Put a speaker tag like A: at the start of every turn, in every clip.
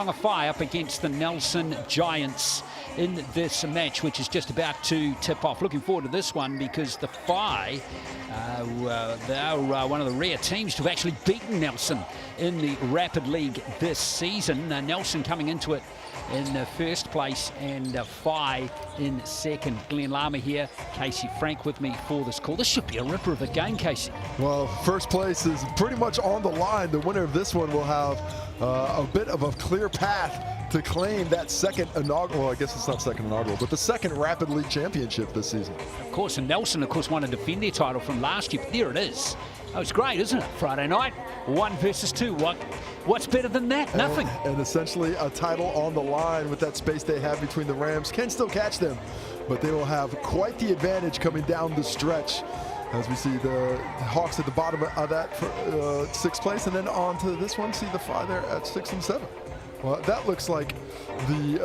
A: Tauranga Whai up against the Nelson Giants in this match, which is just about to tip off. Looking forward to this one because the Whai, they're one of the rare teams to have actually beaten Nelson in the Rapid League this season. Nelson coming into it in first place and Whai in second. Glenn Lama here, Casey Frank with me for this call. This should be a ripper of a game, Casey.
B: Well, first place is pretty much on the line. The winner of this one will have a bit of a clear path to claim that second inaugural, well, I guess it's not second inaugural, but the second Rapid League championship this season.
A: Of course, and Nelson, of course, won to defend their title from last year, but there it is. Oh, it's great, isn't it? Friday night, 1 versus 2. What's better than that? Nothing.
B: And essentially a title on the line with that space they have between the Rams. Can still catch them, but they will have quite the advantage coming down the stretch. As we see the Hawks at the bottom of that for 6th place, and then on to this one, see the Whai there at 6 and 7. Well, that looks like the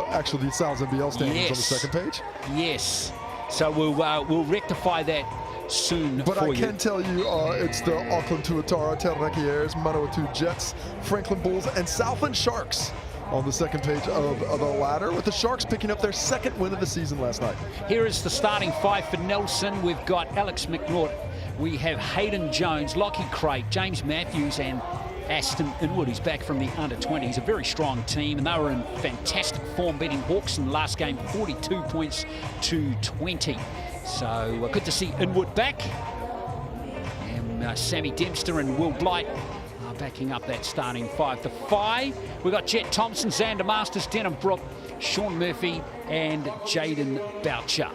B: actually the NZNBL standings on the second page.
A: Yes. So we'll rectify that soon.
B: But
A: for
B: I can tell you, it's the Auckland Tuatara, Tauranga Manawatu Jets, Franklin Bulls, and Southland Sharks on the second page of the ladder, with the Sharks picking up their second win of the season last night.
A: Here is the starting 5 for Nelson. We've got Alex McNaught, we have Hayden Jones, Lockie Craig, James Matthews, and Aston Inwood, who's back from the under-20s. A very strong team, and they were in fantastic form, beating Hawks in the last game, 42 points to 20. So good to see Inwood back. And Sammy Dempster and Will Blight backing up that starting 5. The Whai, we've got Jet Thompson, Xander Masters, Denham Brook, Sean Murphy, and Jaden Boucher.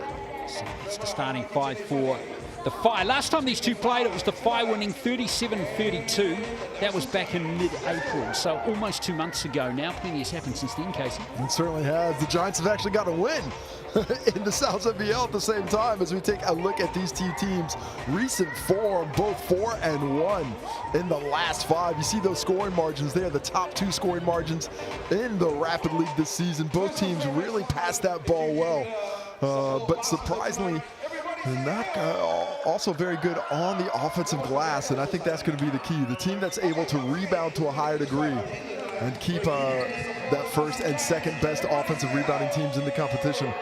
A: So that's the starting 5 for the Whai. Last time these two played, it was the Whai winning 37-32. That was back in mid-April, so almost 2 months ago now. Plenty has happened since then, Casey.
B: It certainly has. The Giants have actually got a win in the NZNBL at the same time as we take a look at these two teams' recent form, both 4-1 in the last 5. You see those scoring margins there, the top 2 scoring margins in the Rapid League this season. Both teams really passed that ball well, but surprisingly, not also very good on the offensive glass, and I think that's going to be the key. The team that's able to rebound to a higher degree and keep that first and second best offensive rebounding teams in the competition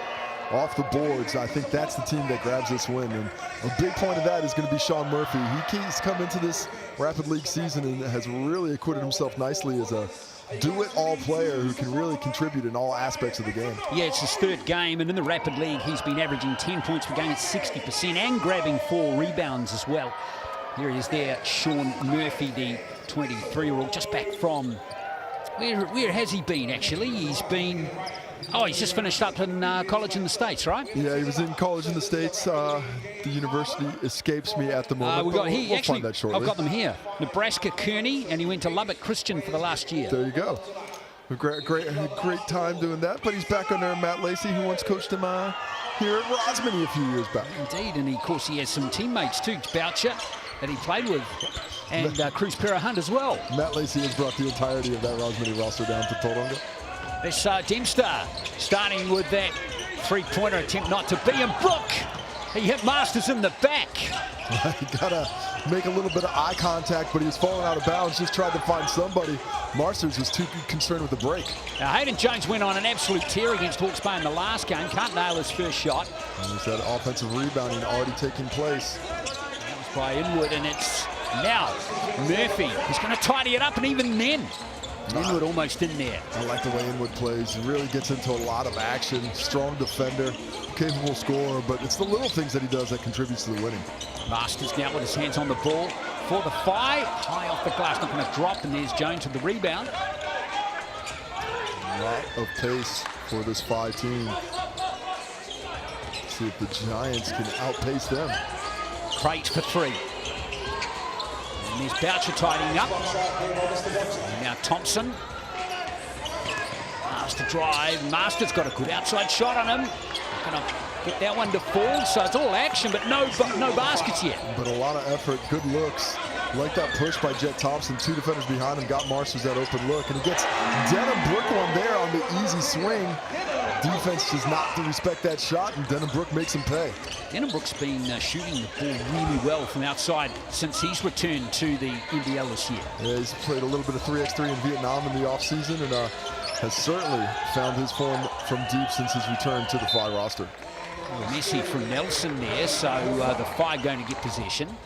B: off the boards, I think that's the team that grabs this win. And a big point of that is going to be Sean Murphy. He's come into this Rapid League season and has really acquitted himself nicely as a do-it-all player who can really contribute in all aspects of the game.
A: Yeah, it's his 3rd game, and in the Rapid League, he's been averaging 10 points per game at 60% and grabbing 4 rebounds as well. Here he is there, Sean Murphy, the 23-year-old, just back from, where has he been, actually? He's been, he's just finished up in college in the States, right?
B: Yeah, he was in college in the States. The university escapes me at the moment. We'll find that shortly.
A: I've got them here. Nebraska Kearney, and he went to Lubbock Christian for the last year.
B: There you go. A great time doing that. But he's back under Matt Lacey, who once coached him here at Rosmini a few years back.
A: Indeed, and of course he has some teammates too, Boucher, that he played with, and Cruz Hunt as well. Matt
B: Lacey has brought the entirety of that Rosmini roster down to Tauranga.
A: This Dempster starting with that 3-pointer attempt not to be, and Brook, he hit Masters in the back.
B: He gotta make a little bit of eye contact, but he was falling out of bounds, just tried to find somebody. Masters was too concerned with the break.
A: Now Hayden Jones went on an absolute tear against Hawke's Bay in the last game, can't nail his first shot.
B: And there's that offensive rebounding already taking place.
A: That was by Inwood, and it's now Murphy who's going to tidy it up, and even then, Inwood almost in there.
B: I like the way Inwood plays. He really gets into a lot of action. Strong defender, capable scorer, but it's the little things that he does that contributes to the winning.
A: Masters now with his hands on the ball for the Whai. High off the glass, not going to drop, and there's Jones with the rebound.
B: A lot of pace for this Whai team. See if the Giants can outpace them.
A: Crate for 3. And there's Boucher tidying up. And now Thompson. Master drive. Master's got a good outside shot on him. Not going to get that one to fall. So it's all action, but no baskets yet.
B: But a lot of effort, good looks. Like that push by Jet Thompson. 2 defenders behind him, got Marsters that open look, and he gets Denham-Brook one there on the easy swing. Defense does not respect that shot, and Denham-Brook makes him pay.
A: Denham-Brook's been shooting the ball really well from outside since he's returned to the NBL this year.
B: Yeah, he's played a little bit of 3x3 in Vietnam in the offseason, and has certainly found his form from deep since his return to the FI roster.
A: Well, Messi from Nelson there, so the FI going to get possession.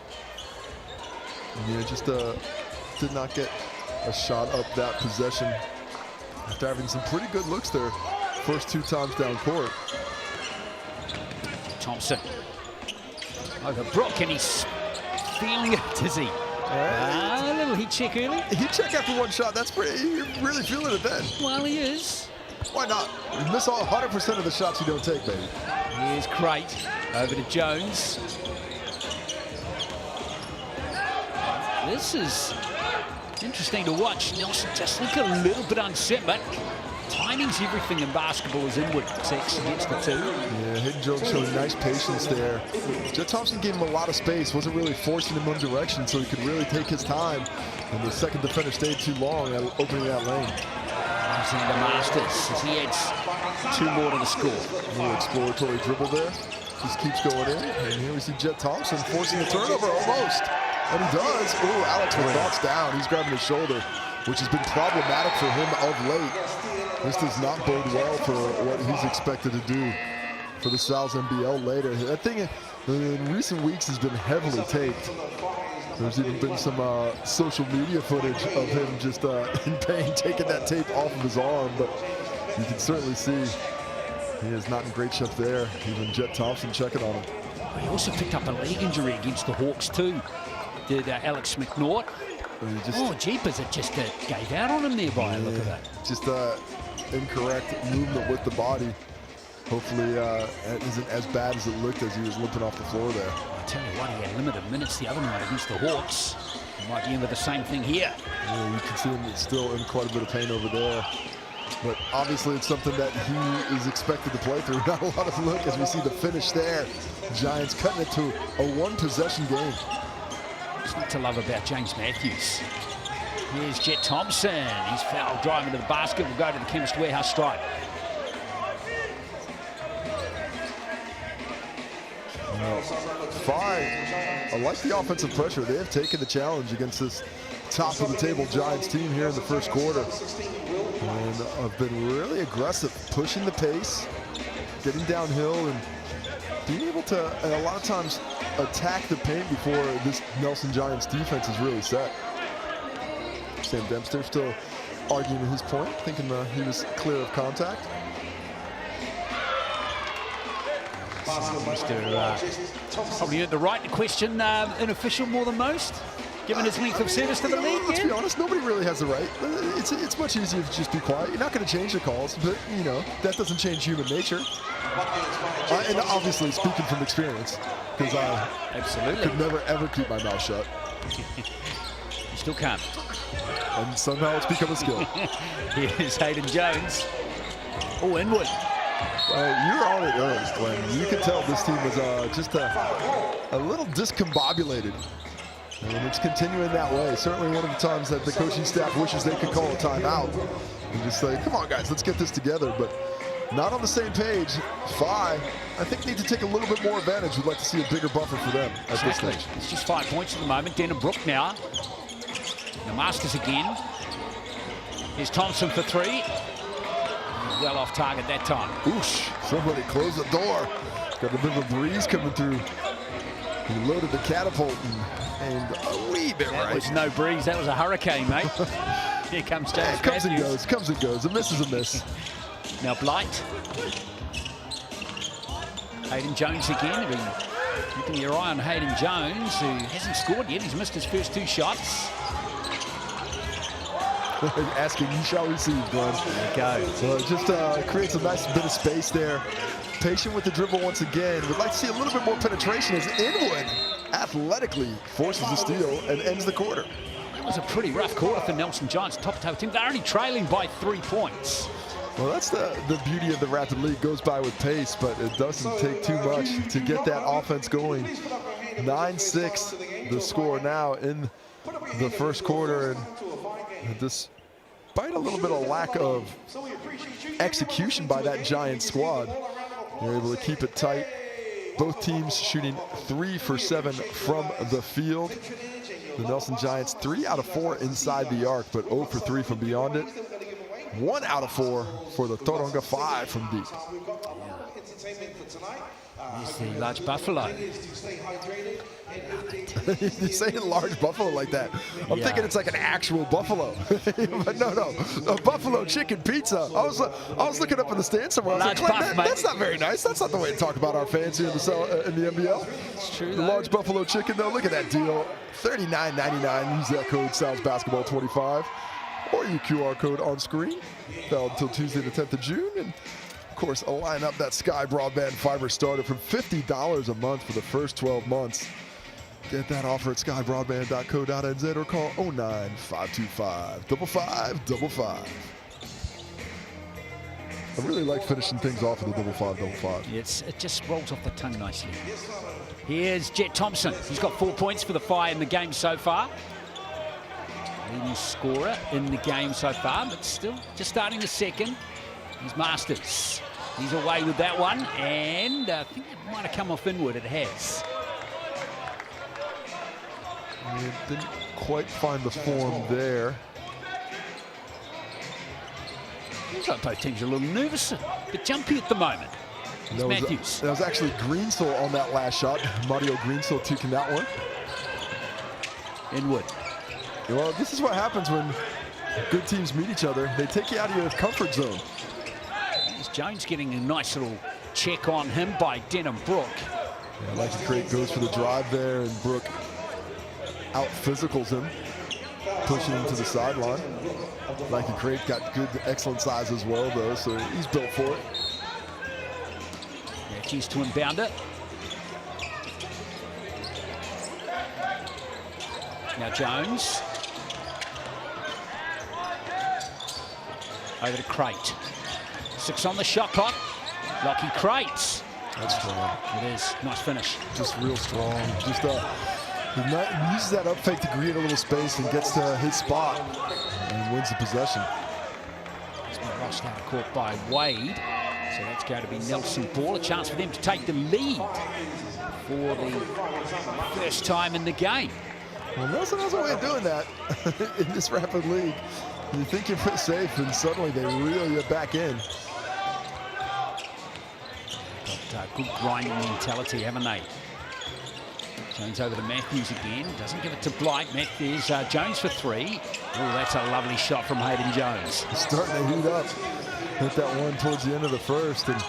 B: Yeah, just did not get a shot up that possession after having some pretty good looks there first 2 times down court.
A: Thompson over Brook, and he's feeling it, is he? A little heat check early.
B: Heat check after 1 shot, that's pretty, you're really feeling it then.
A: Well, he is.
B: Why not? You miss all 100% of the shots you don't take, baby.
A: Here's Crate over to Jones. This is interesting to watch. Nelson just look a little bit unset, but timing's everything in basketball is inward. Six against the 2.
B: Yeah, Hayden Jones showing nice patience there. Jet Thompson gave him a lot of space, wasn't really forcing him one direction, so he could really take his time. And the second defender stayed too long, opening that lane.
A: Using the Masters as he adds 2 more to the score.
B: A little exploratory dribble there. Just keeps going in. And here we see Jet Thompson forcing a turnover almost. And he does. Ooh, Alex with thoughts down. He's grabbing his shoulder, which has been problematic for him of late. This does not bode well for what he's expected to do for the Sal's NBL later. That thing in recent weeks has been heavily taped. There's even been some social media footage of him just in pain taking that tape off of his arm, but you can certainly see he is not in great shape there. Even Jet Thompson checking on him.
A: He also picked up a leg injury against the Hawks too. Did Alex McNaught. Oh, jeepers, it just gave out on him there by a look of it.
B: Just incorrect movement with the body. Hopefully it isn't as bad as it looked as he was limping off the floor there.
A: I tell you what, he had limited minutes the other night against the Hawks. He might be in with the same thing here.
B: Yeah, you can see him still in quite a bit of pain over there. But obviously it's something that he is expected to play through. Not a lot of look as we see the finish there. Giants cutting it to a 1-possession game.
A: There's not to love about James Matthews. Here's Jet Thompson. He's foul driving to the basket. Will go to the Chemist Warehouse stripe.
B: FI, I like the offensive pressure. They have taken the challenge against this top of the table Giants team here in the first quarter. And have been really aggressive, pushing the pace, getting downhill, and being able to, a lot of times, attack the paint before this Nelson Giants defense is really set. Sam Dempster still arguing his point, thinking he was clear of contact.
A: Probably earned the right to question an official more than most, given his length of service to the league.
B: Let's be honest, nobody really has the right. It's much easier to just be quiet. You're not going to change the calls, but you know that doesn't change human nature. And obviously, speaking from experience, because I
A: absolutely
B: could never ever keep my mouth shut.
A: You still can't.
B: And somehow it's become a skill.
A: Here's Hayden Jones. Oh, inward.
B: You're on it early, Glenn. You could tell this team was just a little discombobulated. And it's continuing that way. Certainly one of the times that the coaching staff wishes they could call a timeout and just say, come on, guys, let's get this together. But not on the same page. FI, I think, need to take a little bit more advantage. We'd like to see a bigger buffer for them at this stage.
A: It's just 5 points at the moment. Denham-Brook now. The Masters again. Here's Thompson for 3. Well off target that time.
B: Oosh, somebody closed the door. Got a bit of a breeze coming through. He loaded the catapult and a wee bit right.
A: That was no breeze, that was a hurricane, mate. Here comes James
B: Comes
A: Matthews.
B: and goes, comes and goes. A miss is a miss.
A: Now Blight. Hayden Jones again. Keeping your eye on Hayden Jones, who hasn't scored yet. He's missed his first 2 shots.
B: Asking, you shall receive, Glenn.
A: There you go.
B: So it just creates a nice bit of space there. Patient with the dribble once again. Would like to see a little bit more penetration as Inwood athletically forces the steal and ends the quarter.
A: It was a pretty rough quarter for Nelson Giants, top-to-toe team. They're only trailing by 3 points.
B: Well, that's the beauty of the Rapid League. Goes by with pace, but it doesn't take too much to get that offense going. 9-6 the score now in the first quarter, and despite a little bit of lack of execution by that Giants squad, they're able to keep it tight. Both teams shooting 3 for 7 from the field. The Nelson Giants 3 out of 4 inside the arc, but 0 for 3 from beyond it. 1 out of 4 for the Tauranga Whai from deep.
A: Here's the large buffalo.
B: You're saying large buffalo like that. I'm thinking it's like an actual buffalo. But no, a buffalo chicken pizza. I was looking up in the stands somewhere. I was like, that's not very nice. That's not the way to talk about our fans here in the NBL.
A: It's true.
B: The large buffalo chicken, though. Look at that deal. $39.99. Use that code SalesBasketball25 or your QR code on screen. Valid until Tuesday the 10th of June. And of course, line up that Sky Broadband Fiber starter from $50 a month for the first 12 months. Get that offer at skybroadband.co.nz or call 09-525-5555. I really like finishing things off with a 5555.
A: It just rolls off the tongue nicely. Here's Jet Thompson. He's got 4 points for the Whai in the game so far. Leading scorer in the game so far, but still just starting the second. Here's Masters. He's away with that one, and I think it might have come off inward. It has.
B: It didn't quite find the form there.
A: Looks like both teams are a little nervous, a bit jumpy at the moment. Matthews.
B: That was actually Greensell on that last shot. Mario Greensell taking that one.
A: Inwood.
B: Well, this is what happens when good teams meet each other. They take you out of your comfort zone.
A: Here's Jones getting a nice little check on him by Denham Brook.
B: Yeah, Lucky Crate goes for the drive there, and Brook out physicals him, pushing him to the sideline. Lucky Crate got good, excellent size as well, though, so he's built for it.
A: Matthews to inbound it. Now Jones. Over to Crate. 6 on the shot clock. Lucky Crate.
B: That's strong.
A: It is. Nice finish.
B: Just real strong. Just uses that up fake to create a little space and gets to his spot and wins the possession.
A: It's been rushed out of court by Wade. So that's going to be Nelson ball. A chance for them to take the lead for the first time in the game.
B: Well, Nelson has a way of doing that in this rapid league. You think you're pretty safe, and suddenly they reel you back in.
A: Got good grinding mentality, haven't they? Jones over to Matthews again. Doesn't give it to Blight. Matthews, Jones for 3. Oh, that's a lovely shot from Hayden Jones.
B: He's starting to heat up. Hit that one towards the end of the first and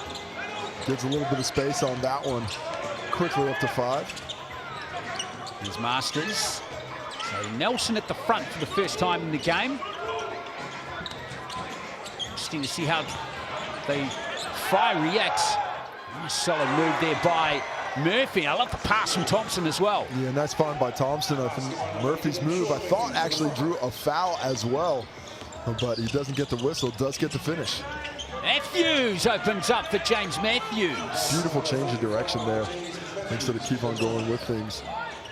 B: gets a little bit of space on that one. Quickly up to 5.
A: Here's Masters. So Nelson at the front for the first time in the game. Interesting to see how the Whai reacts. Nice solid move there by Murphy. I love the pass from Thompson as well.
B: Yeah, nice find by Thompson. I think Murphy's move, I thought, actually drew a foul as well. But he doesn't get the whistle, does get the finish.
A: Matthews opens up for James Matthews.
B: Beautiful change of direction there. Instead of keep on going with things,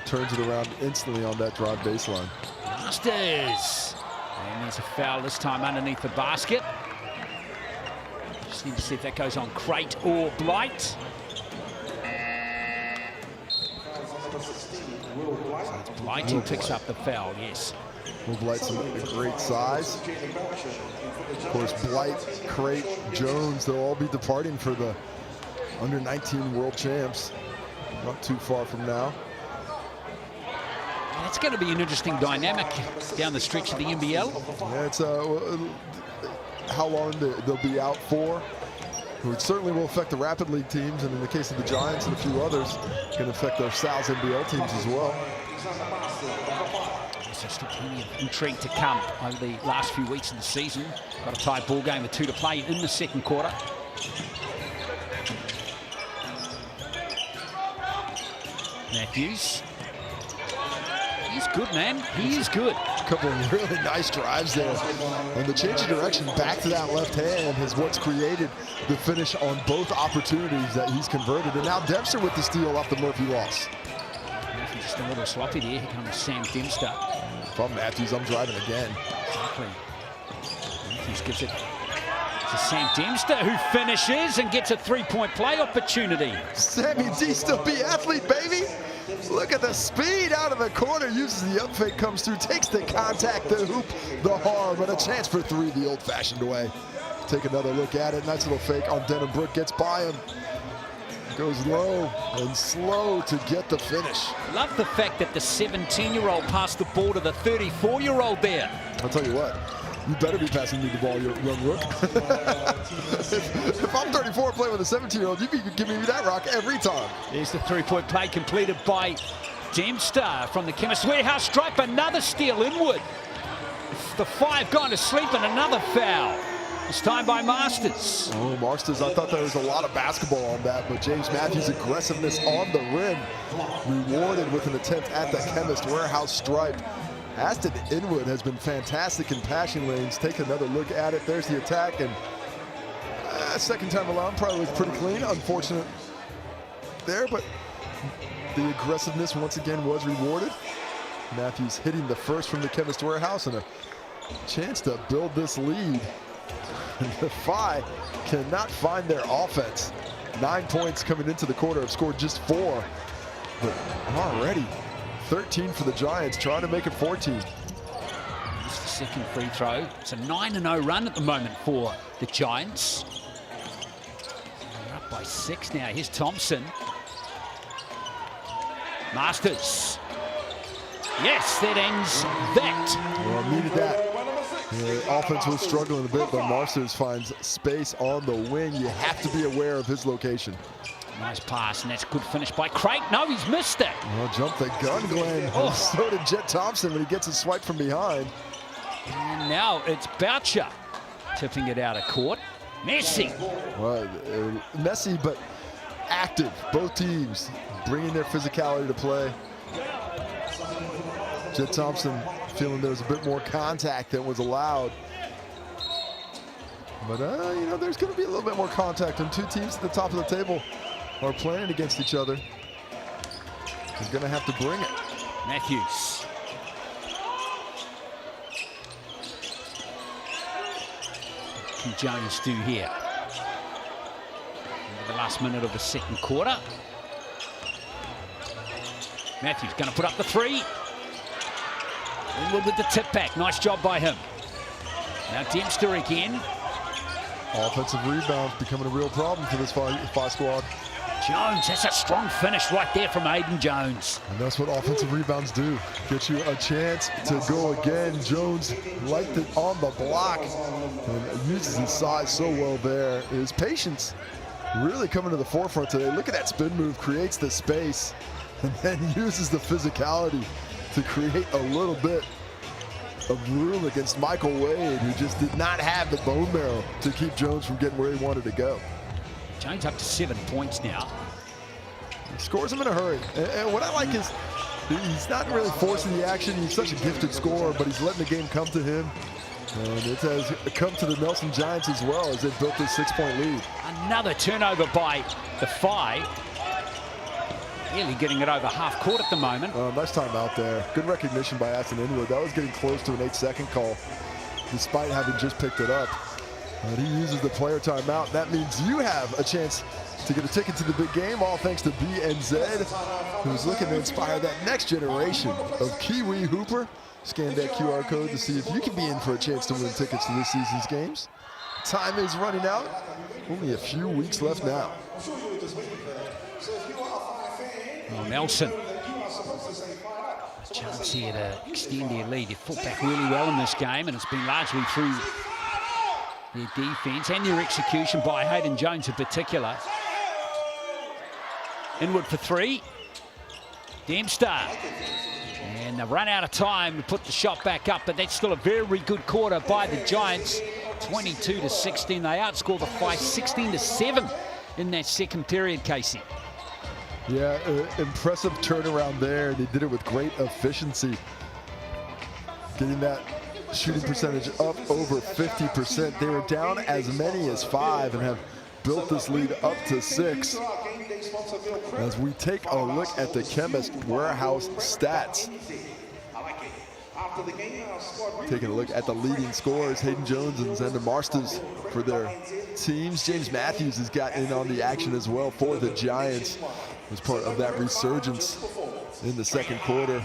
B: turns it around instantly on that drive baseline.
A: Masters. And there's a foul this time underneath the basket. Just need to see if that goes on Crate or Blight. So it's Blight who picks up the foul, yes.
B: Will Blight's a great size. Of course, Blight, Crate, Jones, they'll all be departing for the under-19 world champs. Not too far from now.
A: It's going to be an interesting dynamic down the stretch of the NBL.
B: Yeah, it's how long they'll be out for. It certainly will affect the Rapid League teams, and in the case of the Giants and a few others, it's going to affect our Sal's NBL teams as well.
A: So still plenty of intrigue to come over the last few weeks of the season. Got a tied ball game with 2 to play in the second quarter. Matthews. He's good, man. He is good.
B: A couple of really nice drives there. And the change of direction back to that left hand is what's created the finish on both opportunities that he's converted. And now Dempster with the steal off the Murphy loss.
A: Murphy just a little sloppy there. Here comes Sam Dempster.
B: If I'm Matthews, I'm driving again.
A: Exactly. Matthews gives it to Sam Dempster, who finishes and gets a three-point play opportunity.
B: Sammy D still be athlete, baby. Look at the speed out of the corner, uses the up fake, comes through, takes the contact, the hoop, the harm, and a chance for three the old-fashioned way. Take another look at it. Nice little fake on Denham Brook, gets by him. Goes low and slow to get the finish.
A: Love the fact that the 17-year-old passed the ball to the 34-year-old there.
B: I'll tell you what, you better be passing me the ball, you young rook. if I'm 34 and playing with a 17-year-old, you'd be giving me that rock every time.
A: There's the three-point play completed by Dempster from the Chemist Warehouse stripe. Another steal inward. The five gone to sleep and another foul. This time by Masters.
B: Oh, Masters, I thought there was a lot of basketball on that, but James Matthews' aggressiveness on the rim rewarded with an attempt at the Chemist Warehouse stripe. Aston Inwood has been fantastic in passing lanes. Take another look at it. There's the attack, and second time around probably was pretty clean. Unfortunate there, but the aggressiveness once again was rewarded. Matthews hitting the first from the Chemist Warehouse and a chance to build this lead. The Phi cannot find their offense. 9 points coming into the quarter, have scored just 4, but already 13 for the Giants, trying to make it 14.
A: It's the second free throw. It's a 9-0 run at the moment for the Giants. They're up by 6 now. Here's Thompson. Masters. Yes, that ends that.
B: Well, needed that. The offense was struggling a bit, but Masters finds space on the wing. You have to be aware of his location.
A: Nice pass, and that's a good finish by Crate. No, he's missed it.
B: Well, jump the gun, Glenn. Oh. So did Jet Thompson when he gets a swipe from behind.
A: And now it's Boucher tipping it out of court. Messy.
B: Well, messy, but active. Both teams bringing their physicality to play. Jet Thompson feeling there was a bit more contact than was allowed. But, you know, there's going to be a little bit more contact when two teams at the top of the table are playing against each other. They're going to have to bring it.
A: Matthews. What can Jones do here? Into the last minute of the second quarter. Matthews going to put up the three. Inwood with the tip back. Nice job by him. Now Dempster again.
B: Offensive rebounds becoming a real problem for this Phi squad.
A: Jones, that's a strong finish right there from Aiden Jones.
B: And that's what offensive rebounds do. Get you a chance to go again. Jones liked it on the block and uses his size so well there. His patience really coming to the forefront today. Look at that spin move, creates the space, and then uses the physicality to create a little bit of room against Michael Wade, who just did not have the bone marrow to keep Jones from getting where he wanted to go.
A: Jones up to 7 points now.
B: He scores them in a hurry. And what I like is he's not really forcing the action. He's such a gifted scorer, but he's letting the game come to him. And it has come to the Nelson Giants as well as they've built this 6-point lead.
A: Another turnover by the Phi. Really getting it over half court at the moment.
B: Nice time out there. Good recognition by Aston Inwood. That was getting close to an 8-second call, despite having just picked it up. But he uses the player timeout. That means you have a chance to get a ticket to the big game, all thanks to BNZ, who's looking to inspire that next generation of Kiwi Hooper. Scan that QR code to see if you can be in for a chance to win tickets to this season's games. Time is running out. Only a few weeks left now.
A: Oh, Nelson. Chance here to extend their lead. They've fought back really well in this game, and it's been largely through their defense and their execution by Hayden Jones in particular. Inwood for three. Dempster. And they've run out of time to put the shot back up, but that's still a very good quarter by the Giants. 22-16. They outscore the Phi 16-7 in that second period, Casey.
B: Yeah, impressive turnaround there. They did it with great efficiency. Getting that shooting percentage up over 50%. They were down as many as 5 and have built this lead up to 6. As we take a look at the Chemist Warehouse stats. Taking a look at the leading scorers, Hayden Jones and Xander Marsters for their teams. James Matthews has got in on the action as well for the Giants as part of that resurgence in the second quarter.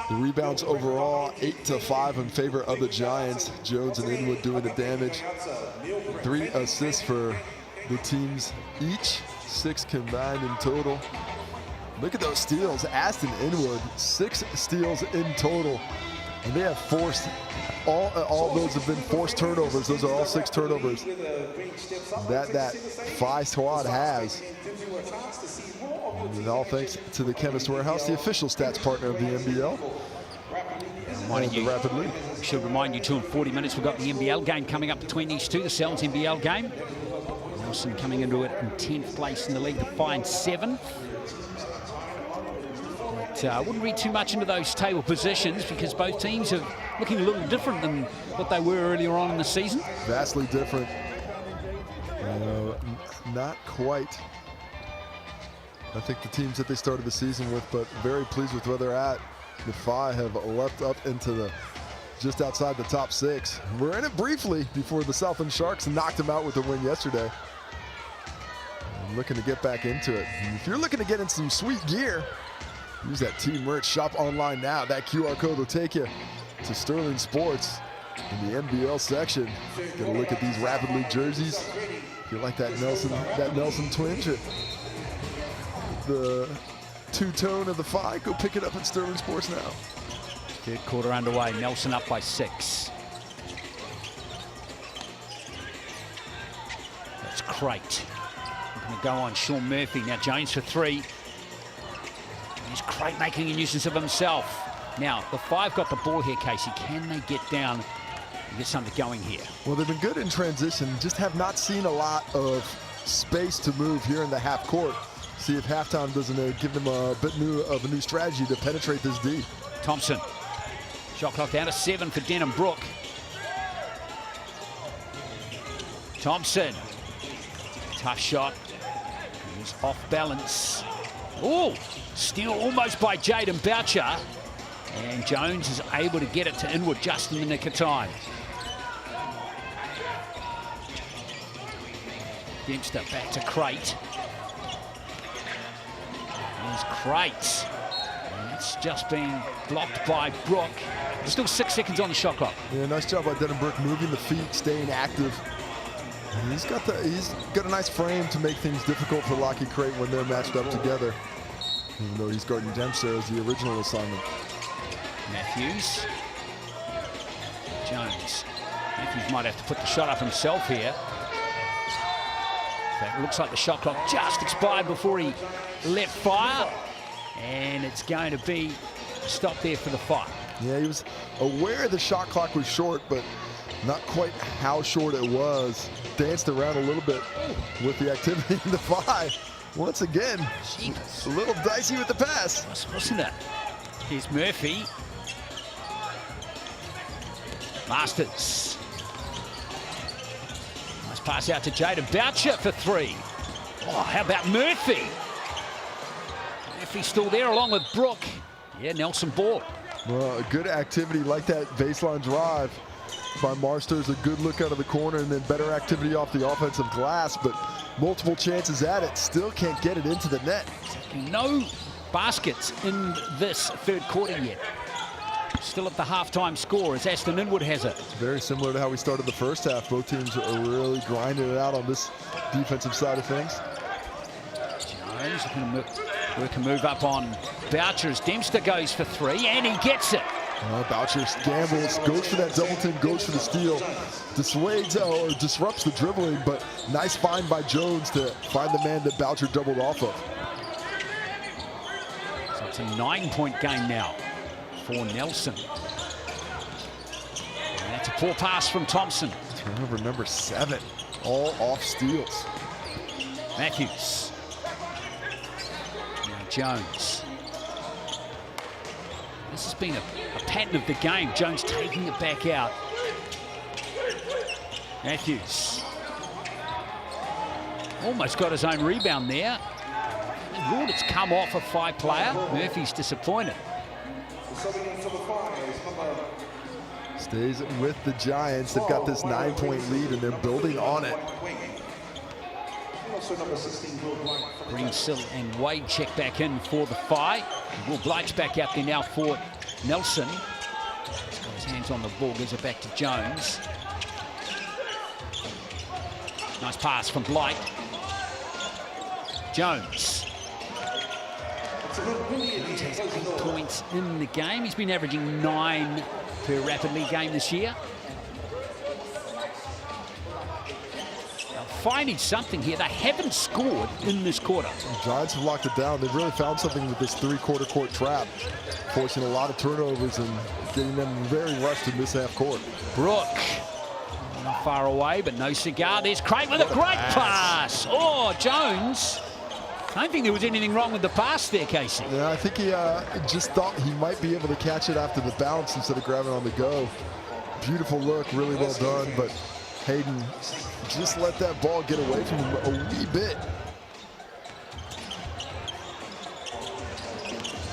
B: The rebounds overall 8-5 in favor of the Giants. Jones and Inwood doing the damage. 3 assists for the teams each, 6 combined in total. Look at those steals. Aston Inwood, 6 steals in total. And they have forced, all those have been forced turnovers. Those are all 6 turnovers that Phi squad has. And all thanks to the Chemist Warehouse, the official stats partner of the NBL. Rapid League.
A: Should remind you too, in 40 minutes, we've got the NBL game coming up between these two, the Cells NBL game. Nelson coming into it in 10th place in the league, the Phi in 7th. I wouldn't read too much into those table positions because both teams are looking a little different than what they were earlier on in the season.
B: Vastly different. Not quite, I think, the teams that they started the season with, but very pleased with where they're at. The Phi have leapt up into the just outside the top 6. We're in it briefly before the Southland Sharks knocked them out with a win yesterday. And looking to get back into it. And if you're looking to get in some sweet gear, use that Team Merch, shop online now. That QR code will take you to Sterling Sports in the NBL section. Get a look at these Rapid League jerseys. If you like that Nelson twinge, the two-tone of the Phi, go pick it up at Sterling Sports now.
A: Third quarter underway, Nelson up by 6. That's Crate. Going to go on Sean Murphy. Now Jones for 3. He's Crate making a nuisance of himself. Now, the Phi got the ball here, Casey. Can they get down and get something going here?
B: Well, they've been good in transition, just have not seen a lot of space to move here in the half court. See if halftime doesn't give them a bit of a new strategy to penetrate this D.
A: Thompson. Shot clock down to 7 for Denham Brook. Thompson. Tough shot. He's off balance. Oh, steal almost by Jaden Boucher. And Jones is able to get it to Inwood just in the nick of time. Dempster back to Crate. There's Crate. And it's just been blocked by Brook. There's still 6 seconds on the shot clock.
B: Yeah, nice job by Denham Brook, moving the feet, staying active. And he's got a nice frame to make things difficult for Lockie Crate when they're matched up together. Even though he's guarding Dempster as the original assignment.
A: Matthews. Jones. Matthews might have to put the shot up himself here. It looks like the shot clock just expired before he let fire. And it's going to be stopped there for the Phi.
B: Yeah, he was aware the shot clock was short, but not quite how short it was. Danced around a little bit with the activity in the Phi. Once again, a little dicey with the pass.
A: Wasn't it? Here's Murphy. Masters. Nice pass out to Jaden Boucher for 3. Oh, how about Murphy? Murphy's still there along with Brook. Yeah, Nelson ball.
B: Well, a good activity like that baseline drive by Marsters, a good look out of the corner, and then better activity off the offensive glass, but multiple chances at it, still can't get it into the net.
A: No baskets in this third quarter yet. Still at the halftime score as Aston Inwood has it.
B: It's very similar to how we started the first half. Both teams are really grinding it out on this defensive side of things.
A: Jones going to work a move up on Boucher as Dempster goes for 3, and he gets it.
B: Boucher gambles, goes for that double team, goes for the steal, dissuades or disrupts the dribbling, but nice find by Jones to find the man that Boucher doubled off of.
A: So it's a 9-point game now for Nelson. And that's a poor pass from Thompson.
B: Turnover number 7, all off steals.
A: Matthews. Now Jones. This has been a pattern of the game. Jones taking it back out. Matthews. Almost got his own rebound there. Ruled it's come off a Phi player. Murphy's disappointed.
B: stays with the Giants. They've got this 9-point lead and they're building on it.
A: Greensill and Wade check back in for the Whai. Will Blight's back out there now for Nelson. He's got his hands on the ball, gives it back to Jones. Nice pass from Blight. Jones. Jones has 8 points in the game. He's been averaging 9 per rapid league game this year. Finding something here. They haven't scored in this quarter.
B: The Giants have locked it down. They've really found something with this three-quarter court trap, forcing a lot of turnovers and getting them very rushed in this half court.
A: Brook. Not far away, but no cigar. There's Craig with a great pass. Oh, Jones. I don't think there was anything wrong with the pass there, Casey.
B: Yeah, I think he just thought he might be able to catch it after the bounce instead of grabbing on the go. Beautiful look, really well done, but Hayden just let that ball get away from him a wee bit.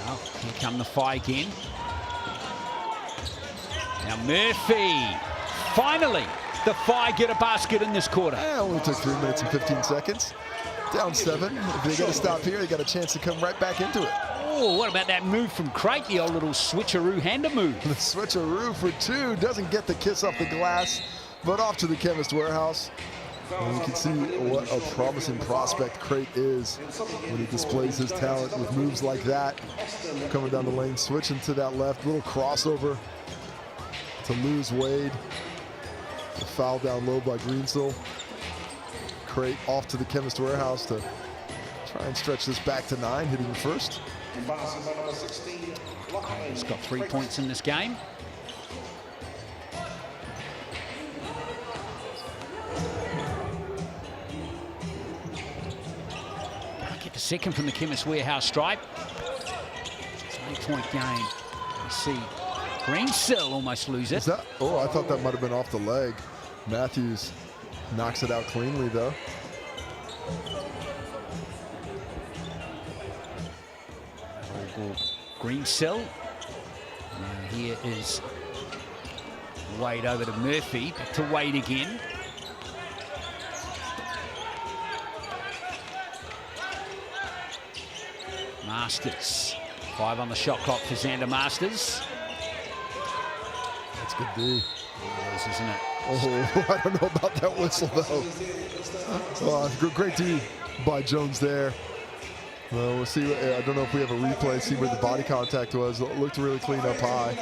A: Now, here come the Whai again. Now Murphy. Finally, the Whai get a basket in this quarter.
B: It only took 3 minutes and 15 seconds. Down 7. If they get a stop here, they got a chance to come right back into it.
A: Oh, what about that move from Craig? The old little switcheroo hander move.
B: The switcheroo for 2. Doesn't get the kiss off the glass, but off to the Chemist Warehouse. And you can see what a promising prospect Crate is when he displays his talent with moves like that. Coming down the lane, switching to that left, little crossover to lose Wade. The foul down low by Greensill. Crate off to the Chemist Warehouse to try and stretch this back to 9, hitting the first.
A: He's got 3 points in this game. Get the second from the Chemist Warehouse stripe. It's an 8-point game. You see Greensill almost lose it.
B: Is that? Oh, I thought that might have been off the leg. Matthews knocks it out cleanly, though.
A: Greensill. Now here is Wade over to Murphy. Back to Wade again. Masters. 5 on the shot clock for Xander Masters.
B: That's good D.
A: It is, isn't it?
B: Oh, I don't know about that whistle, though. Great D by Jones there. We'll see. I don't know if we have a replay, see where the body contact was. It looked really clean up high.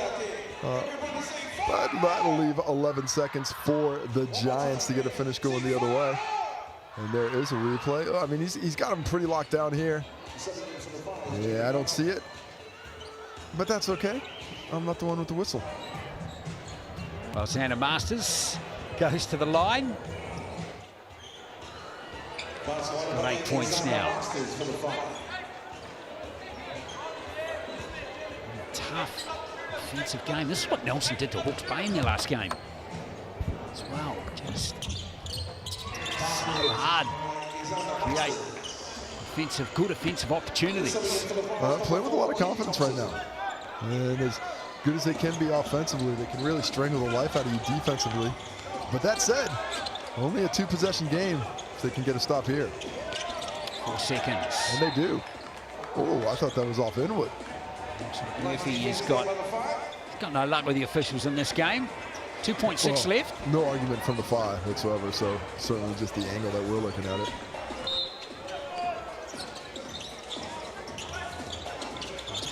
B: But that'll leave 11 seconds for the Giants to get a finish going the other way. And there is a replay. I mean, he's got him pretty locked down here. Yeah, I don't see it. But that's okay. I'm not the one with the whistle.
A: Well, Xander Masters goes to the line. Got 8 points now. Tough offensive game. This is what Nelson did to Hawke's Bay in their last game as well. Just so hard to create good offensive opportunities.
B: Playing with a lot of confidence right now. And as good as they can be offensively, they can really strangle the life out of you defensively. But that said, only a 2-possession game if they can get a stop here.
A: 4 seconds.
B: And they do. Oh, I thought that was off Inwood.
A: Murphy has got no luck with the officials in this game. 2.6 left.
B: No argument from the Whai whatsoever, so certainly just the angle that we're looking at it.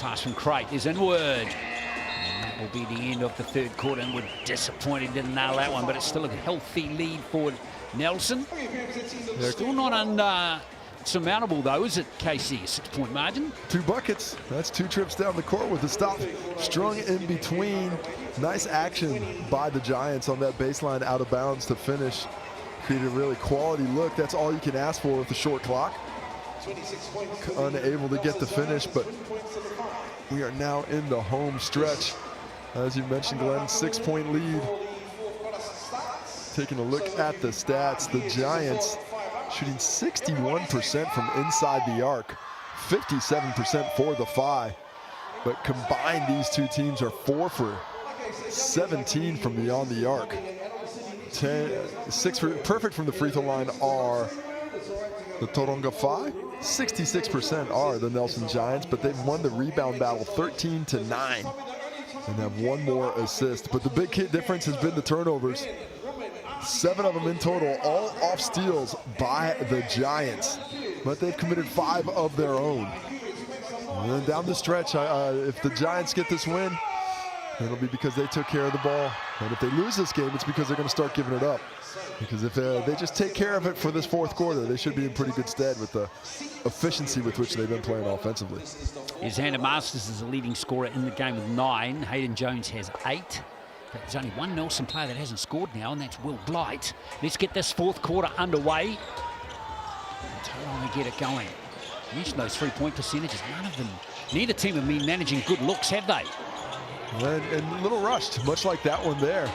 A: Pass from Crate is Inwood. And that will be the end of the third quarter. And we're disappointed didn't nail that one, but it's still a healthy lead for Nelson. They're still not unsurmountable though, is it, Casey? A 6-point margin.
B: 2 buckets. That's 2 trips down the court with the stop strung in between. Nice action by the Giants on that baseline out of bounds to finish. Created a really quality look. That's all you can ask for with the short clock. Unable to get the finish, but we are now in the home stretch. As you mentioned, Glenn, 6-point lead. Taking a look at the stats, the Giants shooting 61% from inside the arc, 57% for the Whai. But combined, these two teams are 4 for 17 from beyond the arc. 6 perfect from the free throw line are the Tauranga Whai. 66% are the Nelson Giants, but they've won the rebound battle 13-9 and have 1 more assist. But the big hit difference has been the turnovers. 7 of them in total, all off steals by the Giants, but they've committed 5 of their own. And then down the stretch, if the Giants get this win, it'll be because they took care of the ball. And if they lose this game, it's because they're going to start giving it up. Because if they just take care of it for this 4th quarter, they should be in pretty good stead with the efficiency with which they've been playing offensively.
A: Xander Masters is the leading scorer in the game with 9. Hayden Jones has 8. But there's only one Nelson player that hasn't scored now, and that's Will Blight. Let's get this 4th quarter underway. Tauranga get it going. Mention those 3-point percentages. None of them, neither team have been managing good looks, have they?
B: And a little rushed, much like that one there.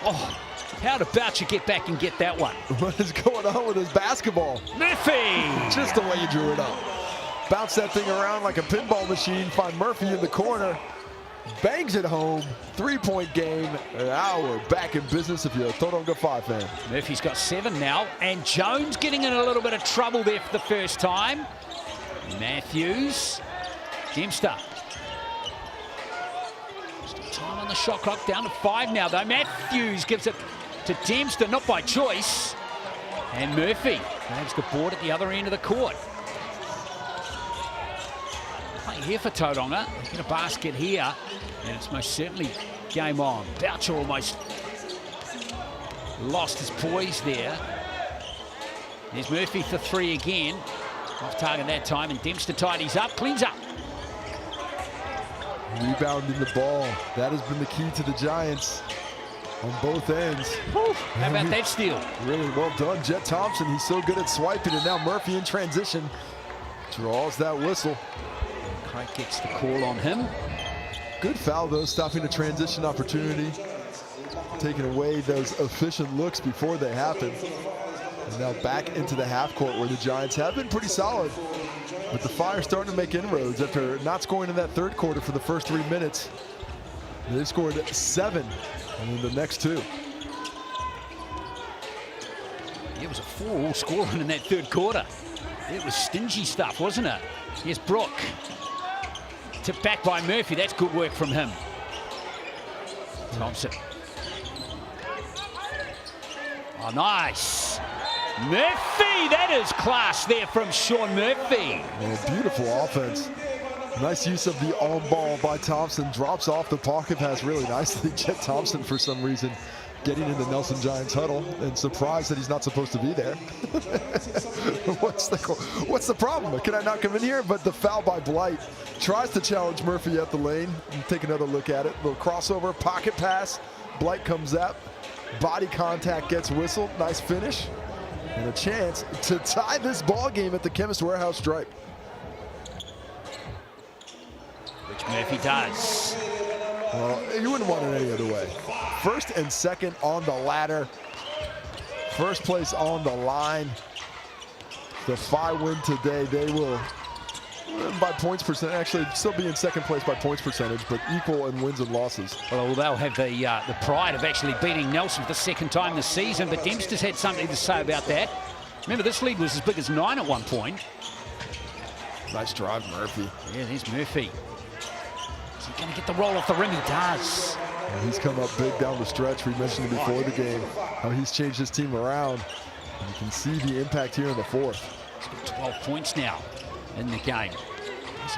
A: Oh, how about you get back and get that one?
B: What is going on with this basketball?
A: Murphy!
B: Just the way you drew it up. Bounce that thing around like a pinball machine, find Murphy in the corner. Bangs it home, 3-point game, and now we're back in business if you're a Tauranga Whai fan.
A: Murphy's got 7 now, and Jones getting in a little bit of trouble there for the first time. Matthews, Dempster. Still time on the shot clock, down to 5 now though. Matthews gives it to Dempster, not by choice. And Murphy grabs the board at the other end of the court. Play here for Tauranga. They get a basket here, and it's most certainly game on. Boucher almost lost his poise there. There's Murphy for 3 again. Off target that time, and Dempster tidies up, cleans up.
B: Rebounding the ball. That has been the key to the Giants on both ends.
A: Whew, how about that steal?
B: Really well done, Jet Thompson. He's so good at swiping, and now Murphy in transition draws that whistle.
A: Craig gets the call on him.
B: Good foul though, stopping a transition opportunity, taking away those efficient looks before they happen. And now back into the half court where the Giants have been pretty solid. But the Fire starting to make inroads after not scoring in that 3rd quarter for the first 3 minutes. They scored 7 in the next 2.
A: It was a 4-all scoring in that 3rd quarter. It was stingy stuff, wasn't it? Here's Brook. Tipped back by Murphy. That's good work from him. Thompson. Oh, nice. Murphy, that is class there from Sean Murphy.
B: Oh, beautiful offense. Nice use of the on ball by Thompson. Drops off the pocket pass really nicely. Jet Thompson, for some reason, getting in the Nelson Giants huddle and surprised that he's not supposed to be there. What's the problem? Can I not come in here? But the foul by Blight tries to challenge Murphy at the lane. And take another look at it. Little crossover, pocket pass. Blight comes up. Body contact gets whistled. Nice finish. And a chance to tie this ball game at the Chemist Warehouse stripe.
A: Which Murphy does.
B: Well, you wouldn't want it any other way. 1st and 2nd on the ladder. 1st place on the line. The Phi win today. They will win by points percentage. Actually, still be in 2nd place by points percentage, but equal in wins and losses.
A: Well, they'll have the pride of actually beating Nelson for the 2nd time this season, but Dempster's had something to say about that. Remember, this lead was as big as 9 at one point.
B: Nice drive, Murphy.
A: Yeah, there's Murphy. Is he going to get the roll off the rim? He does.
B: And he's come up big down the stretch. We mentioned it before the game, how he's changed his team around. And you can see the impact here in the 4th.
A: He's got 12 points now in the game.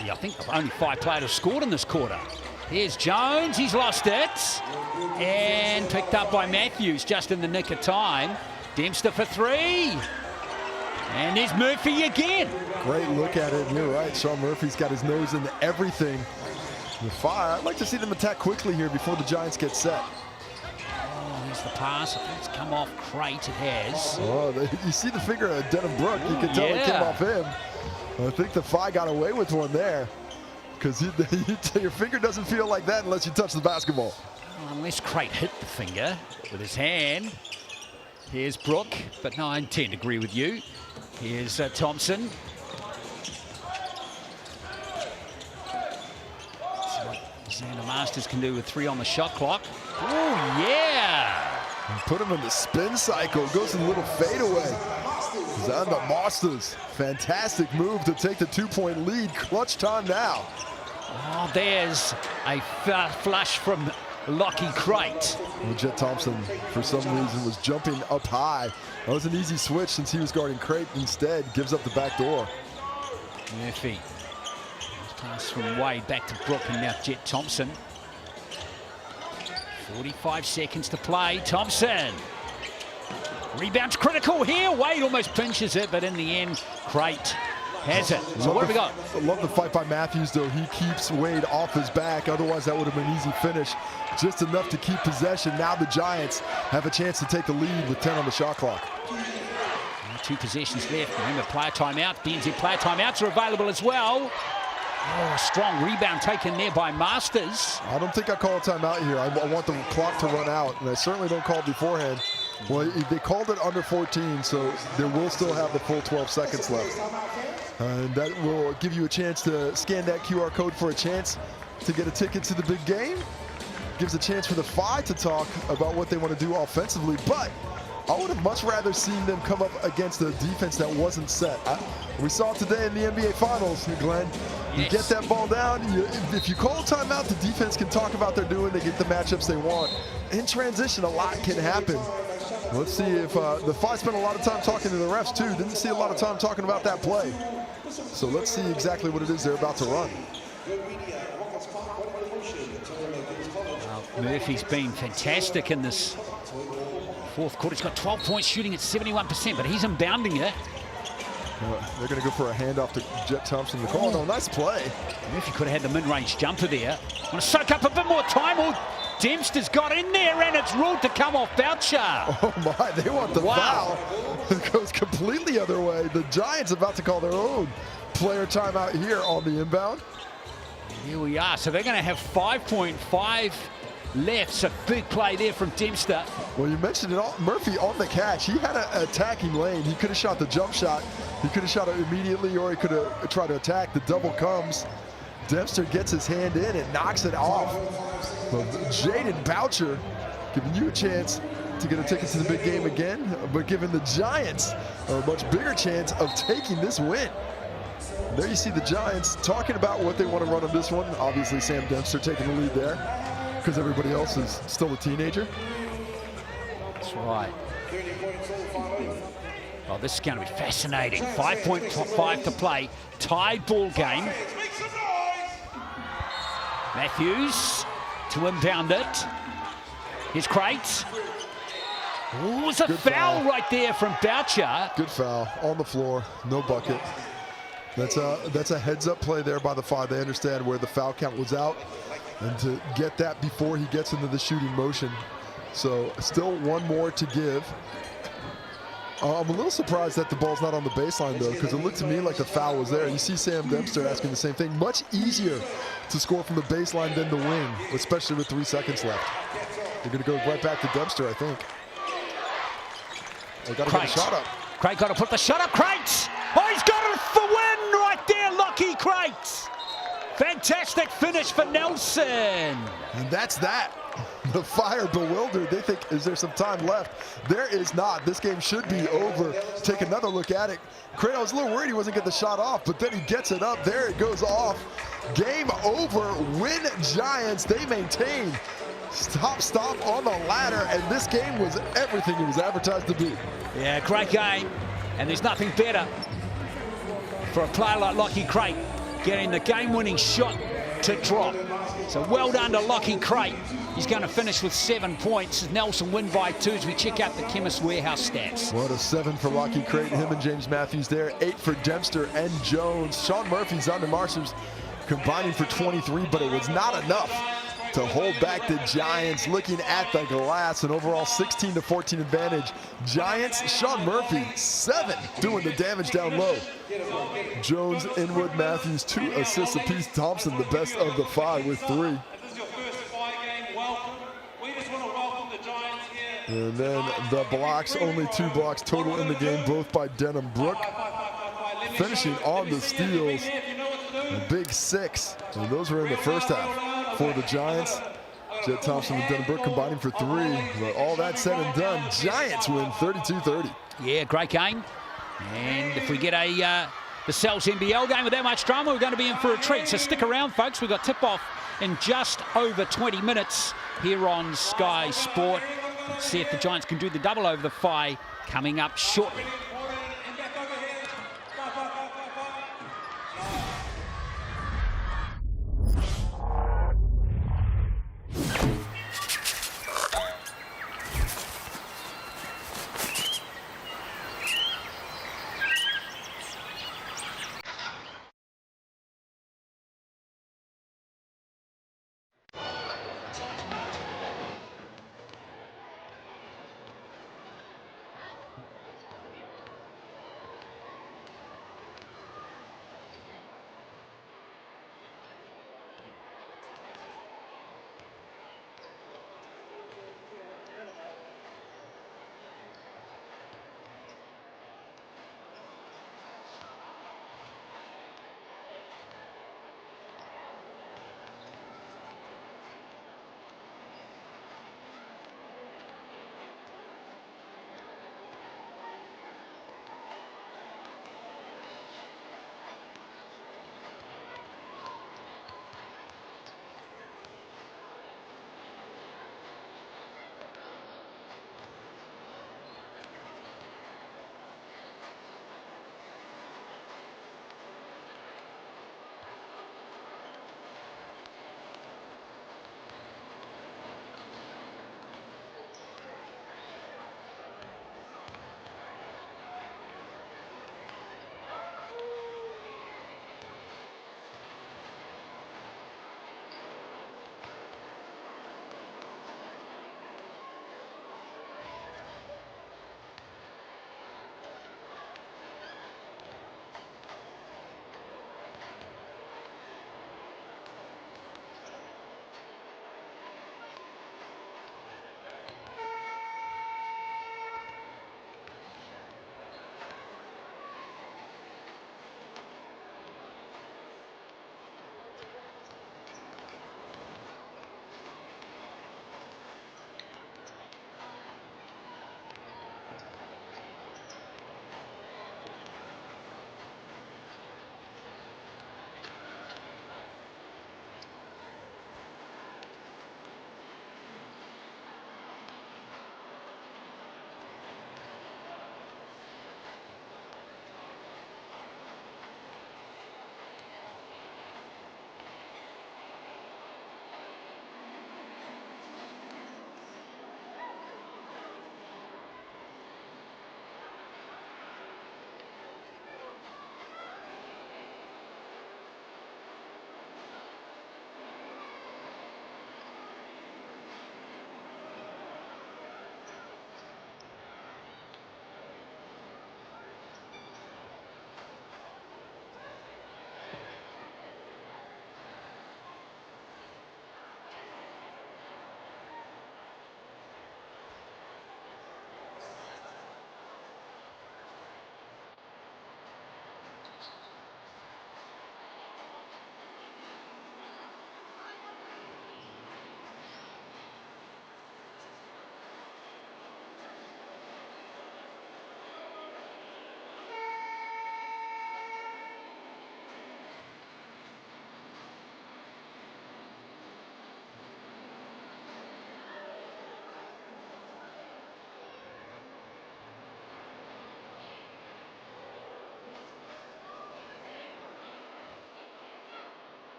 A: I think only 5 players have scored in this quarter. Here's Jones, he's lost it. And picked up by Matthews just in the nick of time. Dempster for 3. And there's Murphy again.
B: Great look at it, and you're right. Sean Murphy's got his nose into everything. The Fire, I'd like to see them attack quickly here before the Giants get set.
A: Oh, there's the pass. I think it's come off Crate. It has.
B: Oh, you see the finger of Denham Brook. You can tell it came off him. I think the Phi got away with one there, because your finger doesn't feel like that unless you touch the basketball.
A: Well, unless Crate hit the finger with his hand. Here's Brook, but no, I tend to agree with you. Here's Thompson. Xander Masters can do with 3 on the shot clock. Oh, yeah!
B: And put him in the spin cycle. Goes in a little fadeaway. Xander Masters, fantastic move to take the 2-point lead. Clutch time now.
A: Oh, there's a flush from Lockie Crate.
B: Well, Jet Thompson, for some reason, was jumping up high. That was an easy switch since he was guarding Crate. Instead, gives up the back door.
A: Murphy. Pass from Wade back to Brook, and now Jet Thompson. 45 seconds to play. Thompson. Rebound's critical here. Wade almost pinches it, but in the end, Crate has it. So what have we got?
B: I love the fight by Matthews, though. He keeps Wade off his back. Otherwise, that would have been an easy finish. Just enough to keep possession. Now the Giants have a chance to take the lead with 10 on the shot clock.
A: 2 possessions left. Remember, player timeout. BNZ player timeouts are available as well. Oh, strong rebound taken there by Masters.
B: I don't think I call a timeout here. I want the clock to run out, and I certainly don't call it beforehand. Well, they called it under 14, so they will still have the full 12 seconds left. And that will give you a chance to scan that QR code for a chance to get a ticket to the big game. Gives a chance for the Phi to talk about what they want to do offensively, but I would have much rather seen them come up against a defense that wasn't set. We saw it today in the NBA Finals, Glenn. You get that ball down, if you call a timeout, the defense can talk about what they're doing, they get the matchups they want. In transition, a lot can happen. Let's see if the Phi spent a lot of time talking to the refs too. Didn't see a lot of time talking about that play. So let's see exactly what it is they're about to run.
A: Murphy's been fantastic in this fourth quarter. He's got 12 points, shooting at 71%, but he's inbounding it.
B: They're going to go for a handoff to Jet Thompson. Oh, no, nice play.
A: Murphy could have had the mid-range jumper there. Want to soak up a bit more time. Oh, Dempster's got in there, and it's ruled to come off Boucher.
B: Oh, my. They want the foul. It goes completely other way. The Giants about to call their own player timeout here on the inbound.
A: Here we are. So they're going to have 5.5 left. So big play there from Dempster.
B: Well, you mentioned it, Murphy on the catch. He had an attacking lane. He could have shot the jump shot. He could have shot it immediately, or he could have tried to attack. The double comes. Dempster gets his hand in and knocks it off. Well, Jaden Boucher giving you a chance to get a ticket to the big game again, but giving the Giants a much bigger chance of taking this win. There you see the Giants talking about what they want to run on this one. Obviously, Sam Dempster taking the lead there because everybody else is still a teenager.
A: That's right. Oh, this is going to be fascinating. 5.5 to play. Tied ball game. Matthews to inbound it. Here's Crate. Oh, it's a foul right there from Boucher.
B: Good foul on the floor. No bucket. That's a heads-up play there by the Phi. They understand where the foul count was out, and to get that before he gets into the shooting motion. So still one more to give. I'm a little surprised that the ball's not on the baseline, though, because it looked to me like the foul was there. You see Sam Dempster asking the same thing. Much easier to score from the baseline than the wing, especially with 3 seconds left. They're going to go right back to Dempster, I think. They got to get a shot up.
A: Crate got to put the shot up. Crate! Oh, he's got it for win right there, Lockie Crate. Fantastic finish for Nelson.
B: And that's that. The Phi are bewildered. They think, is there some time left? There is not. This game should be over. Take another look at it. Crate, I was a little worried he wasn't getting the shot off, but then he gets it up. There it goes off. Game over. Win Giants. They maintain stop on the ladder, and this game was everything it was advertised to be.
A: Yeah, great game. And there's nothing better for a player like Lockie Crate, getting the game-winning shot to drop. So well done to Lockie Crate. He's going to finish with 7 points. Nelson win by 2 as we check out the Chemist Warehouse stats.
B: What a 7 for Lockie Crate. Him and James Matthews there. 8 for Dempster and Jones. Sean Murphy's on the Marshals combining for 23, but it was not enough to hold back the Giants. Looking at the glass, an overall 16-14 advantage. Giants, Sean Murphy, 7, doing the damage down low. Jones, Inwood, Matthews, 2 assists apiece. Thompson, the best of the 5 with 3. And then the blocks, only 2 blocks total in the game, both by Denham Brook. Finishing on the steals, a big 6, and those were in the first half. for the Giants. Jet Thompson and Denbrook combining for 3. But all that said and done, Giants win 32-30.
A: Yeah, great game. And if we get the Cells NBL game without much drama, we're going to be in for a treat. So stick around, folks. We've got tip-off in just over 20 minutes here on Sky Sport. Let's see if the Giants can do the double over the Whai coming up shortly.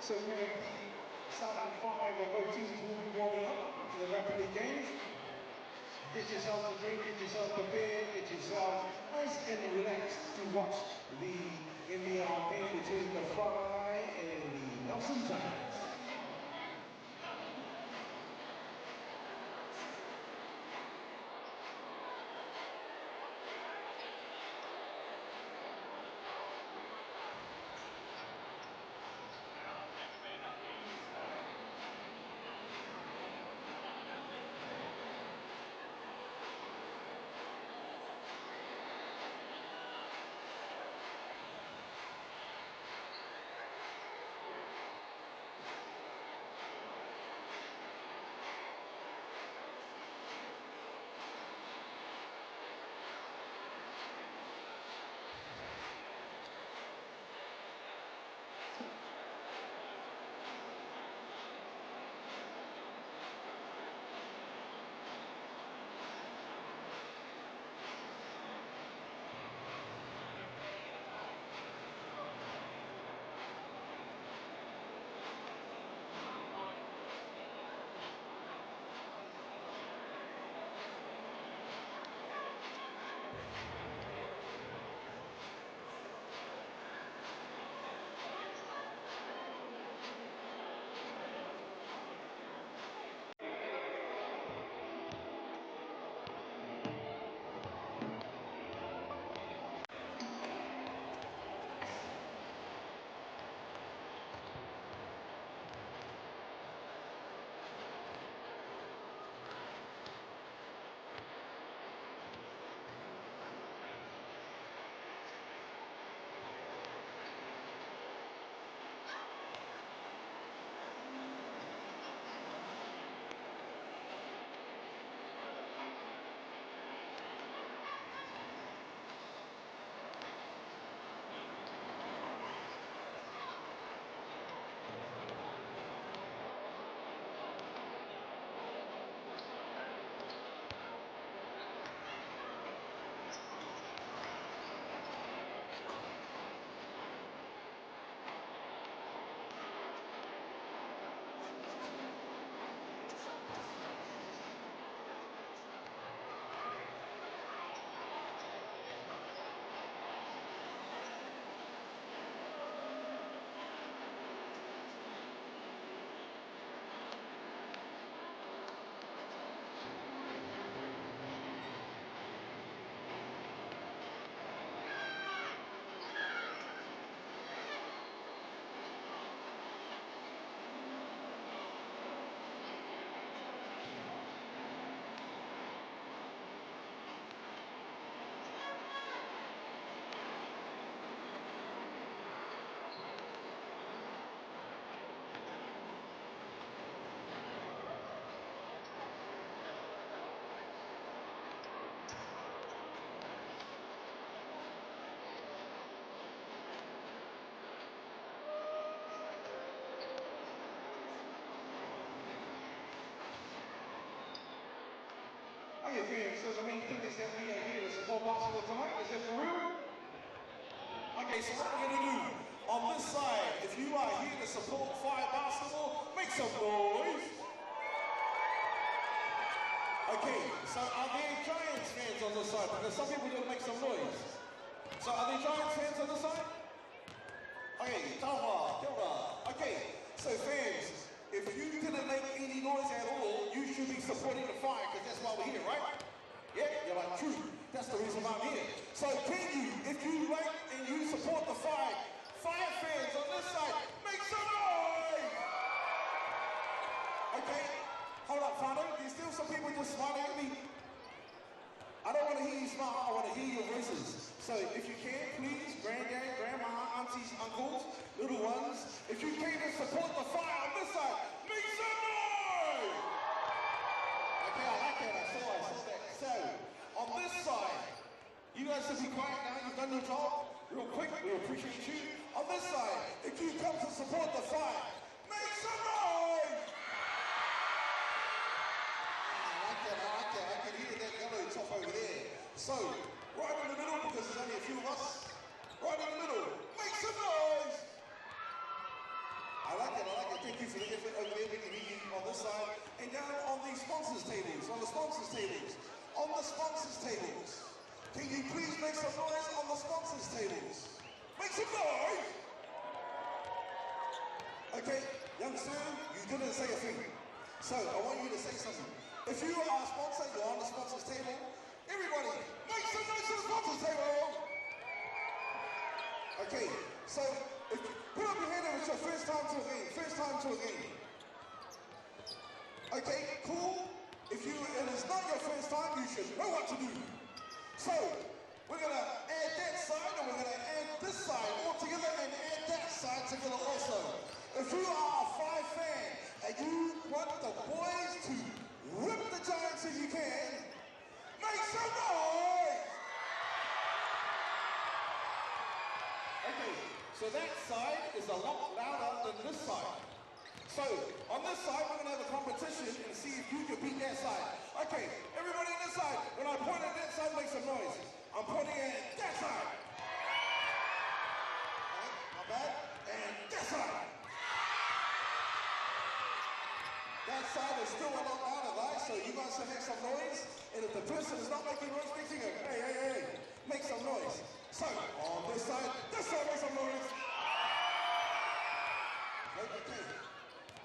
C: So we're starting 5 of both teams will be warming up to the rapidly games. Get yourself a drink, get yourself a beer, get yourself nice and relaxed to watch in the arcade between the Fry and the Nelson Giants. How you feeling? So the main thing is that we are here to support basketball tonight. Is that for real? Okay, so what we're going to do on this side, if you are here to support Fire Basketball, make some noise. Okay, so are there Giants fans on this side? Because some people don't make some noise. So are there Giants fans on this side? Okay, Tauranga, kia ora. Okay, so fans, if you didn't make any noise at all, you should be supporting the Fire, because that's why we're here, right? Yeah, you're like, true. That's the reason why I'm here. So can you, if you like and you support the Fire fans on this side, make some noise! Okay, hold up, Fano. There's still some people just smiling at me. I don't want to hear you smile, I want to hear your voices. So if you can, please, granddad, grandma, aunties, uncles, little ones, if you came to support the Fire on this side, make some noise! Okay, I like that, I saw that. So, on this side, you guys should be quiet now, you've done your job. Real quick, we appreciate you. On this side, if you come to support the Fire, make some noise! I can hear that yellow top over there. So, right in the middle, because there's only a few of us, right in the middle, make some noise! I like that. Thank you for the effort over there. We can hear you on this side. And down on the sponsors tables, on the sponsors tables, on the sponsors tables. Can you please make some noise on the sponsors tables? Make some noise! Okay, young sir, you didn't say a thing. So I want you to say something. If you are a sponsor, you're on the sponsors table. Everybody, make some noise on the sponsors table! Okay, so if you put up your hand if it's your first time to a game, first time to a game. Okay, cool. If it is not your first time, you should know what to do. So, we're gonna add that side and we're gonna add this side all together and add that side together also. If you are a Five fan and you want the boys to rip the Giants if you can, make some noise! Okay, so that side is a lot louder than this side. So, on this side, we're going to have a competition and see if you can beat that side. Okay, everybody on this side, when I point at that side, make some noise. I'm pointing at that side. Okay, not bad. And that side. That side is still a lot louder, guys, so you guys should make some noise. And if the person is not making noise, make sure, hey, make some noise. So, on this side, make some noise. Okay.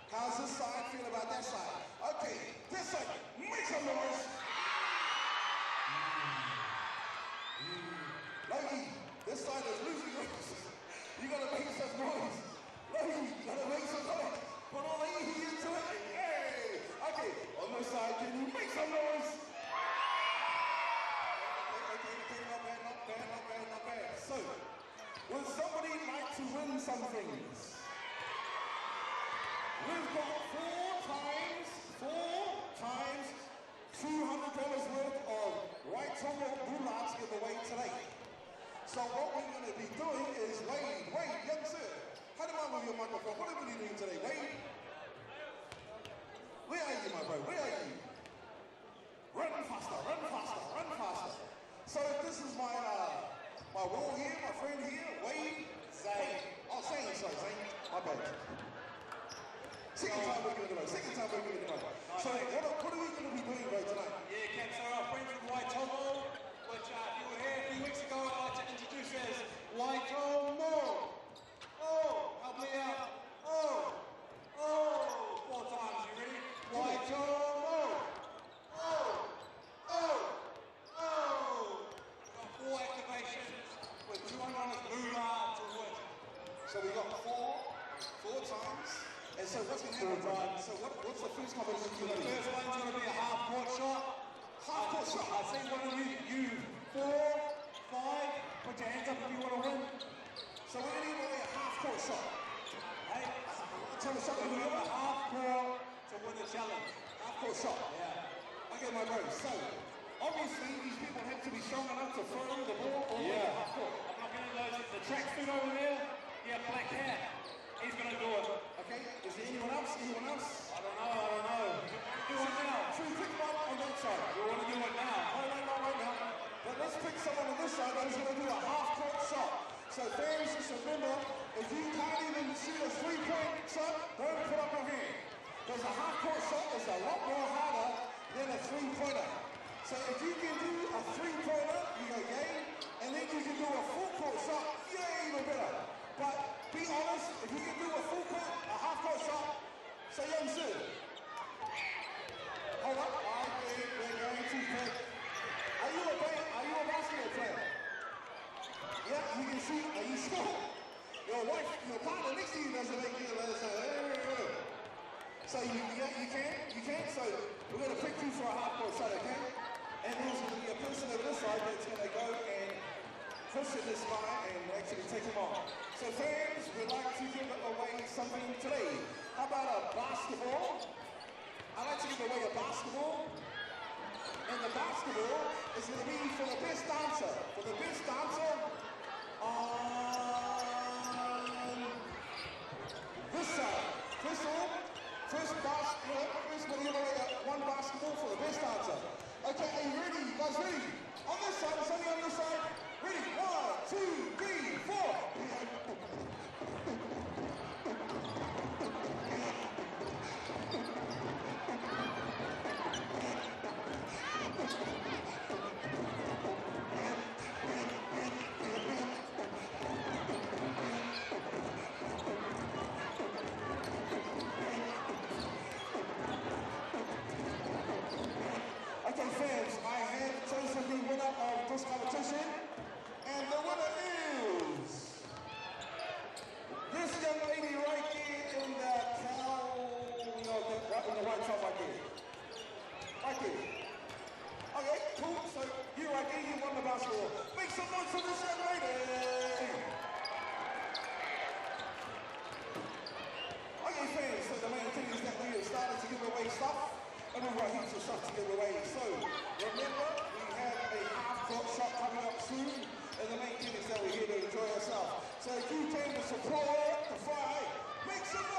C: How's this side feel about that side? Okay, this side, make some noise. Logie, this side is losing noise. You gotta make some noise. Logie, you gotta make some noise. Put all the E into it. Hey! Okay, on this side, can you make some noise? Okay, not bad. So, would somebody like to win some things? We've got four times $200 worth of Tauranga Whai to give away today. So what we're going to be doing is, Wade, young sir, how do I move your microphone? What are we doing today, Wade? Where are you, my bro? Where are you? Run faster. So this is my wall here, my friend here, Wade, Zane. Oh, Zane, sorry, Zane. My bad. Second time we're going to go. So what are we going to be doing right tonight?
D: Yeah, Ken, so our friend from Waitomo, which if you were here a few weeks ago, I'd like to introduce as Waitomo. Oh, help me out. Oh, 4 times, you ready? Waitomo. We've got 4 activations with $200 moolah to win.
C: So we got four times. And so what's going to happen, so what's the first competition you're going to do?
D: The first one's going to be a half-court shot.
C: Half-court shot?
D: I see one of you 4, 5, put your hands up if you want to win.
C: So we're going to give away a half-court shot.
D: Hey,
C: tell us something.
D: we're going to half-court to win the challenge.
C: Half-court shot?
D: Yeah.
C: Okay, my bro. So, obviously, these people have to be strong enough to throw the ball all the way to half-court.
D: I'm not going to lose it. The track suit over there, black hat. He's going to do it.
C: Okay, is there anyone else?
D: I don't know. Do it now.
C: Should we pick one on that side?
D: We want to do it now.
C: Right now. But let's pick someone on this side who's going to do a half-court shot. So fans, just remember, if you can't even shoot a 3-point shot, don't put up your hand. Because a half-court shot is a lot more harder than a 3-pointer. So if you can do a 3-pointer, you go game, and then you can do a full-court shot, even better. But be honest, if you can do a full-court, a half-court shot, say young sir. Hold up, I think we're going to pick. Are you a basketball player? Yeah, you can shoot. Are you sure? Your partner next to you doesn't make you hey. So you can. So we're going to pick you for a half-court shot, okay? And there's going to be a person on this side that's going to go and push this guy and actually take him on. So fans, we'd like to give away something today. How about a basketball? I'd like to give away a basketball. And the basketball is going to be for the best dancer. For the best dancer on this side. First we'll give away one basketball for the best dancer. Okay, are you ready? You guys ready? On this side, it's only on this side. Ready? 1, 2, 3, 4. giveaway. So remember, we have a half-court shot coming up soon, and the main thing is that we're here to enjoy ourselves. So if you came to support the fight, make some noise!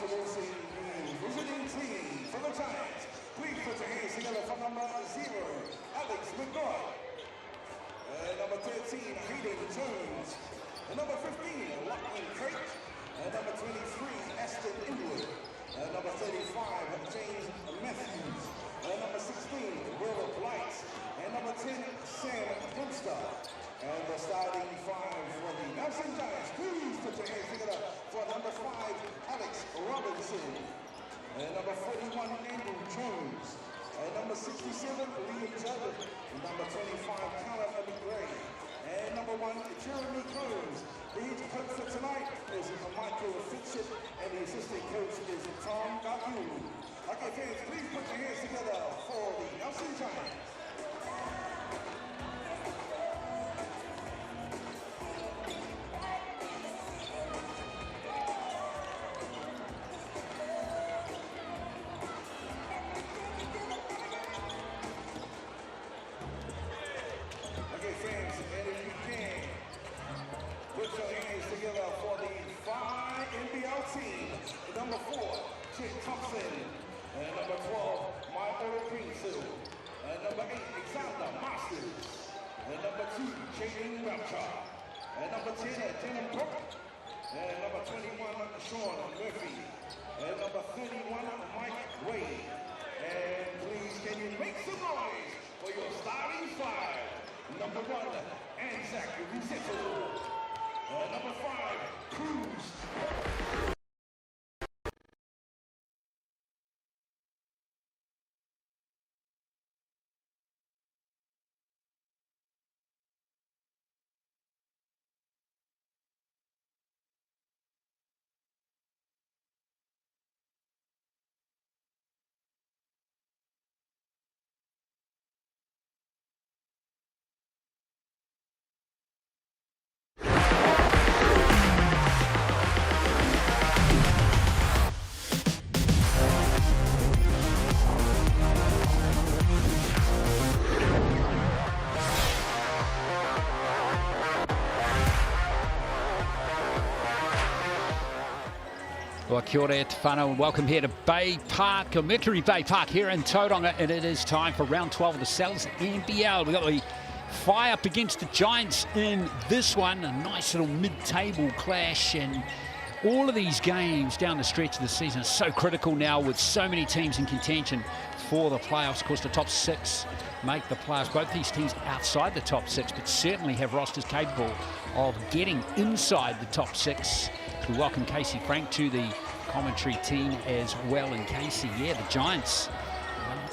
C: Introducing the visiting team for the Giants. Please put your hands together for number 0, Alex McNaught. Number 13, Hayden Jones. Number 15, Lachlan Craig. Number 23, Aston Inwood. Number 35, James Matthews. Number 16, Will Blight. And number 10, Sam Dempster. And the starting 5 for the Nelson Giants. Please put your hands together for number 5, Alex Robinson. And number 41, Andrew Jones. And number 67, Liam Judd. And number 25, Callum McGray. And number 1, Jeremy Combs. The head coach for tonight is Michael Fitchett. And the assistant coach is Tom Gagu. Okay, fans, please put your hands together for the Nelson Giants. Number 4, Jake Thompson. And number 12, Myra Greenfield. And number 8, Alexander Masters. And number 2, Jaden Rapture. And number 10, Denham Brook. And number 21, Sean Murphy. And number 31, Mike Wade. And please, can you make some noise for your starting 5? Number 1, Anzac Ruzetto. Number 5, Cruz.
A: Well, kia ora e te whanau, and welcome here to Baypark, or Mercury Baypark here in Tauranga, and it is time for round 12 of the NZNBL. We've got the Whai up against the Giants in this one, a nice little mid-table clash, and all of these games down the stretch of the season are so critical now with so many teams in contention for the playoffs. Of course, the top 6 make the playoffs. Both these teams outside the top 6, but certainly have rosters capable of getting inside the top 6. We welcome Casey Frank to the commentary team as well. And Casey, yeah, the Giants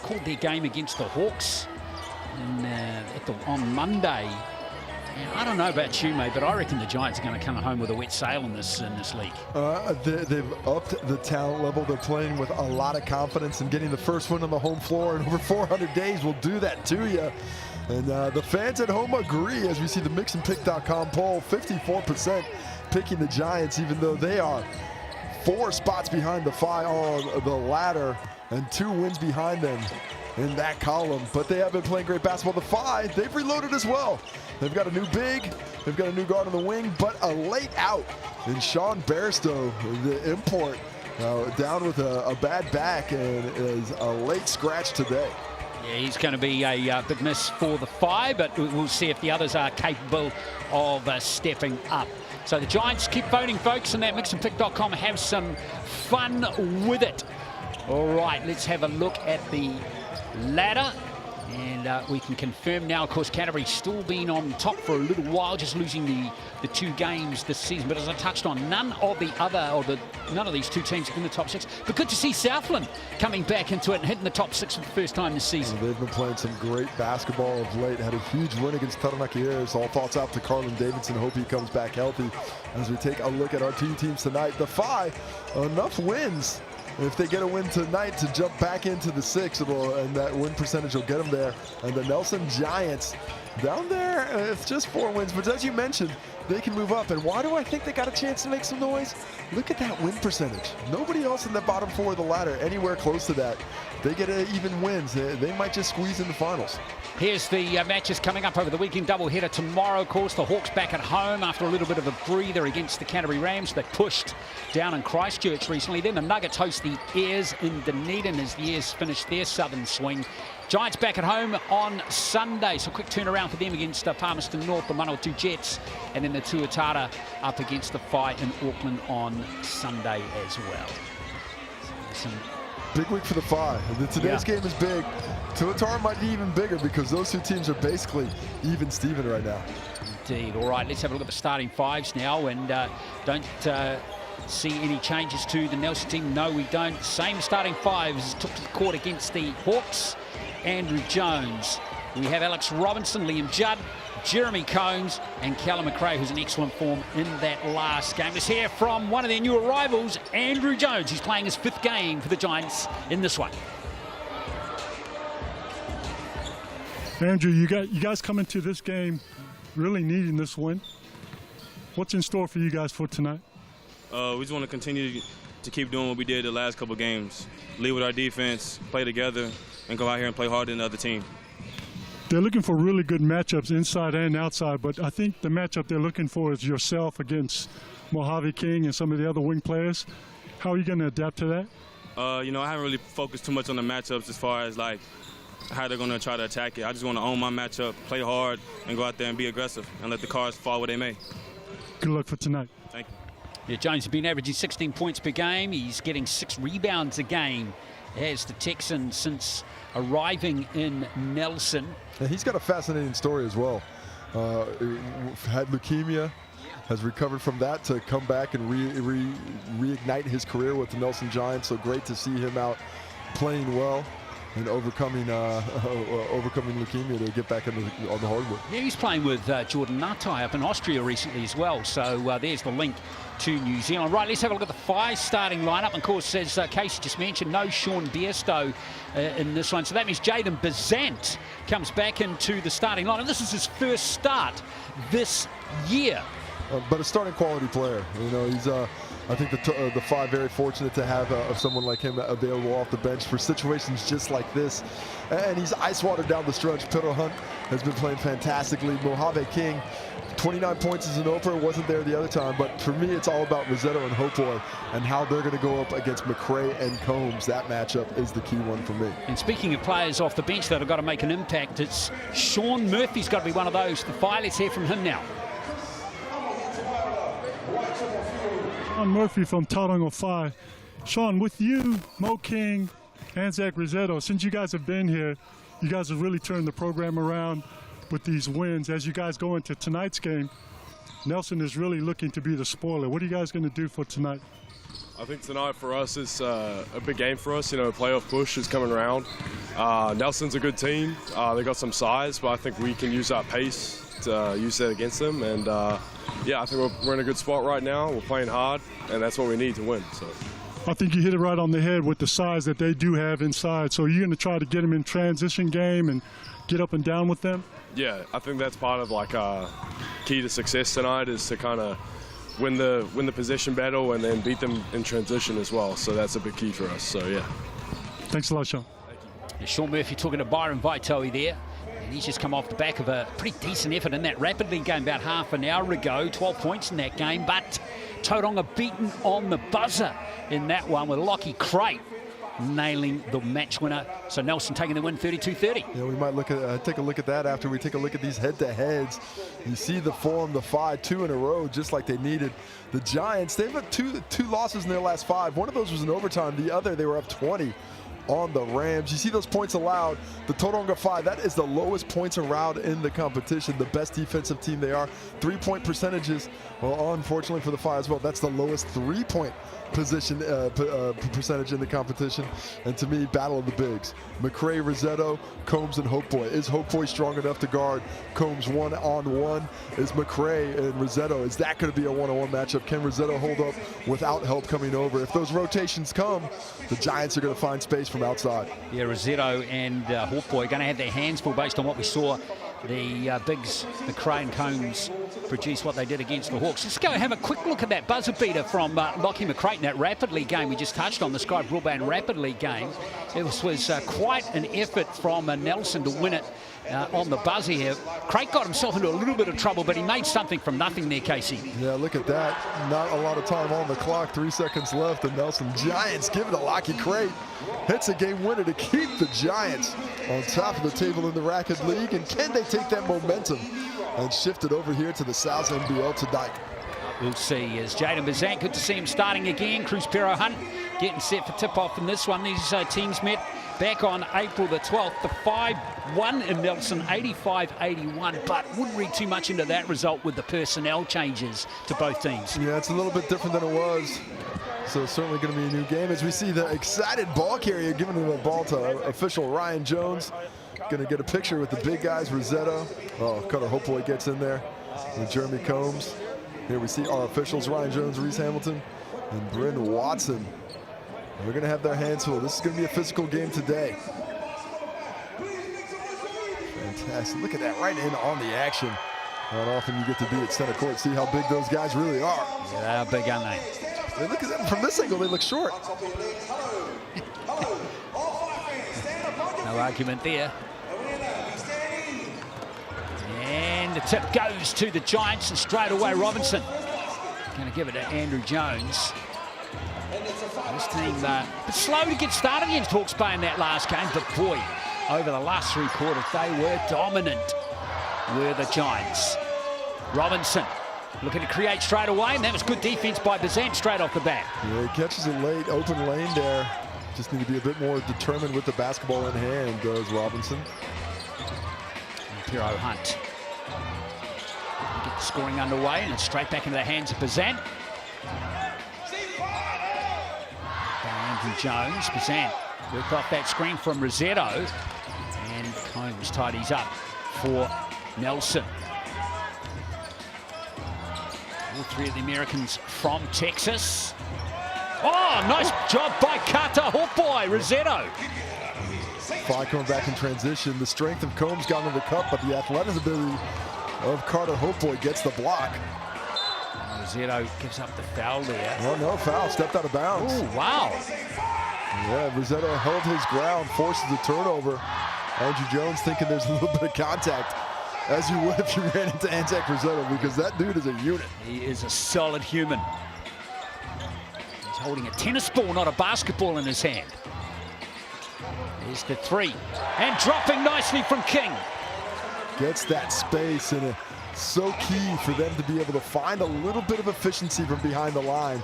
A: called their game against the Hawks on Monday. Yeah, I don't know about you, mate, but I reckon the Giants are going to come home with a wet sail in this league.
B: They've upped the talent level. They're playing with a lot of confidence, and getting the first win on the home floor in over 400 days will do that to you. And the fans at home agree, as we see the mixandpick.com poll, 54% picking the Giants, even though they are 4 spots behind the Whai on the ladder and 2 wins behind them in that column. But they have been playing great basketball. The Whai, they've reloaded as well. They've got a new big, they've got a new guard on the wing, but a late out in Sean Bairstow, the import, down with a bad back, and is a late scratch today.
A: Yeah, he's going to be a big miss for the Whai, but we'll see if the others are capable of stepping up. So the Giants, keep voting, folks, and that mixandpick.com. Have some fun with it. All right, let's have a look at the ladder. And we can confirm now, of course, Canterbury's still been on top for a little while, just losing the 2 games this season. But as I touched on, none of these 2 teams in the top 6. But good to see Southland coming back into it and hitting the top 6 for the first time this season.
B: They've been playing some great basketball of late. Had a huge win against Tauranga Whai. All thoughts out to Carlin Davidson. Hope he comes back healthy. As we take a look at our 2 teams tonight, the Whai, enough wins. If they get a win tonight to jump back into the 6, and that win percentage will get them there. And the Nelson Giants down there, it's just 4 wins. But as you mentioned, they can move up. And why do I think they got a chance to make some noise? Look at that win percentage. Nobody else in the bottom 4 of the ladder anywhere close to that. They get even wins. They might just squeeze in the finals.
A: Here's the matches coming up over the weekend. Doubleheader tomorrow, of course. The Hawks back at home after a little bit of a breather against the Canterbury Rams. They pushed down in Christchurch recently. Then the Nuggets host the Airs in Dunedin as the Airs finish their southern swing. Giants back at home on Sunday. So quick turnaround for them against Palmerston North, the 1-2 Jets. And then the Tuatara up against the Whai in Auckland on Sunday as well. Some
B: big week for the Whai. Today's game is big. Tuatara might be even bigger because those 2 teams are basically even Steven right now.
A: Indeed. All right, let's have a look at the starting 5s now, and don't see any changes to the Nelson team. No, we don't. Same starting 5s took to the court against the Hawks. Andrew Jones. We have Alex Robinson, Liam Judd, Jeremy Combs, and Callum McRae, who's in excellent form in that last game. Let's hear from one of their new arrivals, Andrew Jones. He's playing his 5th game for the Giants in this one.
E: Andrew, you guys come into this game really needing this win. What's in store for you guys for tonight?
F: We just want to continue to keep doing what we did the last couple games. Lead with our defense, play together, and go out here and play harder than the other team.
E: They're looking for really good matchups inside and outside, but I think the matchup they're looking for is yourself against Mojave King and some of the other wing players. How are you going to adapt to that?
F: I haven't really focused too much on the matchups as far as like how they're going to try to attack it. I just want to own my matchup, play hard, and go out there and be aggressive and let the cards fall where they may.
E: Good luck for tonight.
F: Thank you.
A: Yeah, Jones has been averaging 16 points per game. He's getting 6 rebounds a game as the Texan since arriving in Nelson.
B: And he's got a fascinating story as well. Had leukemia, has recovered from that to come back and reignite his career with the Nelson Giants. So great to see him out playing well and overcoming leukemia to get back on the hardwood.
A: Yeah, he's playing with Jordan Natai up in Austria recently as well. So there's the link to New Zealand. Right, let's have a look at the Whai starting lineup. And of course, as Casey just mentioned, no Sean Bairstow in this one. So that means Jaden Bazant comes back into the starting lineup. This is his first start this year.
B: But a starting quality player. You know, he's I think the Whai very fortunate to have someone like him available off the bench for situations just like this. And he's ice water down the stretch. Pedro Hunt has been playing fantastically. Mojave King, 29 points as an opener, wasn't there the other time. But for me, it's all about Rossetto and Hopoi and how they're going to go up against McRae and Combs. That matchup is the key one for me.
A: And speaking of players off the bench that have got to make an impact, it's Sean Murphy's got to be one of those. The Whai, let's hear from him now.
E: Sean Murphy from Tauranga Whai. Sean, with you, Mo King, and Zach Rossetto, since you guys have been here, you guys have really turned the program around with these wins. As you guys go into tonight's game, Nelson is really looking to be the spoiler. What are you guys going to do for tonight?
G: I think tonight for us is a big game for us. You know, playoff push is coming around. Nelson's a good team. They got some size, but I think we can use our pace to use that against them. And yeah, I think we're in a good spot right now. We're playing hard, and that's what we need to win. So
E: I think you hit it right on the head with the size that they do have inside. So you're going to try to get them in transition game and get up and down with them?
G: Yeah, I think that's part of like key to success tonight is to kind of win the possession battle and then beat them in transition as well. So that's a big key for us. So yeah.
E: Thanks a lot, Sean.
G: Thank you.
A: Sean Murphy talking to Byron Vaitoe there. And he's just come off the back of a pretty decent effort in that rapidly game about half an hour ago. 12 points in that game, but Tauranga beaten on the buzzer in that one with Lockie Crate nailing the match winner. So Nelson taking the win 32-30.
B: Yeah, we might look at take a look at that after we take a look at these head-to-heads. You see the form, the 5, 2 in a row, just like they needed. The Giants, they've had two losses in their last 5. One of those was in overtime. The other, they were up 20 on the Rams. You see those points allowed. The Tauranga Whai, that is the lowest points allowed in the competition. The best defensive team they are. 3-point percentages, well, unfortunately for the Whai as well, that's the lowest 3-point percentage in the competition. And to me, battle of the bigs. McRae, Rosetto, Combs, and Hopeboy. Is Hopeboy strong enough to guard Combs one-on-one? Is McRae and Rosetto, is that going to be a one-on-one matchup? Can Rosetto hold up without help coming over? If those rotations come, the Giants are going to find space from outside.
A: Yeah, Rosetto and Hopeboy going to have their hands full based on what we saw. The bigs, McRae and Combs, produce what they did against the Hawks. Let's go have a quick look at that buzzer beater from Lockie McRae in that Rapid League game we just touched on, the Sky Broadband Rapid League game. It was quite an effort from Nelson to win it on the buzzer here. Craig got himself into a little bit of trouble, but he made something from nothing there, Casey.
B: Yeah, look at that. Not a lot of time on the clock. 3 seconds left, and Nelson Giants give it to Lockie Craig. Hits a game winner to keep the Giants on top of the table in the Rapid League. And can they take that momentum and shift it over here to the South NBL tonight?
A: We'll see. As Jaden Bazant, good to see him starting again. Cruz Pero Hunt getting set for tip-off in this one. These teams met back on April the 12th. The 5-1 in Nelson, 85-81, but wouldn't read too much into that result with the personnel changes to both teams.
B: Yeah, it's a little bit different than it was. So it's certainly going to be a new game as we see the excited ball carrier giving the ball to official Ryan Jones. Going to get a picture with the big guys, Rosetto. Oh, Cutter Hopefully gets in there. And Jeremy Combs. Here we see our officials, Ryan Jones, Reese Hamilton, and Bryn Watson. They're going to have their hands full. This is going to be a physical game today. Fantastic. Look at that, right in on the action. Not often you get to be at center court. See how big those guys really are.
A: Yeah, they're big, aren't they?
B: Hey, look at them. From this angle, they look short.
A: No argument there. And the tip goes to the Giants, and straight away Robinson going to give it to Andrew Jones. This team a bit slow to get started against Hawke's Bay in that last game, but boy, over the last 3 quarters, they were dominant, were the Giants. Robinson looking to create straight away, and that was good defense by Bazant straight off the bat.
B: Yeah, he catches it late, open lane there. Just need to be a bit more determined with the basketball in hand, does Robinson.
A: And Pero Hunt. Get the scoring underway, and it's straight back into the hands of Bazant. Andrew Jones, Bazant worked off that screen from Rosetto, and Combs tidies up for Nelson. All 3 of the Americans from Texas. Oh, nice job by Carter Hawkboy, Rosetto.
B: Whai coming back in transition. The strength of Combs got into the cup, but the athletic ability of Carter Hawkboy gets the block.
A: Rosetto gives up the foul there.
B: Oh, no foul. Stepped out of bounds.
A: Oh, wow.
B: Yeah, Rosetto held his ground, forces the turnover. Andrew Jones thinking there's a little bit of contact, as you would if you ran into Anzac Rosetto, because that dude is a unit.
A: He is a solid human. He's holding a tennis ball, not a basketball in his hand. There's the 3. And dropping nicely from King.
B: Gets that space, and it's so key for them to be able to find a little bit of efficiency from behind the line.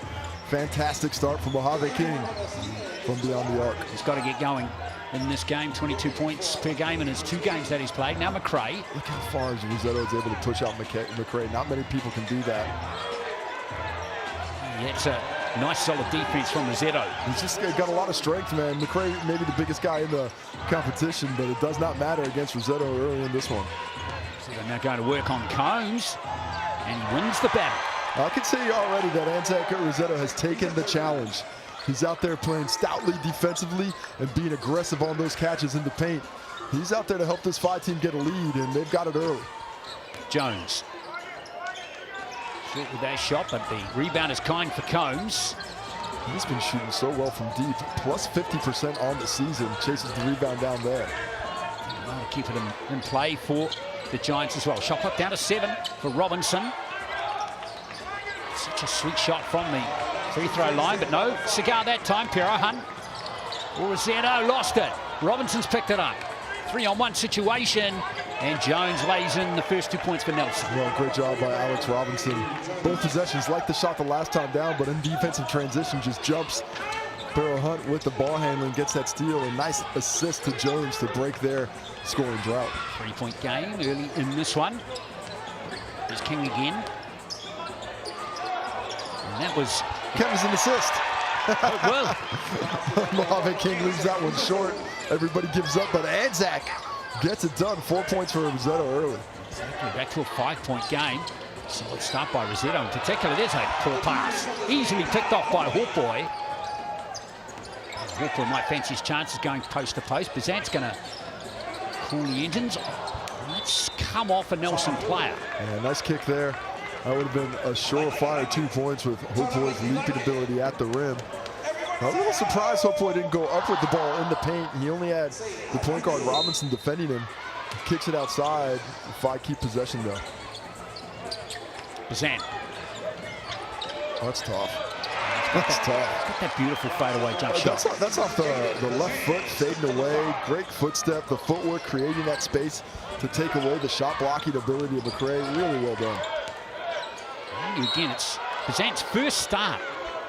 B: Fantastic start from Mojave King from beyond the arc.
A: He's got to get going in this game. 22 points per game in his 2 games that he's played. Now McRae.
B: Look how far Rosetto is able to push out McRae. Not many people can do that.
A: Yeah, it's a nice solid defense from Rosetto.
B: He's just got a lot of strength, man. McRae may be the biggest guy in the competition, but it does not matter against Rosetto early in this one.
A: So they're now going to work on Combs, and he wins the battle.
B: I can say already that Anzac Rosetto has taken the challenge. He's out there playing stoutly defensively and being aggressive on those catches in the paint. He's out there to help this Whai team get a lead, and they've got it early.
A: Jones. Short with that shot, but the rebound is kind for Combs.
B: He's been shooting so well from deep. Plus 50% on the season. Chases the rebound down there.
A: Well, keep it in play for the Giants as well. Shot clock down to 7 for Robinson. Such a sweet shot from the free throw line, but no cigar that time. Pero Hunt Rossetto lost it. Robinson's picked it up. 3-on-1 situation, and Jones lays in the first 2 points for Nelson.
B: Well, great job by Alex Robinson. Both possessions, like the shot the last time down, but in defensive transition, just jumps. Barrow Hunt with the ball handling, gets that steal, and nice assist to Jones to break their scoring drought.
A: 3-point game early in this one. There's King again. And that was...
B: Kevin's an assist.
A: Well,
B: Mojave King leaves that one short. Everybody gives up, but Anzac gets it done. 4 points for Rossetto early.
A: exactly, back to a 5-point game. Solid start by Rossetto in particular. There's a poor pass. Easily picked off by Hawkboy. Hawkboy might fancy his chances going post to post. Bazant's going to cool the engines. Let's come off a Nelson player.
B: Yeah, nice kick there. That would have been a surefire 2 points with Hawkboy's leaping ability at the rim. A little surprised Hawkboy didn't go up with the ball in the paint. He only had the point guard Robinson defending him. Kicks it outside. If I keep possession though.
A: Bazant.
B: Oh, that's tough. That's tough.
A: Got that beautiful fadeaway jump shot.
B: That's off the left foot, fading away. Great footstep. The footwork creating that space to take away the shot blocking ability of McRae. Really well done.
A: And again, it's Bazant's first start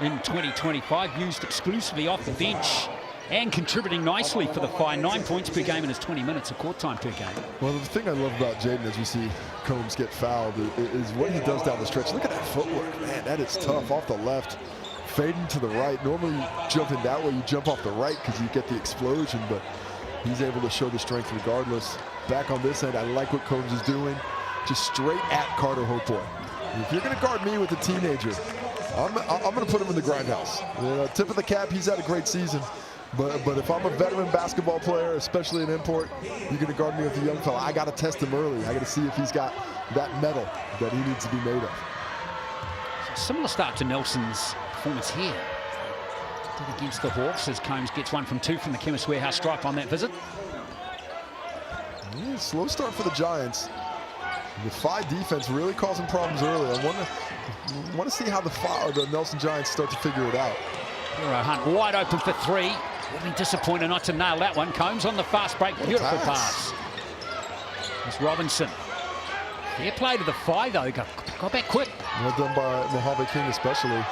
A: in 2025, used exclusively off the bench and contributing nicely for the Phi. 9 points per game in his 20 minutes of court time per game.
B: Well, the thing I love about Jaden as we see Combs get fouled is what he does down the stretch. Look at that footwork, man. That is tough off the left, fading to the right. Normally jumping that way, you jump off the right because you get the explosion, but he's able to show the strength regardless. Back on this end, I like what Combs is doing. Just straight at Carter Hawkboy. If you're going to guard me with a teenager, I'm going to put him in the grindhouse. You know, tip of the cap, he's had a great season. But if I'm a veteran basketball player, especially an import, you're going to guard me with a young fella. I got to test him early. I got to see if he's got that metal that he needs to be made of.
A: Similar start to Nelson's performance here. Did against the Hawks as Combs gets 1 from 2 from the Chemist Warehouse stripe on that visit.
B: Yeah, slow start for the Giants. The Phi defense really causing problems early. I want to see how the Nelson Giants start to figure it out.
A: Barrow Hunt wide open for 3. We'll be disappointed not to nail that one. Combs on the fast break. Beautiful pass. It's Robinson. Fair play to the Phi though. Got back quick.
B: Well done by Mojave King especially.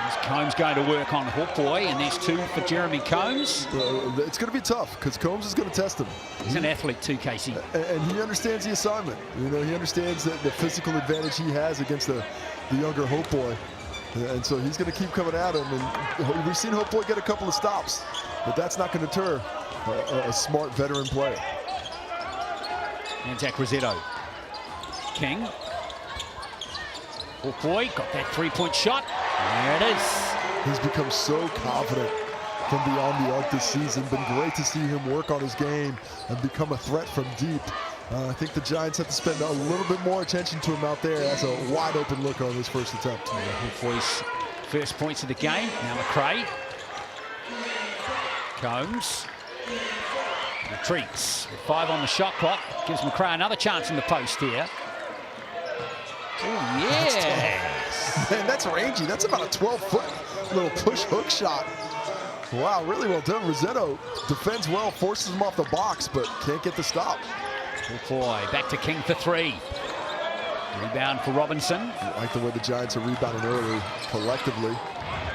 A: There's Combs going to work on Hawkboy, and there's 2 for Jeremy Combs.
B: It's going to be tough because Combs is going to test him.
A: He's an athlete too, Casey.
B: And he understands the assignment. You know, he understands the physical advantage he has against the younger Hawkboy. And so he's going to keep coming at him. And we've seen Hawkboy get a couple of stops, but that's not going to deter a smart veteran player.
A: And Zach Rossetto. King. Hawkboy got that 3-point shot. There it is.
B: He's become so confident from beyond the arc this season. Been great to see him work on his game and become a threat from deep. I think the Giants have to spend a little bit more attention to him out there. That's a wide open look on his first attempt.
A: Hawkboy's first points of the game. Now McRae. Combs. Retreats. 5 on the shot clock. Gives McRae another chance in the post here. Oh, yeah.
B: Man, that's rangy. That's about a 12-foot little push hook shot. Wow, really well done. Rossetto defends well, forces him off the box, but can't get the stop.
A: Hawkboy back to King for 3. Rebound for Robinson.
B: I like the way the Giants are rebounding early collectively.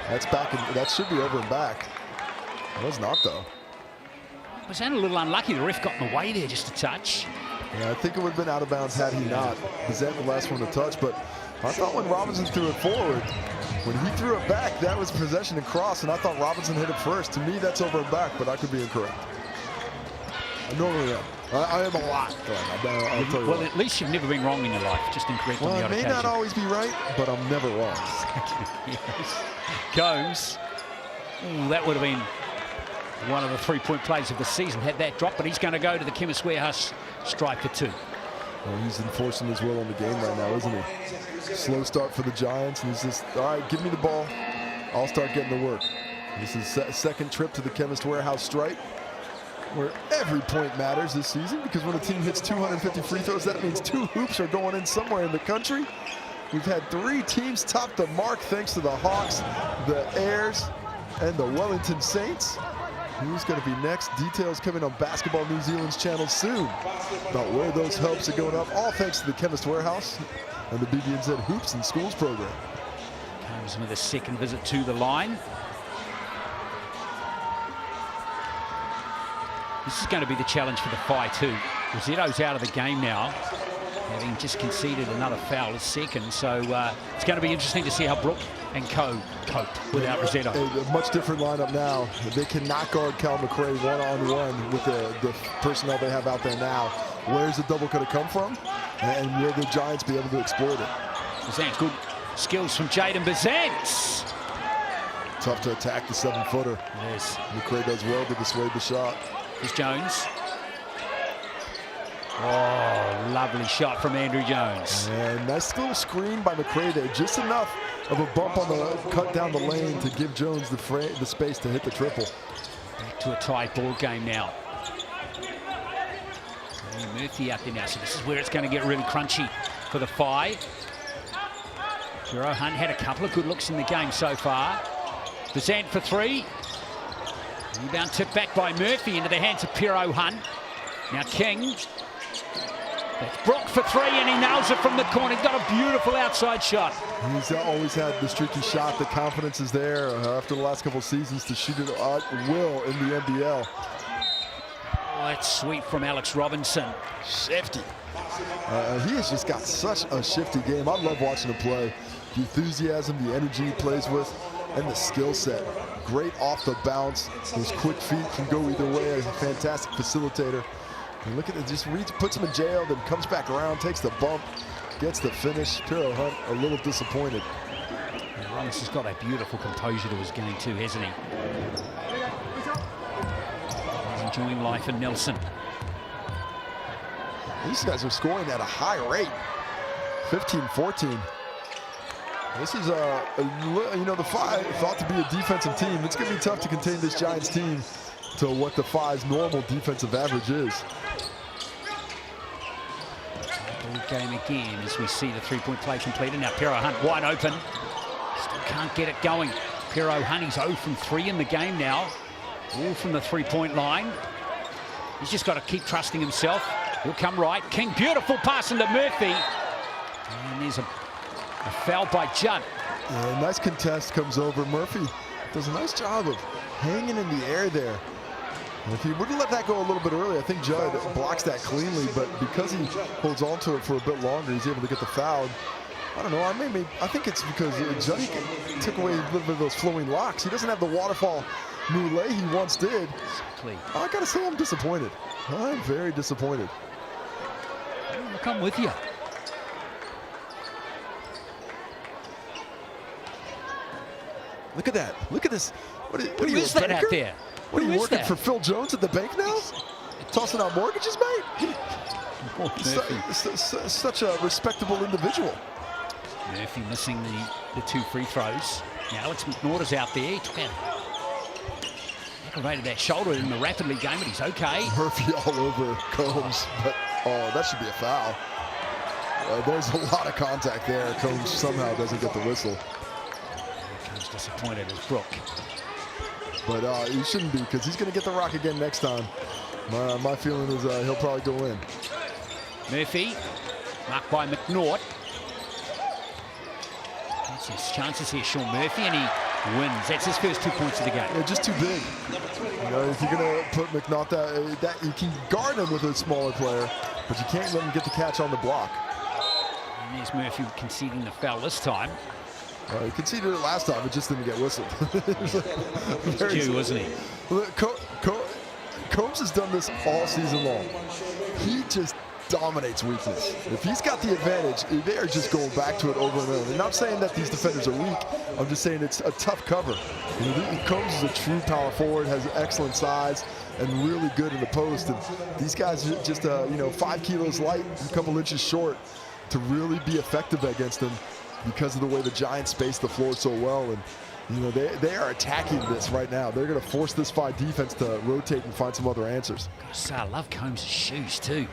B: That's back, and that should be over and back. It was not, though.
A: Was that a little unlucky? The ref got in the way there just a touch.
B: Yeah, I think it would have been out of bounds had he not. Was that the last one to touch? But I thought when Robinson threw it forward, when he threw it back, that was possession and cross, and I thought Robinson hit it first. To me, that's over and back, but I could be incorrect. I normally am. I am a lot. I'll tell you
A: well,
B: what.
A: at least you've never been wrong in your life. Just incorrect on the
B: Well,
A: odd
B: I may
A: occasion.
B: not always be right, but I'm never wrong.
A: Yes. Combs. Ooh, that would have been one of the 3-point plays of the season had that drop, but he's going to go to the Chemist Warehouse stripe for 2.
B: Well, he's enforcing his will on the game right now, isn't he? Slow start for the Giants, and he's just, all right, give me the ball. I'll start getting to work. This is second trip to the Chemist Warehouse stripe, where every point matters this season, because when a team hits 250 free throws, that means 2 hoops are going in somewhere in the country. We've had 3 teams top the mark thanks to the Hawks, the Airs, and the Wellington Saints. Who's going to be next? Details coming on Basketball New Zealand's channel soon about where those hopes are going up, all thanks to the Chemist Warehouse and the BB&Z Hoops and Schools program.
A: Comes with a second visit to the line. This is going to be the challenge for the Whai too. Rosetto's out of the game now, having just conceded another foul, his second. So it's going to be interesting to see how Brooke and co cope without Rosetto.
B: A much different lineup now. They cannot guard Cal McRae one-on-one with the personnel they have out there now. Where's the double going to come from? And will the Giants be able to exploit it?
A: Bazant, good skills from Jaden Bazant.
B: Tough to attack the 7-footer.
A: Yes.
B: McRae does well to dissuade the shot.
A: Here's Jones. Oh, lovely shot from Andrew Jones.
B: And nice little screen by McRae there. Just enough of a bump on the cut down the lane to give Jones the space to hit the triple.
A: Back to a tight ball game now. And Murphy out there now, so this is where it's going to get really crunchy for the Whai. Piro Hunt had a couple of good looks in the game so far. Bazant for three. Rebound tipped back by Murphy into the hands of Piro Hunt. Now King. That's Brook for three, and he nails it from the corner. He's got a beautiful outside shot.
B: He's always had the streaky shot. The confidence is there after the last couple of seasons to shoot it at will in the NBL.
A: Oh, that's sweet from Alex Robinson.
B: Shifty. He has just got such a shifty game. I love watching him play. The enthusiasm, the energy he plays with, and the skill set. Great off the bounce. His quick feet can go either way. A fantastic facilitator. And look at it, just puts him in jail, then comes back around, takes the bump, gets the finish. Piro Hunt a little disappointed.
A: And Robinson's got that beautiful composure to his game too, hasn't he? He's enjoying life in Nelson.
B: These guys are scoring at a high rate. 15-14. This is, you know, the Whai thought to be a defensive team. It's going to be tough to contain this Giants team to what the Whai's normal defensive average is.
A: Ball game again as we see the three-point play completed. Now Piro Hunt wide open. Still can't get it going. Piro Hunt, he's 0 from 3 in the game now. All from the three-point line. He's just got to keep trusting himself. He'll come right. King, beautiful pass into Murphy. And there's a foul by Judd.
B: Yeah, nice contest comes over. Murphy does a nice job of hanging in the air there. And if he would have let that go a little bit early, I think Judd blocks that cleanly, but because he holds on to it for a bit longer, he's able to get the foul. I don't know, I think it's because Juddy took away a little bit of those flowing locks. He doesn't have the waterfall moulet he once did. I gotta say I'm disappointed. I'm very disappointed.
A: Look, I'm with you.
B: Look at that. Look at this. What are you,
A: is that out there?
B: What are you working for Phil Jones at the bank now? Tossing out mortgages, mate? Such a respectable individual.
A: Murphy missing the 2 free throws. Now Alex McNaught is out there. He took out, aggravated that shoulder in the rapidly game, but he's okay.
B: Murphy all over Combs, but oh, that should be a foul. There's a lot of contact there. Combs somehow doesn't get the whistle.
A: Combs disappointed as Brook.
B: But he shouldn't be, because he's going to get the rock again next time. My feeling is he'll probably go in.
A: Murphy, marked by McNaught. That's his chances here, Sean Murphy, and he wins. That's his first 2 points of the game.
B: Yeah, just too big. You know, if you're going to put McNaught that you can guard him with a smaller player, but you can't let him get the catch on the block.
A: And there's Murphy conceding the foul this time.
B: He conceded it last time, it just didn't get whistled.
A: Very due, wasn't he?
B: Combs has done this all season long. He just dominates weakness. If he's got the advantage, they are just going back to it over and over. And I'm not saying that these defenders are weak. I'm just saying it's a tough cover. You know, Combs is a true power forward, has excellent size, and really good in the post. And these guys are just, you know, 5 kilos light, a couple inches short to really be effective against them, because of the way the Giants space the floor so well. And you know, they are attacking this right now. They're going to force this Whai defense to rotate and find some other answers.
A: Gotta say, I love Combs' shoes too.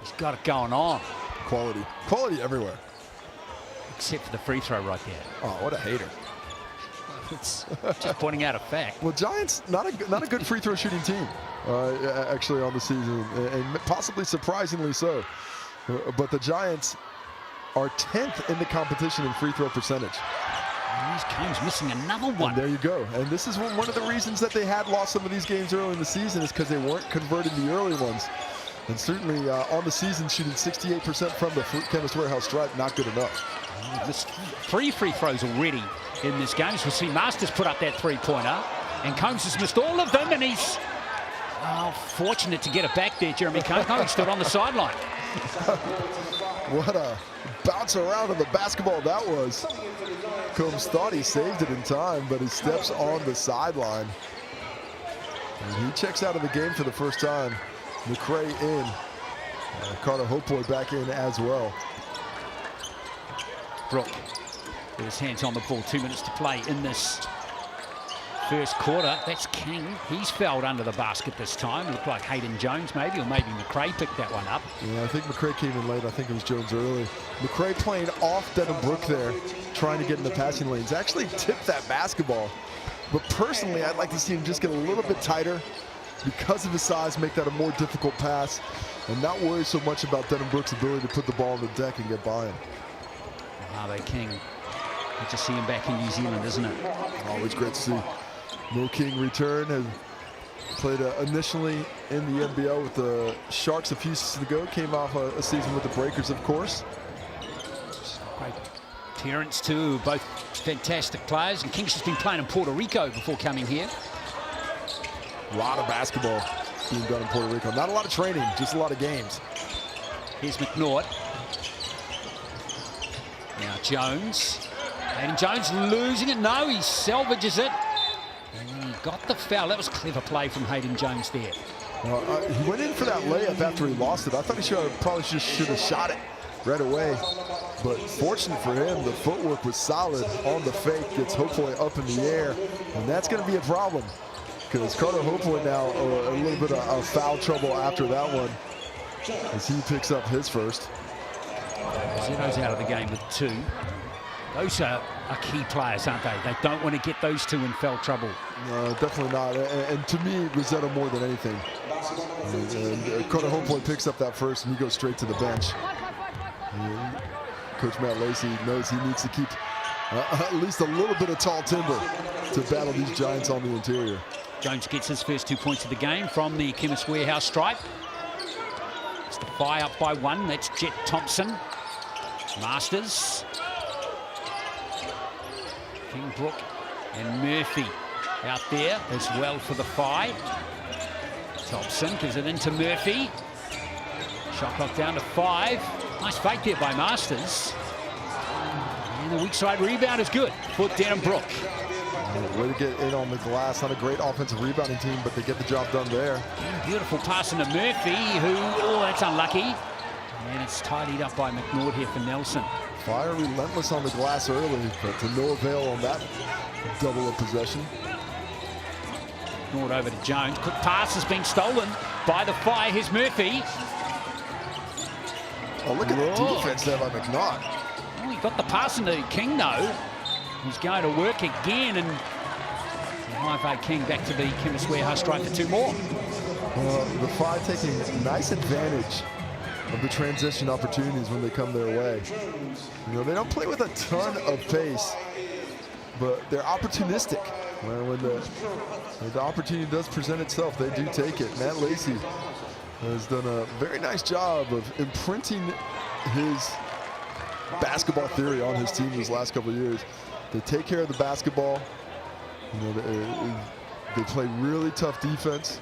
A: He's got it going on.
B: Quality everywhere.
A: Except for the free throw right there.
B: Oh, what a hater.
A: It's just pointing out a fact.
B: Well, Giants, not a good free throw shooting team, actually, on the season, and possibly surprisingly so. But the Giants are 10th in the competition in free throw percentage.
A: And Combs missing another one.
B: And there you go. And this is one of the reasons that they had lost some of these games early in the season, is because they weren't converting the early ones. And certainly on the season, shooting 68% from the Chemist Warehouse stripe, not good enough.
A: Missed 3 free throws already in this game. So we'll see Masters put up that 3-pointer. And Combs has missed all of them, and he's fortunate to get it back there, Jeremy Combs. No, he stood on the sideline.
B: What a bounce around of the basketball that was. Combs thought he saved it in time, but he steps on the sideline. And he checks out of the game for the first time. McCray in. Carter Hopeway back in as well.
A: Brook with his hands on the ball. 2 minutes to play in this first quarter. That's King. He's fouled under the basket this time. Looked like Hayden Jones maybe, or maybe McCray picked that one up.
B: Yeah, I think McCray came in late. I think it was Jones early. McCray playing off Denham Brook there, trying to get in the passing lanes. Actually tipped that basketball. But personally, I'd like to see him just get a little bit tighter because of his size, make that a more difficult pass, and not worry so much about Denham Brook's ability to put the ball on the deck and get by him.
A: Harvey King. Good to see him back in New Zealand, isn't it?
B: Always great to see. Mo King return, and played initially in the NBL with the Sharks a few seasons ago. Came off a season with the Breakers, of course.
A: Great. Terrence too, both fantastic players. And King's just been playing in Puerto Rico before coming here.
B: A lot of basketball being done in Puerto Rico. Not a lot of training, just a lot of games.
A: Here's McNaught. Now Jones. And Jones losing it. No, he salvages it. And he got the foul. That was clever play from Hayden Jones there.
B: He went in for that layup after he lost it. I thought he probably should have shot it right away. But fortunate for him, the footwork was solid on the fake. Gets Hopeway up in the air. And that's going to be a problem, because Carter Hopeway now a little bit of foul trouble after that one, as he picks up his first.
A: Zeno's out of the game with 2. Those are key players, aren't they? They don't want to get those 2 in foul trouble.
B: No, definitely not. And to me, Rossetto more than anything. And Carter Hopeway picks up that first, and he goes straight to the bench. And Coach Matt Lacey knows he needs to keep at least a little bit of tall timber to battle these Giants on the interior.
A: Jones gets his first 2 points of the game from the Chemist Warehouse stripe. It's the Whai up by 1. That's Jet Thompson. Masters. Kingbrook and Murphy out there as well for the Whai. Thompson gives it into Murphy. Shot clock down to 5. Nice fake there by Masters. And the weak side rebound is good for Denham Brook.
B: Way to get in on the glass. Not a great offensive rebounding team, but they get the job done there.
A: Beautiful pass into Murphy, who, that's unlucky. And it's tidied up by McNaught here for Nelson.
B: Fire relentless on the glass early, but to no avail on that double of possession.
A: McNaught over to Jones. Quick pass has been stolen by the Whai. Here's Murphy.
B: Oh, look at the defense there by McNaught.
A: Oh, he got the pass into King, though. He's going to work again, and Harvey King back to the Chemist Warehouse stripe for 2 more.
B: The Whai taking nice advantage of the transition opportunities when they come their way. You know, they don't play with a ton of pace, but they're opportunistic. When the opportunity does present itself, they do take it. Matt Lacey has done a very nice job of imprinting his basketball theory on his team these last couple of years. They take care of the basketball. You know, they play really tough defense.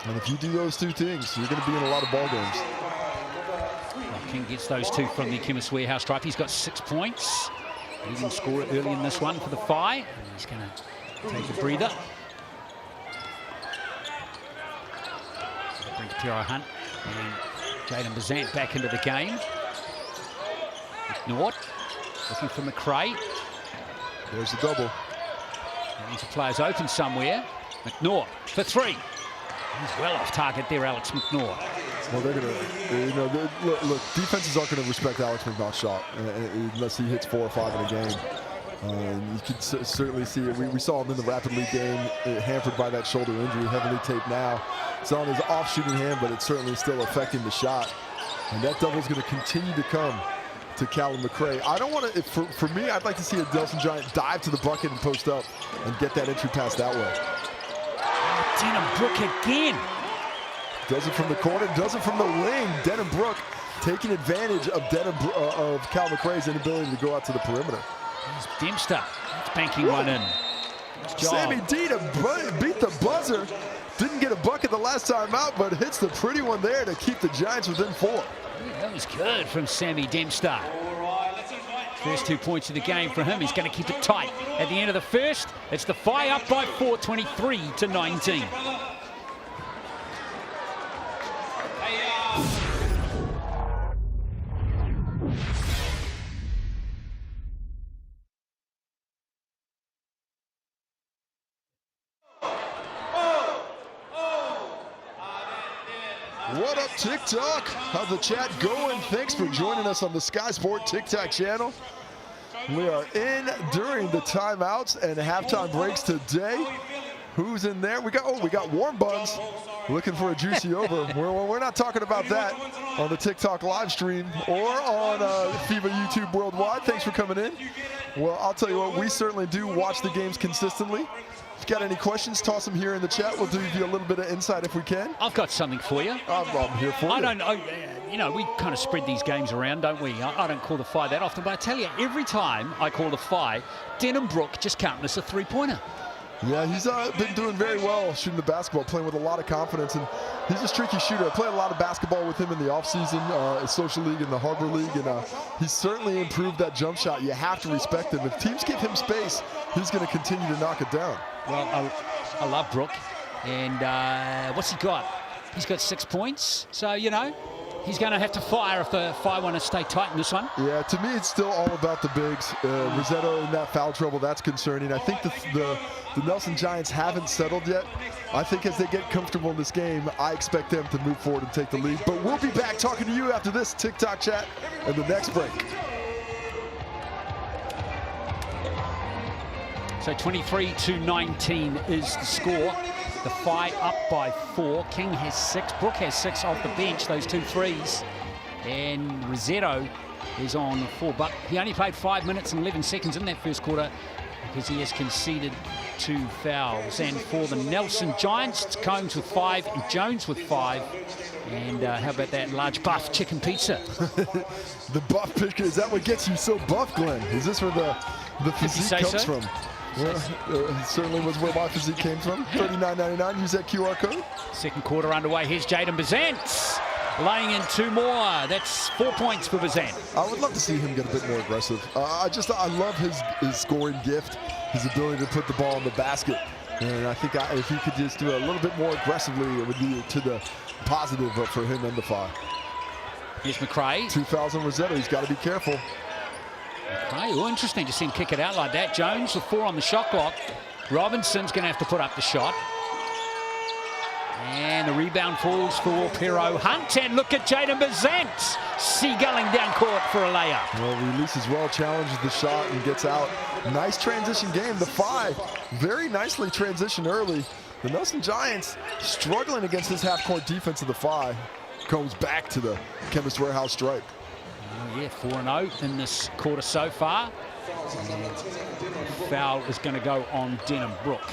B: And if you do those 2 things, you're going to be in a lot of ball games.
A: Well, King gets those 2 from the Chemist Warehouse stripe. He's got 6 points. He didn't score it early in this one for the Whai. He's going to take a breather. Brings Piero Hunt and Jaden Bazant back into the game. McNaught looking for McCray.
B: There's the double.
A: These players open somewhere. McNaught for 3. He's well off target there, Alex McNaught.
B: Well, they're going to, you know, look, defenses aren't going to respect Alex McNaught's shot unless he hits 4 or 5 in a game. And you can certainly see it. We saw him in the Rapid League game, hampered by that shoulder injury, heavily taped now. It's on his off shooting hand, but it's certainly still affecting the shot. And that double is going to continue to come to Callum McRae. I don't want to, for me, I'd like to see a Nelson Giant dive to the bucket and post up and get that entry pass that way.
A: Denham Brook again.
B: Does it from the corner, does it from the wing. Denham Brook taking advantage of Cal McRae's inability to go out to the perimeter.
A: Dempster, it's banking one in.
B: Sammy D to beat the buzzer. Didn't get a bucket the last time out, but hits the pretty one there to keep the Giants within 4.
A: Yeah, that was good from Sammy Dempster. First 2 points of the game for him. He's going to keep it tight. At the end of the first, it's the Whai up by 4, 23-19.
B: What up, TikTok? How's the chat going? Thanks for joining us on the Sky Sport TikTok channel. We are in during the timeouts and halftime breaks today. Who's in there? We got Warm Buns looking for a juicy over. We're not talking about that on the TikTok live stream or on FIBA YouTube Worldwide. Thanks for coming in. Well, I'll tell you what, we certainly do watch the games consistently. If you got any questions, toss them here in the chat. We'll give you a little bit of insight if we can.
A: I've got something for you.
B: I'm here for you.
A: I don't know, you know, we kind of spread these games around, don't we? I don't call the Whai that often, but I tell you, every time I call the Whai, Denham Brook just can't miss a three-pointer.
B: Yeah, he's been doing very well shooting the basketball, playing with a lot of confidence, and he's a streaky shooter. I played a lot of basketball with him in the offseason, Social League and the Harbor League, and he's certainly improved that jump shot. You have to respect him. If teams give him space, he's going to continue to knock it down.
A: Well, I love Brook, and what's he got? He's got 6 points, so, you know, he's going to have to fire if the Whai want to stay tight in this one.
B: Yeah, to me, it's still all about the bigs. Rosetto in that foul trouble, that's concerning. I think the Nelson Giants haven't settled yet. I think as they get comfortable in this game, I expect them to move forward and take the lead. But we'll be back talking to you after this TikTok chat and the next break.
A: So 23-19 is the score. The Whai up by 4. King has 6. Brook has 6 off the bench, those 2 threes. And Rosetto is on 4. But he only played 5 minutes and 11 seconds in that first quarter because he has conceded 2 fouls. And for the Nelson Giants, it's Combs with 5 and Jones with 5. And how about that large buff chicken pizza?
B: The buff pizza, is that what gets you so buff, Glenn? Is this where the physique comes from? Well, certainly was where my physique came from. $39.99. Use that QR code.
A: Second quarter underway. Here's Jaden Bazant laying in 2 more. That's 4 points for Bazant.
B: I would love to see him get a bit more aggressive. I love his scoring gift, his ability to put the ball in the basket. And I think if he could just do it a little bit more aggressively, it would be to the positive for him and the Whai.
A: Here's McRae.
B: 2 fouls on Rosetto. He's got to be careful.
A: Okay, well, interesting to see him kick it out like that. Jones with 4 on the shot clock. Robinson's going to have to put up the shot. And the rebound falls for Pero Hunt. And look at Jaden Bazant seagulling down court for a layup.
B: Well, releases well, challenges the shot, and gets out. Nice transition game. The Whai very nicely transitioned early. The Nelson Giants struggling against this half-court defense of the Whai. Comes back to the Chemist Warehouse stripe.
A: Yeah, 4-0 in this quarter so far. Foul is going to go on Denham Brook.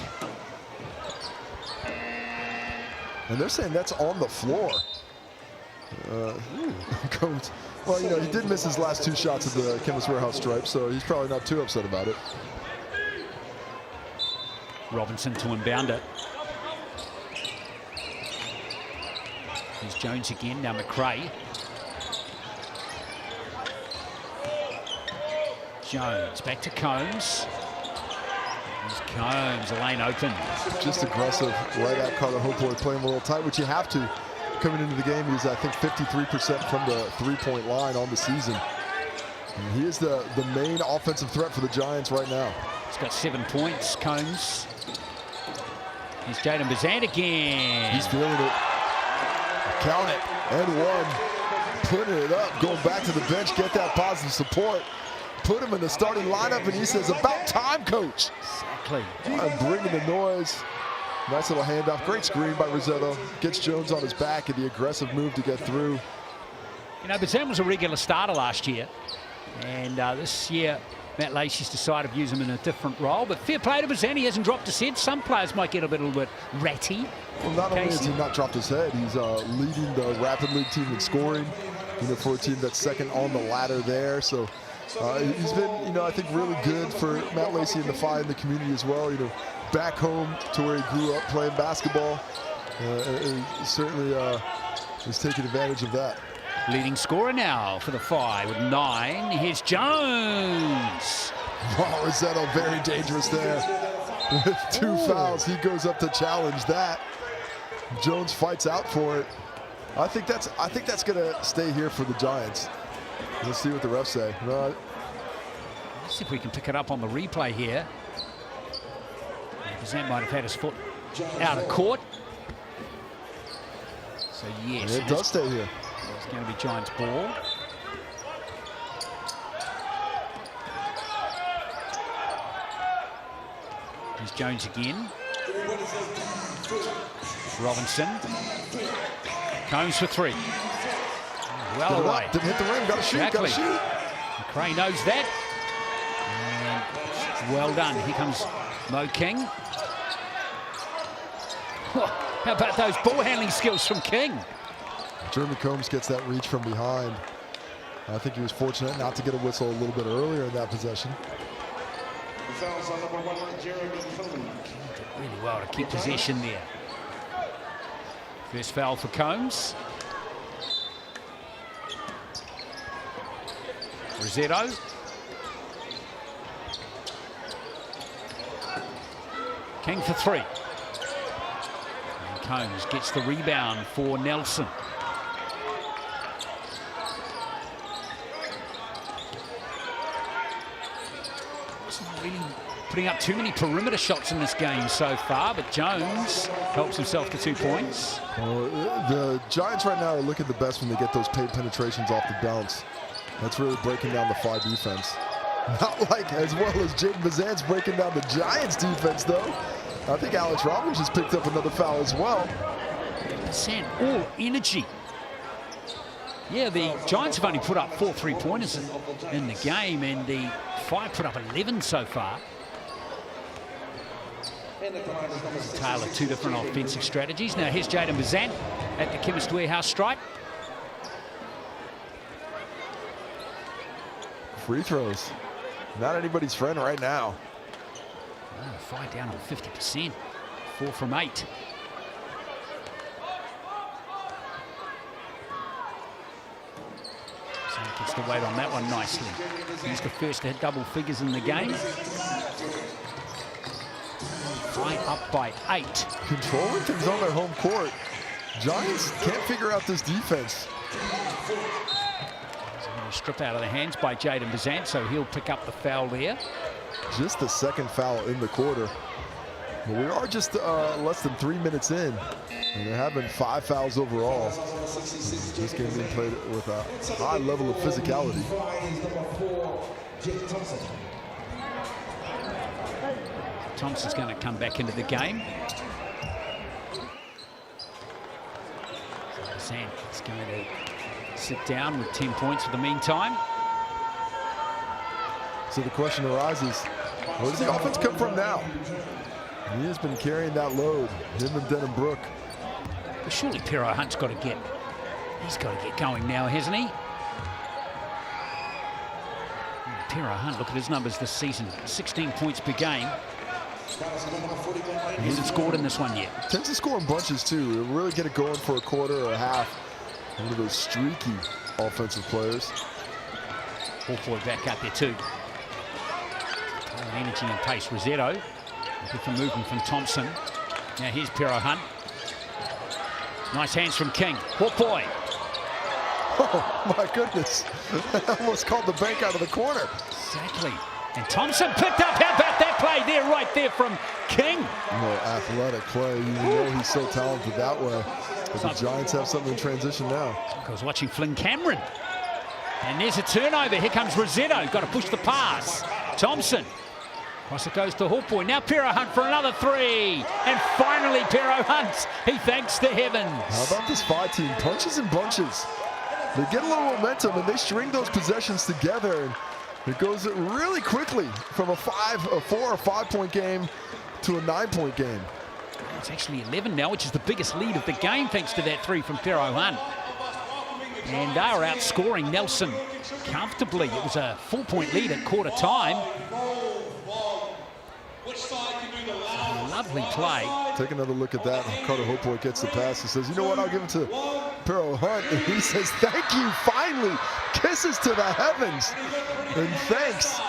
B: And they're saying that's on the floor. Combs, well, you know, he did miss his last 2 shots at the Chemist Warehouse stripe, so he's probably not too upset about it.
A: Robinson to inbound it. Here's Jones again, now McRae. Jones back to Combs. Here's Combs, a lane open.
B: Just aggressive, right at Carter Hopoy, playing a little tight, which you have to. Coming into the game, he's, I think, 53% from the 3-point line on the season. And he is the main offensive threat for the Giants right now.
A: He's got 7 points, Combs. Here's Jaden Bazant again.
B: He's feeling it. Count it, and 1. Putting it up, going back to the bench, get that positive support. put him in the starting lineup, and he says, about time, coach.
A: Exactly.
B: I'm bringing the noise. Nice little handoff. Great screen by Rosetto. Gets Jones on his back and the aggressive move to get through.
A: You know, Bazan was a regular starter last year. And this year, Matt Lacey's decided to use him in a different role. But fair play to Bazan. He hasn't dropped his head. Some players might get a little bit ratty.
B: Well, not only has he not dropped his head, he's leading the Rapid League team in scoring. You know, for a team that's second on the ladder there. So he's been, you know, I think really good for Matt Lacey and the FI in the community as well. You know, back home to where he grew up playing basketball. He certainly is taking advantage of that.
A: Leading scorer now for the FI with 9. Here's Jones.
B: Wow, Rosetto very dangerous there. With 2 fouls, he goes up to challenge that. Jones fights out for it. I think that's gonna stay here for the Giants. Let's see what the refs say.
A: Let's see if we can pick it up on the replay here. Bazan might have had his foot out of court. So yes,
B: it does stay here.
A: It's going to be Giants ball. Here's Jones again. Robinson. Combs for 3. Well away.
B: Didn't hit the rim. Got to shoot.
A: Exactly.
B: Got to shoot.
A: McRae knows that. And well done. Here comes Mo King. How about those ball handling skills from King?
B: Jeremy Combs gets that reach from behind. I think he was fortunate not to get a whistle a little bit earlier in that possession.
A: Did really well to keep possession there. First foul for Combs. Rosetto. King for 3. And Combs gets the rebound for Nelson. Wasn't really putting up too many perimeter shots in this game so far, but Jones helps himself to 2 points.
B: Well, the Giants right now are looking the best when they get those paint penetrations off the bounce. That's really breaking down the FI defense. Not like as well as Jaden Bazan's breaking down the Giants defense, though. I think Alex Robbins just picked up another foul as well.
A: Bazan, all energy. Yeah, the Giants have only put up 4 3-pointers in the game, and the FI put up 11 so far. Tale of 2 different offensive strategies. Now here's Jaden Bazan at the Chemist Warehouse stripe.
B: Free throws. Not anybody's friend right now.
A: FI down on 50%. 4 from 8. So he gets the weight on that one nicely. He's the first to hit double figures in the game. FI up by 8.
B: Controlling things on their home court. Giants can't figure out this defense.
A: Strip out of the hands by Jaden Bazan, so he'll pick up the foul there.
B: Just the second foul in the quarter. But we are just less than 3 minutes in, and there have been 5 fouls overall. This game being played with a high level of physicality.
A: Thompson's going to come back into the game. Bazan is going to sit down with 10 points for the meantime.
B: So the question arises, where does the offense come from now? He has been carrying that load, him and Denham Brook.
A: But surely Pero Hunt's got to get, he's got to get going now, hasn't he? Pero Hunt, look at his numbers this season, 16 points per game. He hasn't scored in this one yet.
B: Tends to score in bunches too. He'll really get it going for a quarter or a half. One of those streaky offensive players.
A: Hawthorne back out there too. Energy and pace. Rosetto looking for movement from Thompson. Now here's Pero Hunt. Nice hands from King. Hawthorne.
B: Oh my goodness. Almost called the bank out of the corner.
A: Exactly. And Thompson picked up. How about that play there, right there from King?
B: More athletic play. You know he's so talented that way. But the Giants have something in transition now.
A: I was watching Flynn Cameron. And there's a turnover. Here comes Rossetto. Got to push the pass. Thompson. Across it goes to Hawkboy. Now Pero Hunt for another three. And finally Pero Hunt. He thanks the heavens.
B: How about this Phi team? Punches and bunches. They get a little momentum and they string those possessions together. And it goes really quickly from a 4 or 5 point game to a 9 point game.
A: It's actually 11 now, which is the biggest lead of the game thanks to that three from Pero Hunt. And they are outscoring Nelson comfortably. It was a 4 point lead at quarter time. Lovely play.
B: Take another look at that. Carter Hopewell gets the pass. He says, you know what, I'll give it to Pero Hunt. And he says, thank you, finally. Kisses to the heavens. And thanks.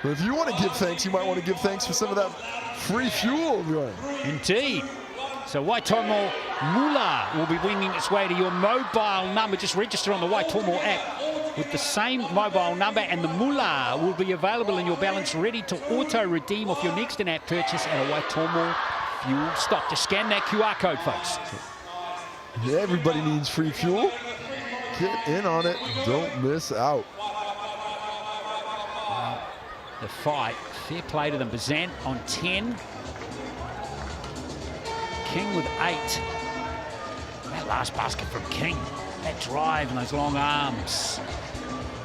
B: But if you want to give thanks, you might want to give thanks for some of that free fuel.
A: Indeed. So Waitomo Mula will be winging its way to your mobile number. Just register on the Waitomo app with the same mobile number, and the Mula will be available in your balance, ready to auto-redeem off your next in-app purchase at a Waitomo fuel stop. Just scan that QR code, folks.
B: Yeah, everybody needs free fuel. Get in on it. Don't miss out.
A: The fight, fair play to them. Bazant on 10. King with 8. That last basket from King. That drive and those long arms.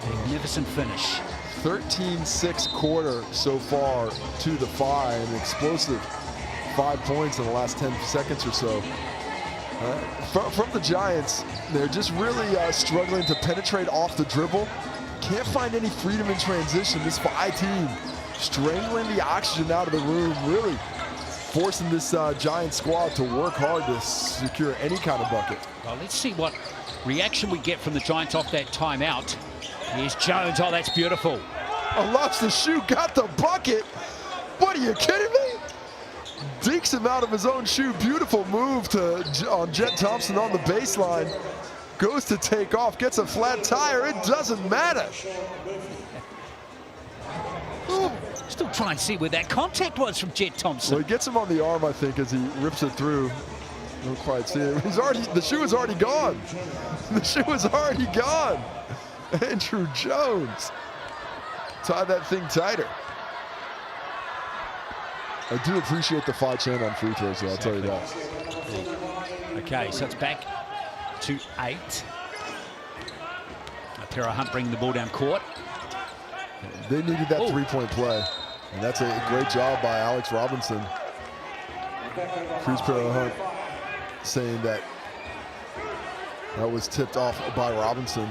A: Magnificent finish.
B: 13-6 quarter so far to the Phi. An explosive 5 points in the last 10 seconds or so. From the Giants, they're just really struggling to penetrate off the dribble. Can't find any freedom in transition. This Phi team strangling the oxygen out of the room, really forcing this Giant squad to work hard to secure any kind of bucket.
A: Well, let's see what reaction we get from the Giants off that timeout. Here's Jones. Oh, that's beautiful.
B: Lost the shoe, got the bucket. What, are you kidding me? Dinks him out of his own shoe. Beautiful move on Jet Thompson on the baseline. Goes to take off, gets a flat tire. It doesn't matter.
A: Still try and see where that contact was from Jet Thompson.
B: Well, he gets him on the arm, I think, as he rips it through. Don't quite see it. The shoe is already gone. The shoe is already gone. Andrew Jones. Tie that thing tighter. I do appreciate the Phi chant on free throws, though, I'll tell you that.
A: Okay, so it's back to 8. Pero Hunt bringing the ball down court.
B: They needed that 3-point play, and that's a great job by Alex Robinson. Cruz Pero Hunt saying that was tipped off by Robinson.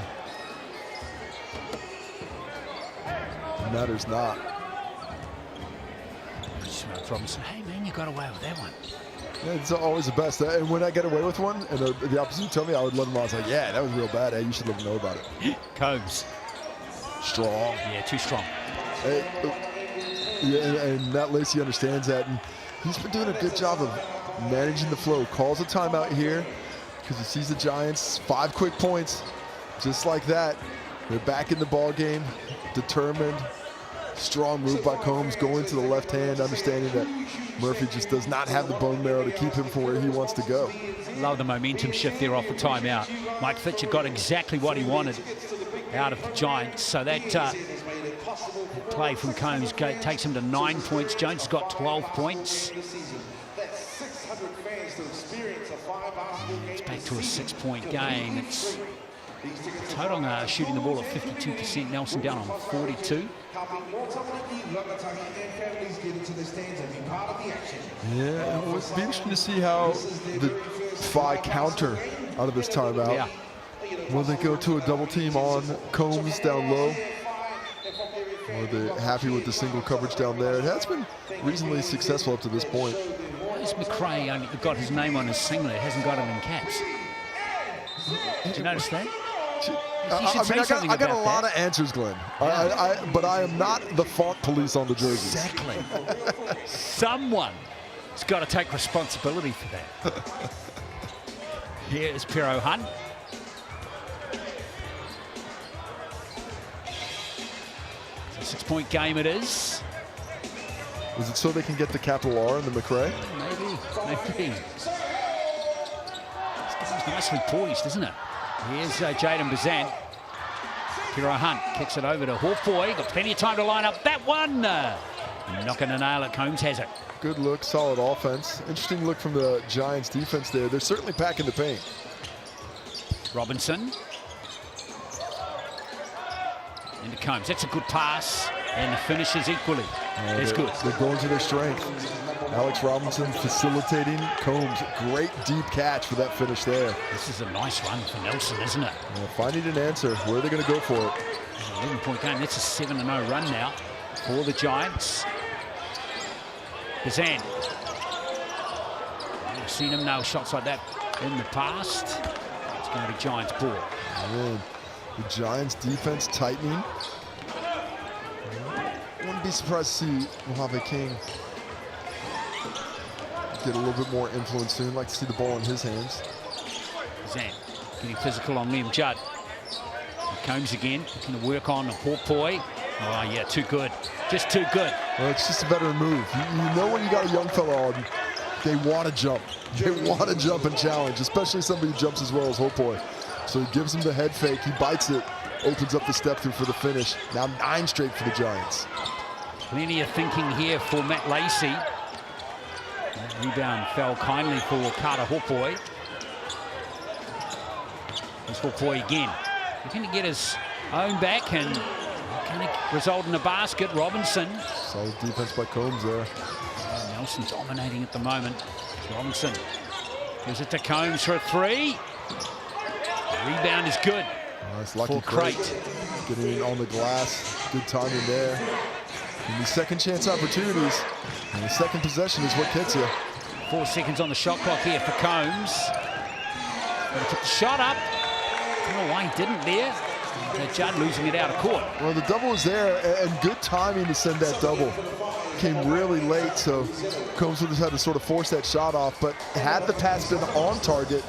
B: It matters not.
A: Robinson, hey man, you got away with that one.
B: Yeah, it's always the best. And when I get away with one, and the opposite tell me, I would let them know. I was like, yeah, that was real bad. Hey, you should let them know about it.
A: Combs.
B: Strong.
A: Yeah, too strong.
B: Hey, yeah, and Matt Lacey understands that. And he's been doing a good job of managing the flow. Calls a timeout here because he sees the Giants. 5 quick points. Just like that. They're back in the ball game. Determined. Strong move by Combs, going to the left hand, understanding that Murphy just does not have the bone marrow to keep him from where he wants to go.
A: Love the momentum shift there off the timeout. Mike Fitcher got exactly what he wanted out of the Giants. So that play from Combs takes him to 9 points. Jones has got 12 points. It's back to a 6-point game. It's Tauranga shooting the ball at 52%. Nelson down on 42.
B: Yeah, it would be interesting to see how the Phi counter out of this timeout.
A: Yeah.
B: Will they go to a double team on Combs down low? Or are they happy with the single coverage down there? It has been reasonably successful up to this point.
A: Where's McRae only got his name on his singlet? Hasn't got him in caps. Did you notice that?
B: I got a lot of answers, Glenn.
A: Yeah.
B: But I am not the font police on the jerseys.
A: Exactly. Someone's got to take responsibility for that. Here's Pero Hunt. It's a 6-point game it is.
B: Is it so they can get the capital R in the McRae?
A: Maybe. This game's nicely poised, isn't it? Here's Jaden Bazant. Kiro Hunt kicks it over to Hawkboy. Got plenty of time to line up that one. Not going to nail it. Combs has it.
B: Good look, solid offense. Interesting look from the Giants defense there. They're certainly packing the paint.
A: Robinson. Into Combs. That's a good pass. And the finish is equally. It's good.
B: They're going to their strength. Alex Robinson facilitating Combs. Great deep catch for that finish there.
A: This is a nice run for Nelson, isn't it?
B: Yeah, finding an answer. Where are they going to go for it?
A: 11-point game. That's a 7-0 run now for the Giants. Bazan. We've seen him nail shots like that in the past. It's going to be Giants ball.
B: Man, the Giants defense tightening. I wouldn't be surprised to see Mojave King get a little bit more influence soon. Like to see the ball in his hands.
A: Bazan getting physical on Liam Judd. Combs again, going to work on Hawkboy. Oh yeah, too good. Just too good.
B: Well, it's just a veteran move. You know when you got a young fella on, they want to jump. They want to jump and challenge, especially somebody who jumps as well as Hawkboy. So he gives him the head fake, he bites it, opens up the step through for the finish. Now 9 straight for the Giants.
A: Plenty of thinking here for Matt Lacey. That rebound fell kindly for Carter Hawkboy. Here's Hawkboy again. He's going to get his own back and going to result in a basket. Robinson.
B: Solid defense by Combs there.
A: Nelson dominating at the moment. Robinson gives it to Combs for a 3. The rebound is good.
B: Nice lucky
A: for Crate.
B: Getting on the glass. Good timing there. And these second chance opportunities. And the second possession is what gets you.
A: 4 seconds on the shot clock here for Combs. Going to put the shot up. I don't know why he didn't there. Judd losing it out of court.
B: Well, the double was there, and good timing to send that double. Came really late, so Combs would have had to sort of force that shot off. But had the pass been on target,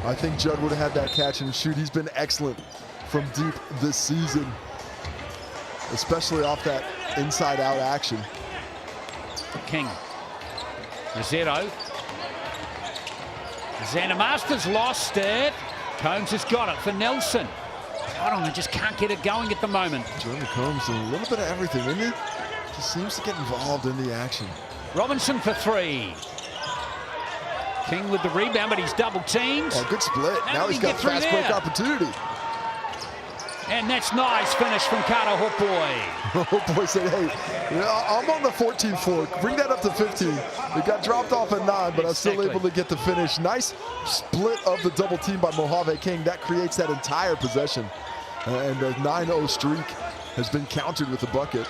B: I think Judd would have had that catch and shoot. He's been excellent from deep this season, especially off that inside-out action.
A: King. Rosetto. Xander Masters lost it. Combs has got it for Nelson. Tauranga just can't get it going at the moment.
B: Jeremy Combs doing a little bit of everything, isn't he? Just seems to get involved in the action.
A: Robinson for 3. King with the rebound, but he's double teamed.
B: Oh, good split. Now he's got a fast break opportunity.
A: And that's nice finish from Carter Hawkboy.
B: Hawkboy said, hey, I'm on the 14th floor. Bring that up to 15. It got dropped off at 9, but I was still able to get the finish. Nice split of the double team by Mojave King. That creates that entire possession. And the 9-0 streak has been countered with the bucket.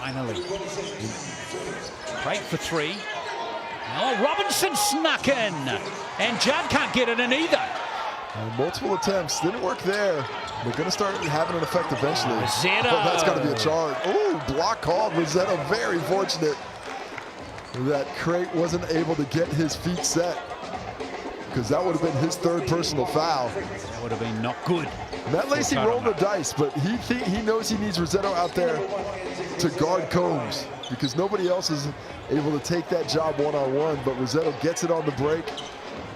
A: Finally. Break for 3. Oh, Robinson snuck in. And Judd can't get it in either.
B: Multiple attempts. Didn't work there. They're going to start having an effect eventually.
A: Rosetto.
B: Oh, that's got to be a charge. Oh, block called. Rosetto very fortunate that Crate wasn't able to get his feet set, because that would have been his 3rd personal foul.
A: That would have been not good.
B: Matt Lacey rolled the dice, but he knows he needs Rosetto out there to guard Combs, because nobody else is able to take that job one-on-one. But Rosetto gets it on the break,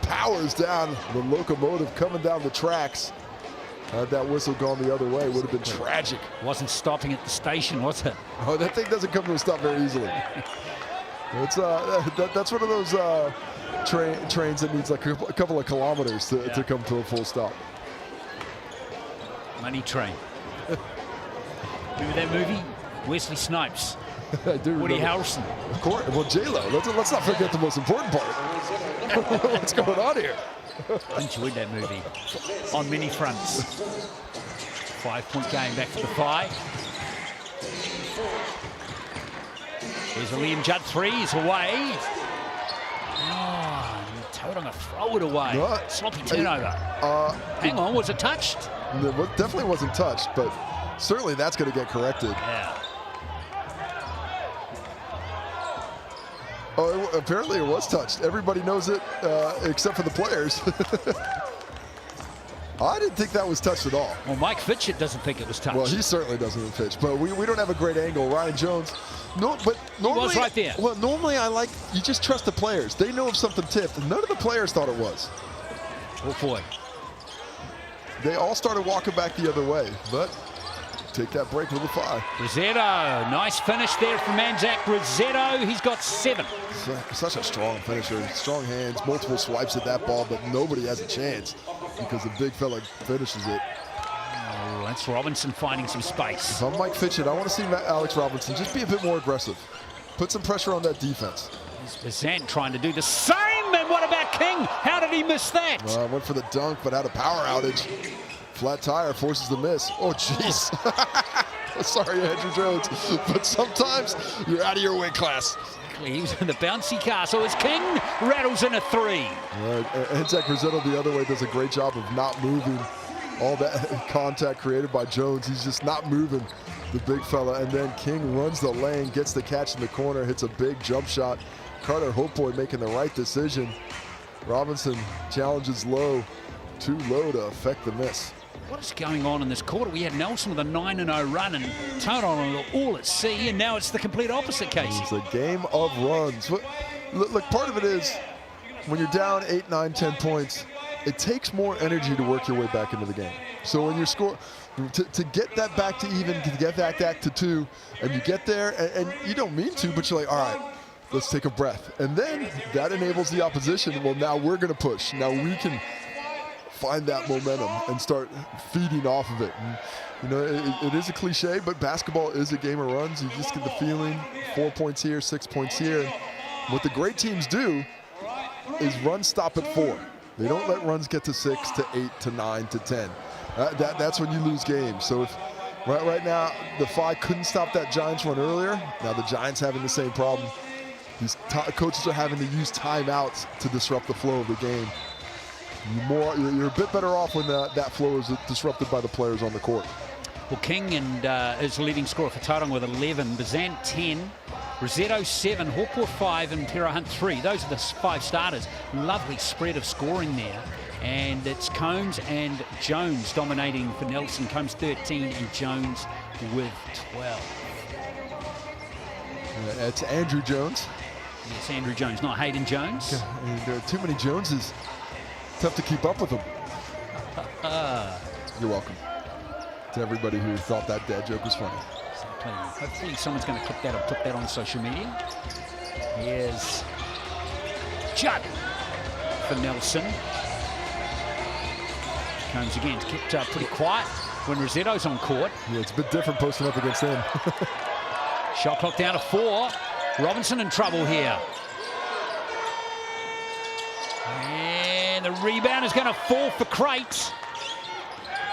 B: powers down the locomotive coming down the tracks. Had that whistle gone the other way, would have been tragic.
A: Wasn't stopping at the station, was it?
B: Oh, that thing doesn't come to a stop very easily. It's that's one of those trains that needs like a couple of kilometers to come to a full stop.
A: Money Train. Remember that movie? Wesley Snipes.
B: I do
A: Woody
B: remember.
A: Harrelson.
B: Of course. Well, J-Lo. Let's not forget the most important part. What's going on here?
A: Enjoyed that movie on many fronts. 5-point game back for the 5. There's a Liam Judd 3. He's away. Oh, Tauranga throw it away.
B: No,
A: Sloppy turnover. Hang on, was it touched?
B: It definitely wasn't touched, but certainly that's going to get corrected.
A: Yeah.
B: Oh, apparently it was touched. Everybody knows it except for the players. I didn't think that was touched at all.
A: Well, Mike Fitchett doesn't think it was touched.
B: Well, he certainly doesn't pitch, but we don't have a great angle. Ryan Jones, but normally,
A: he was right there.
B: Well, normally you just trust the players. They know if something tipped. None of the players thought it was.
A: Oh boy.
B: They all started walking back the other way, but take that break with a 5.
A: Rosetto, nice finish there from Anzac Rosetto. He's got 7.
B: Such a strong finisher, strong hands, multiple swipes at that ball, but nobody has a chance because the big fella finishes it.
A: Oh, that's Robinson finding some space.
B: If I'm Mike Fitchett, I want to see Alex Robinson just be a bit more aggressive. Put some pressure on that defense.
A: Bazant trying to do the same, and what about King? How did he miss that?
B: Went for the dunk, but had a power outage. Flat tire forces the miss. Oh, jeez. Sorry, Andrew Jones, but sometimes you're out of your weight class.
A: He was in the bouncy castle as King rattles in a 3.
B: Anzac Rosetto the other way does a great job of not moving. All that contact created by Jones, he's just not moving, the big fella. And then King runs the lane, gets the catch in the corner, hits a big jump shot. Carter Hopeboy making the right decision. Robinson challenges low, too low to affect the miss.
A: What is going on in this quarter? We had Nelson with a 9-0 run and Tauranga all at sea, and now it's the complete opposite, Casey.
B: It's a game of runs. Look, part of it is when you're down 8, 9, 10 points, it takes more energy to work your way back into the game. So when you score, to get that back to even, to get back to 2, and you get there, and you don't mean to, but you're like, all right, let's take a breath. And then that enables the opposition. Well, now we're going to push. Now we can find that momentum and start feeding off of it. And, you know, it is a cliche, but basketball is a game of runs. You just get the feeling, 4 points here, 6 points here. What the great teams do is runs stop at 4. They don't let runs get to 6 to 8 to 9 to 10. That's when you lose games. So if right now the Phi couldn't stop that Giants run earlier, now the Giants having the same problem. These coaches are having to use timeouts to disrupt the flow of the game. You're a bit better off when that flow is disrupted by the players on the court.
A: Well, King is the leading scorer for Tauranga with 11, Bazant 10, Rosetto 7, Hawkwood 5, and Tero Hunt 3. Those are the 5 starters. Lovely spread of scoring there. And it's Combs and Jones dominating for Nelson. Combs 13 and Jones with 12.
B: It's Andrew Jones.
A: Yes, Andrew Jones, not Hayden Jones.
B: And there are too many Joneses. Tough to keep up with them. You're welcome. To everybody who thought that dad joke was funny.
A: Hopefully someone's going to clip that or put that on social media. Here's Judd for Nelson. Combs again, kept pretty quiet when Rosetto's on court.
B: Yeah, it's a bit different posting up against them.
A: Shot clock down to 4. Robinson in trouble here. And the rebound is going to fall for Crate.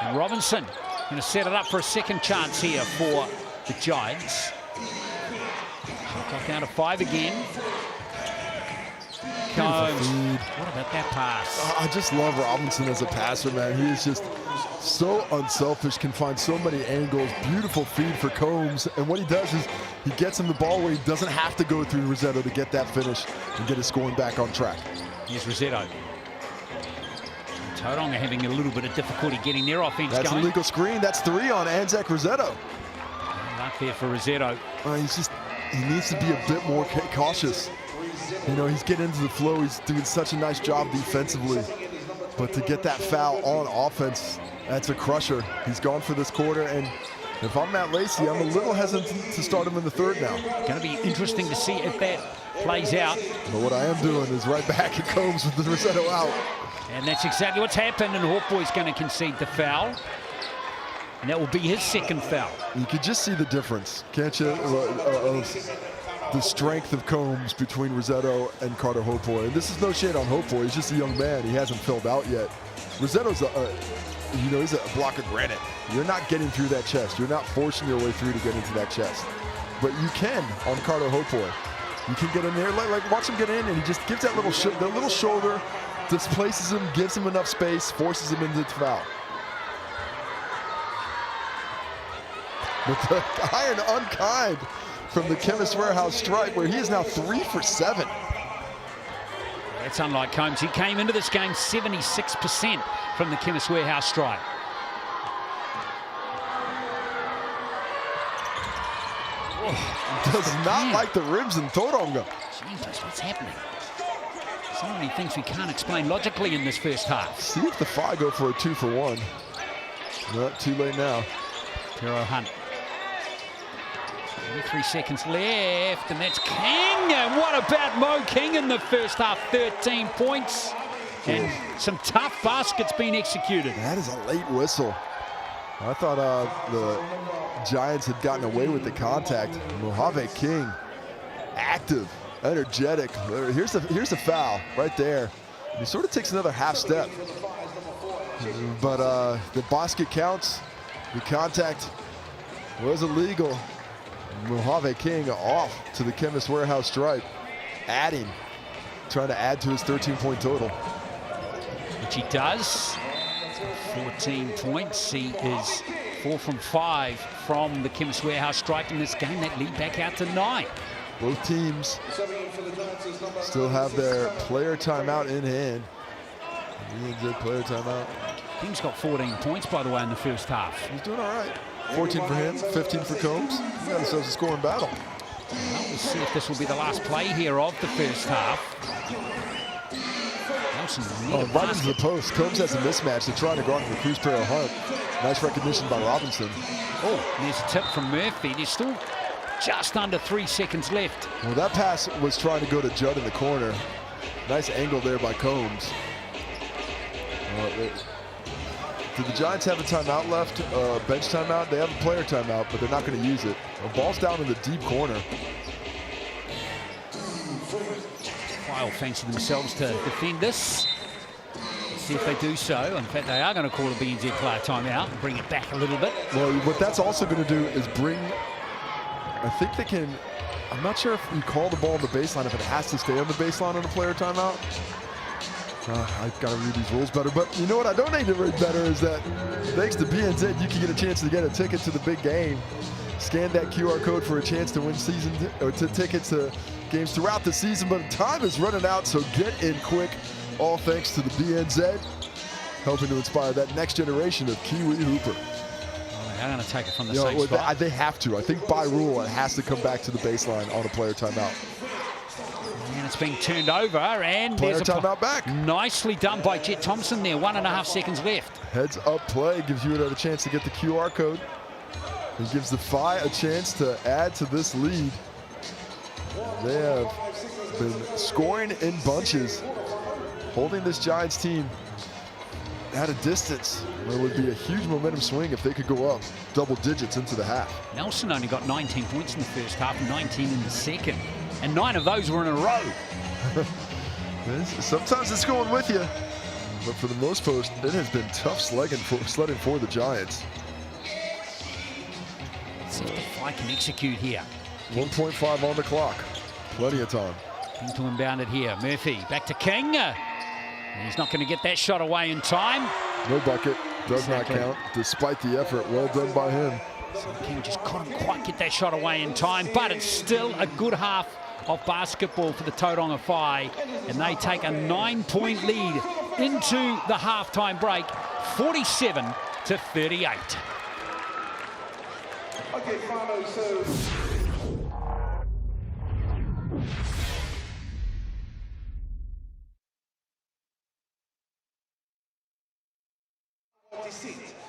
A: And Robinson going to set it up for a second chance here for the Giants. Shot clock down to 5 again. Combs. What about that pass?
B: I just love Robinson as a passer, man. He is just so unselfish, can find so many angles. Beautiful feed for Combs. And what he does is he gets him the ball where he doesn't have to go through Rosetto to get that finish and get his scoring back on track.
A: Here's Rosetto. Tauranga having a little bit of difficulty getting their offense going.
B: That's a legal screen. That's 3 on Anzac Rosetto.
A: Luck there for Rosetto.
B: He needs to be a bit more cautious. You know, he's getting into the flow. He's doing such a nice job defensively. But to get that foul on offense, that's a crusher. He's gone for this quarter. And if I'm Matt Lacey, I'm a little hesitant to start him in the 3rd now.
A: Going to be interesting to see if that plays out.
B: But what I am doing is right back at Combs with the Rosetto out.
A: And that's exactly what's happened. And Hawkboy's going to concede the foul. And that will be his 2nd foul.
B: You could just see the difference, can't you? The strength of Combs between Rosetto and Carter Hopeboy. And this is no shade on Hopeboy. He's just a young man. He hasn't filled out yet. Rosetto's he's a block of granite. You're not getting through that chest. You're not forcing your way through to get into that chest. But you can on Carter Hopeboy. You can get in there. Like watch him get in, and he just gives that little shoulder, displaces him, gives him enough space, forces him into the foul. But the iron unkind from the Chemist Warehouse stripe, where he is now 3 for 7.
A: That's unlike Combs. He came into this game 76% from the Chemist Warehouse stripe.
B: Does not like the ribs in Tauranga.
A: Jesus, what's happening? So many things we can't explain logically in this first half.
B: See if the Phi go for a 2 for 1. Not too late now.
A: Pero Hunt. 23 seconds left, and that's King. And what about Mo King in the first half? 13 points. And some tough baskets being executed.
B: That is a late whistle. I thought the Giants had gotten away with the contact. Mojave King, active, energetic. Here's the foul right there. He sort of takes another half step. But the basket counts. The contact was illegal. Mojave King off to the Chemist Warehouse stripe, trying to add to his 13-point total.
A: Which he does. 14 points. He is 4 from 5 from the Chemist Warehouse stripe in this game. That lead back out to 9.
B: Both teams still have their player timeout in hand. NZ player timeout.
A: King's got 14 points, by the way, in the first half.
B: He's doing all right. 14 for him, 15 for Combs. We got ourselves a scoring battle.
A: Well, we'll see if this will be the last play here of the first half.
B: Right into the post. Combs has a mismatch. They're trying to go on to the Cruz Pero Hunt. Nice recognition by Robinson.
A: Oh, and there's a tip from Murphy. There's still just under 3 seconds left.
B: Well, that pass was trying to go to Judd in the corner. Nice angle there by Combs. Do the Giants have a timeout left? Bench timeout? They have a player timeout, but they're not going to use it. The ball's down in the deep corner.
A: File fancy themselves to defend this. Let's see if they do so. In fact, they are going to call a BNZ player timeout and bring it back a little bit.
B: Well, what that's also going to do is bring, I think they can, I'm not sure if you call the ball on the baseline, if it has to stay on the baseline on a player timeout. I've got to read these rules better, but you know what I don't need to read better is that thanks to BNZ, you can get a chance to get a ticket to the big game. Scan that QR code for a chance to win tickets to games throughout the season, but time is running out, so get in quick. All thanks to the BNZ, helping to inspire that next generation of Kiwi Hooper.
A: Well, they're going to take it from the same spot.
B: They have to. I think by rule, it has to come back to the baseline on a player timeout.
A: And it's being turned over, and
B: player
A: there's a
B: timeout back.
A: Nicely done by Jet Thompson there. 1.5 seconds left.
B: Heads up play gives you another chance to get the QR code. It gives the Phi a chance to add to this lead. They have been scoring in bunches, holding this Giants team at a distance. There would be a huge momentum swing if they could go up double digits into the half.
A: Nelson only got 19 points in the first half, 19 in the second. And 9 of those were in a row.
B: Sometimes it's going with you, but for the most part, it has been tough sledding for the Giants.
A: Let's see if the Phi can execute here.
B: 1.5 on the clock. Plenty of time.
A: King to inbound it here. Murphy back to King. And he's not going to get that shot away in time.
B: No bucket. Does not count, despite the effort. Well done by him.
A: So King just couldn't quite get that shot away in time, but it's still a good half of basketball for the Tauranga Whai, and they take a 9-point lead into the halftime break, 47-38.
C: Okay, Fano, so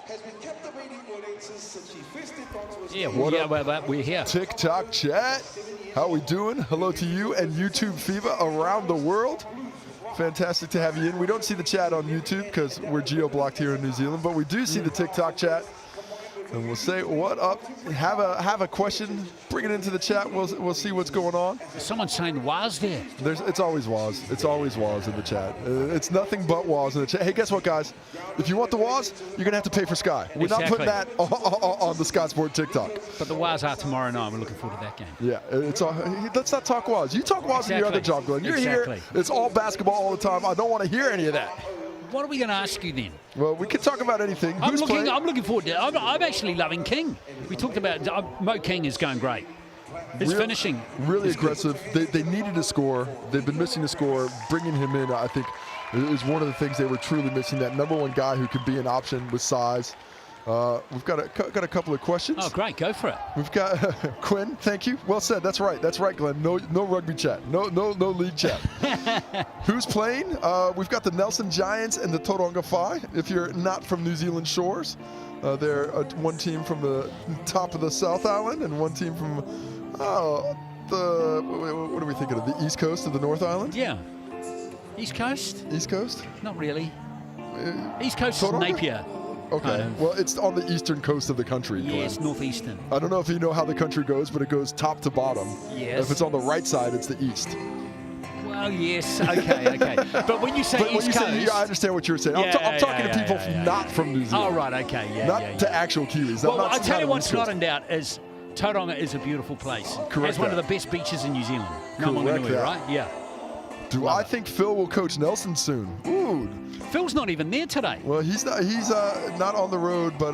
C: has been captivating audiences since she first debuted.
A: Yeah, we're here.
B: TikTok chat. How we doing? Hello to you and YouTube FIBA around the world. Fantastic to have you in. We don't see the chat on YouTube because we're geo-blocked here in New Zealand, but we do see the TikTok chat. And we'll say what up. Have a question, bring it into the chat. We'll see what's going on.
A: Someone's saying Waz there.
B: It's always Waz. It's always Waz in the chat. It's nothing but Waz in the chat. Hey, guess what, guys? If you want the Waz, you're gonna have to pay for Sky. We're not putting that on the Sky Sport TikTok.
A: But the Waz are tomorrow night. We're looking forward to that game.
B: Yeah, it's all. Let's not talk Waz. You talk Waz in your other job, Glenn. You're here. It's all basketball all the time. I don't want to hear any of that.
A: What are we going to ask you then?
B: Well, we can talk about anything.
A: I'm looking forward to it. I'm actually loving King. We talked about Mo King is going great. His finishing
B: really aggressive. They needed a score. They've been missing a score. Bringing him in, I think, is one of the things they were truly missing. That #1 guy who could be an option with size. We've got a couple of questions.
A: Oh, great. Go for it.
B: We've got Quinn. Thank you. Well said. That's right. That's right, Glenn. No rugby chat. No league chat. Who's playing? We've got the Nelson Giants and the Tauranga Whai. If you're not from New Zealand shores, They're one team from the top of the South Island and one team from what are we thinking of? The East Coast of the North Island?
A: Yeah. East Coast?
B: East Coast?
A: Not really. East Coast is Napier.
B: Okay.
A: Kind of.
B: Well, it's on the eastern coast of the country.
A: Yes,
B: Glenn.
A: northeastern.
B: I don't know if you know how the country goes, but it goes top to bottom.
A: Yes.
B: If it's on the right side, it's the east.
A: Well, yes. Okay, okay. But when you say East Coast...
B: Say, I understand what you're saying. I'm talking to people not from New Zealand.
A: Oh, right, okay,
B: Not to actual Kiwis.
A: Well, I'll tell you what's not in doubt is Tauranga is a beautiful place.
B: Correct.
A: It's one of the best beaches in New Zealand. Namanganui, right? Yeah.
B: Do I think Phil will coach Nelson soon? Ooh.
A: Phil's not even there today.
B: Well, he's not on the road, but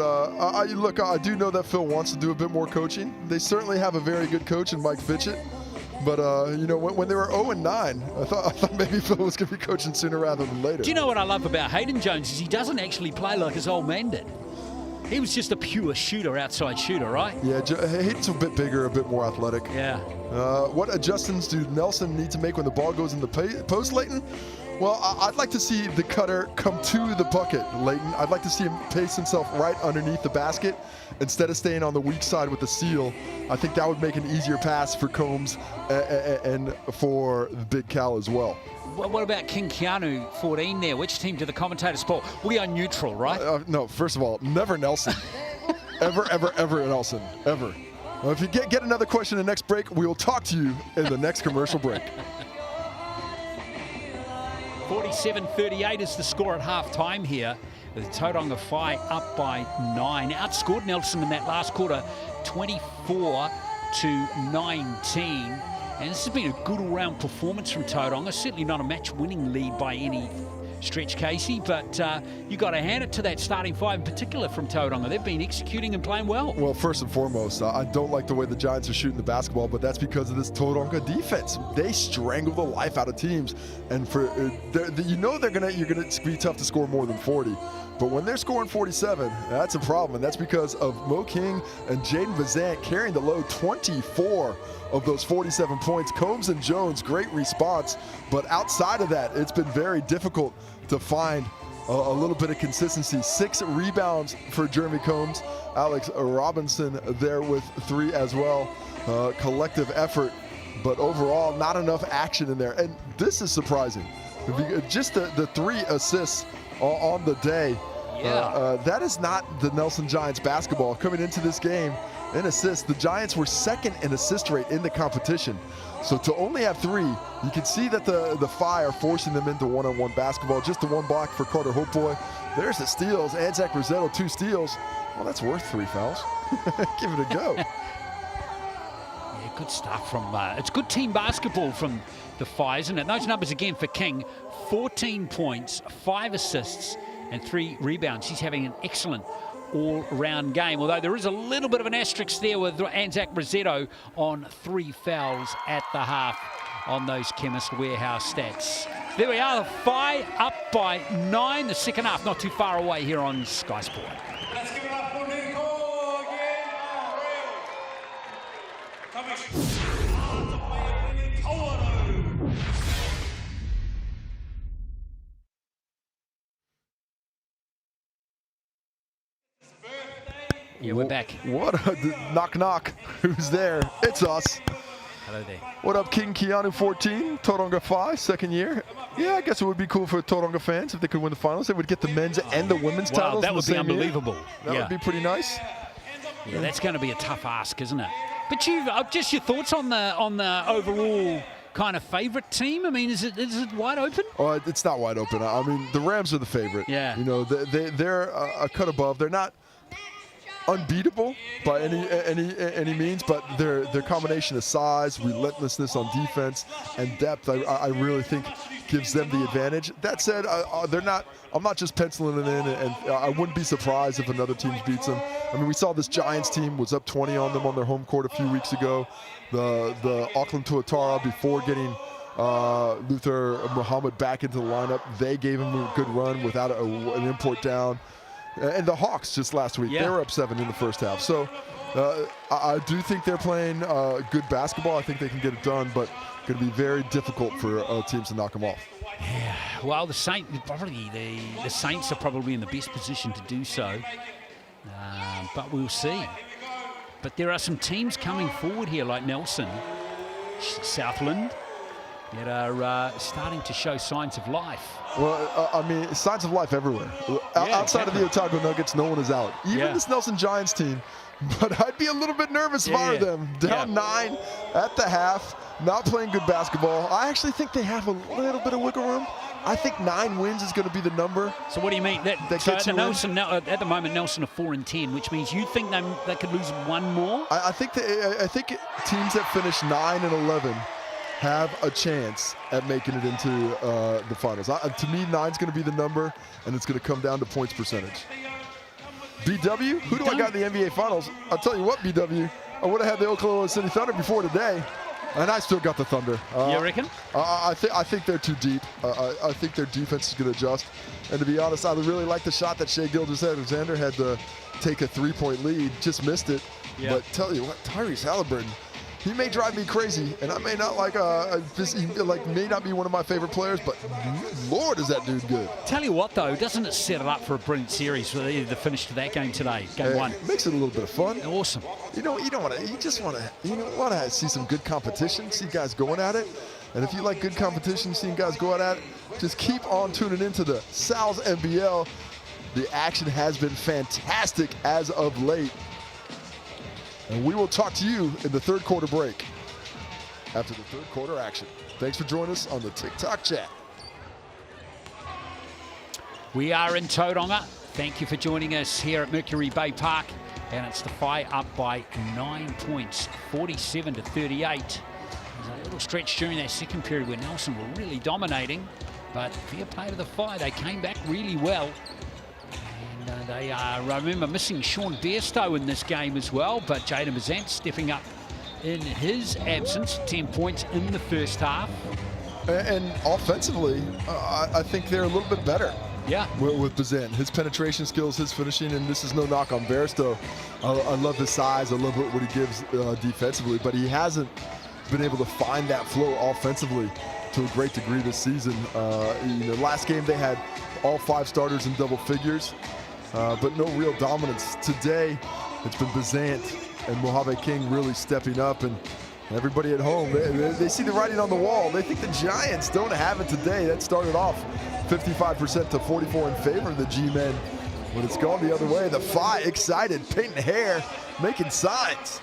B: look, I do know that Phil wants to do a bit more coaching. They certainly have a very good coach in Mike Fitchett. But, you know, when they were 0-9, I thought maybe Phil was going to be coaching sooner rather than later.
A: Do you know what I love about Hayden Jones is he doesn't actually play like his old man did. He was just a pure shooter, outside shooter, right?
B: Yeah, Hayden's a bit bigger, a bit more athletic.
A: Yeah.
B: What adjustments do Nelson need to make when the ball goes in the post, Leighton? Well, I'd like to see the cutter come to the bucket, Leighton. I'd like to see him pace himself right underneath the basket instead of staying on the weak side with the seal. I think that would make an easier pass for Combs and for Big Cal as well.
A: What about King Keanu, 14 there? Which team do the commentators support? We are neutral, right?
B: No, first of all, never Nelson. ever Nelson, ever. Well, if you get another question in the next break, we will talk to you in the next commercial break.
A: 47-38 is the score at half-time here. With Tauranga Whai up by 9. Outscored Nelson in that last quarter, 24-19. And this has been a good all-round performance from Tauranga. Certainly not a match-winning lead by any stretch, Casey, but you got to hand it to that starting five in particular from Tauranga. They've been executing and playing well.
B: Well, first and foremost, I don't like the way the Giants are shooting the basketball, but that's because of this Tauranga defense. They strangle the life out of teams, and for you know you're gonna be tough to score more than 40. But when they're scoring 47, that's a problem, and that's because of Mo King and Jaden Vazant carrying the load. 24 of those 47 points. Combs and Jones, great response, but outside of that, it's been very difficult to find a little bit of consistency. 6 rebounds for Jeremy Combs. Alex Robinson there with 3 as well. Collective effort, but overall not enough action in there. And this is surprising. Just the 3 assists on the day.
A: Yeah.
B: That is not the Nelson Giants basketball. Coming into this game in assists, the Giants were second in assist rate in the competition. So to only have 3, you can see that the Phi are forcing them into one-on-one basketball. Just the 1 block for Carter Hopeboy. There's the steals. Anzac Rosetto, 2 steals. Well, that's worth 3 fouls. Give it a go.
A: Yeah, good stuff from, it's good team basketball from the Phi, isn't it? Those numbers again for King, 14 points, 5 assists, and 3 rebounds. He's having an excellent all-round game, although there is a little bit of an asterisk there with Anzac Rosetto on 3 fouls at the half on those Chemist Warehouse stats. There we are, the Phi up by 9, the second half not too far away here on Sky Sport.
D: Let's give it up for Nico again.
A: Yeah, we're back.
B: What a knock knock. Who's there? It's us.
A: Hello there.
B: What up, King Keanu 14, Tauranga Whai, second year. Yeah, I guess it would be cool for Tauranga fans if they could win the finals. They would get the men's and the women's titles.
A: That would be unbelievable.
B: That would be pretty nice.
A: Yeah, that's going to be a tough ask, isn't it? But just your thoughts on the overall kind of favorite team. I mean, is it wide open?
B: Oh, it's not wide open. I mean, the Rams are the favorite.
A: Yeah.
B: You know, they're a cut above. They're not unbeatable by any means, but their combination of size, relentlessness on defense, and depth, I really think gives them the advantage. That said, I'm not just penciling it in, and I wouldn't be surprised if another team beats them. I mean, we saw this Giants team was up 20 on them on their home court a few weeks ago. The Auckland Tuatara, before getting Luther Muhammad back into the lineup, they gave him a good run without an import down. And the Hawks just last week, they were up 7 in the first half. So I do think they're playing good basketball. I think they can get it done, but going to be very difficult for teams to knock them off.
A: Yeah, well, the Saints are probably in the best position to do so. But we'll see. But there are some teams coming forward here like Nelson, Southland, that are starting to show signs of life.
B: Well, I mean, signs of life everywhere. Outside of the Otago Nuggets, no one is out. Even this Nelson Giants team. But I'd be a little bit nervous if I were them. Down 9 at the half, not playing good basketball. I actually think they have a little bit of wiggle room. I think 9 wins is going to be the number.
A: So what do you mean? So at the moment, Nelson are 4-10, which means you think they could lose one more?
B: I think teams that finish 9 and 11 have a chance at making it into the finals. To me, 9's going to be the number, and it's going to come down to points percentage. BW, who do I got in the NBA Finals? I'll tell you what, BW, I would have had the Oklahoma City Thunder before today, and I still got the Thunder.
A: You reckon?
B: I think they're too deep. I think their defense is going to adjust. And to be honest, I really like the shot that Shai Gilgeous-Alexander had to take a 3-point lead. Just missed it. Yeah. But tell you what, Tyrese Halliburton, he may drive me crazy, and I may not may not be one of my favorite players, but Lord, is that dude good.
A: Tell you what, though, doesn't it set it up for a brilliant series for the finish to that game today, game 1?
B: Makes it a little bit of fun.
A: Awesome.
B: You just want to see some good competition, see guys going at it. And if you like good competition, seeing guys go at it, just keep on tuning into the Sal's NBL. The action has been fantastic as of late. And we will talk to you in the third quarter break after the third quarter action. Thanks for joining us on the TikTok chat.
A: We are in Tauranga. Thank you for joining us here at Mercury Baypark. And it's the Whai up by 9 points, 47-38. There's a little stretch during that second period where Nelson were really dominating. But fair play to the Whai. They came back really well. They are, remember, missing Sean Bairstow in this game as well, but Jaden Bazant stepping up in his absence, 10 points in the first half.
B: And offensively, I think they're a little bit better.
A: Yeah.
B: With Bazant, his penetration skills, his finishing, and this is no knock on Bairstow. I love his size, I love what he gives defensively, but he hasn't been able to find that flow offensively to a great degree this season. Last game they had all 5 starters in double figures. But no real dominance. Today, it's been Bazant and Mojave King really stepping up, and everybody at home, they see the writing on the wall. They think the Giants don't have it today. That started off 55% to 44 in favor of the G-men, but it's gone the other way. The Whai excited, painting hair, making signs.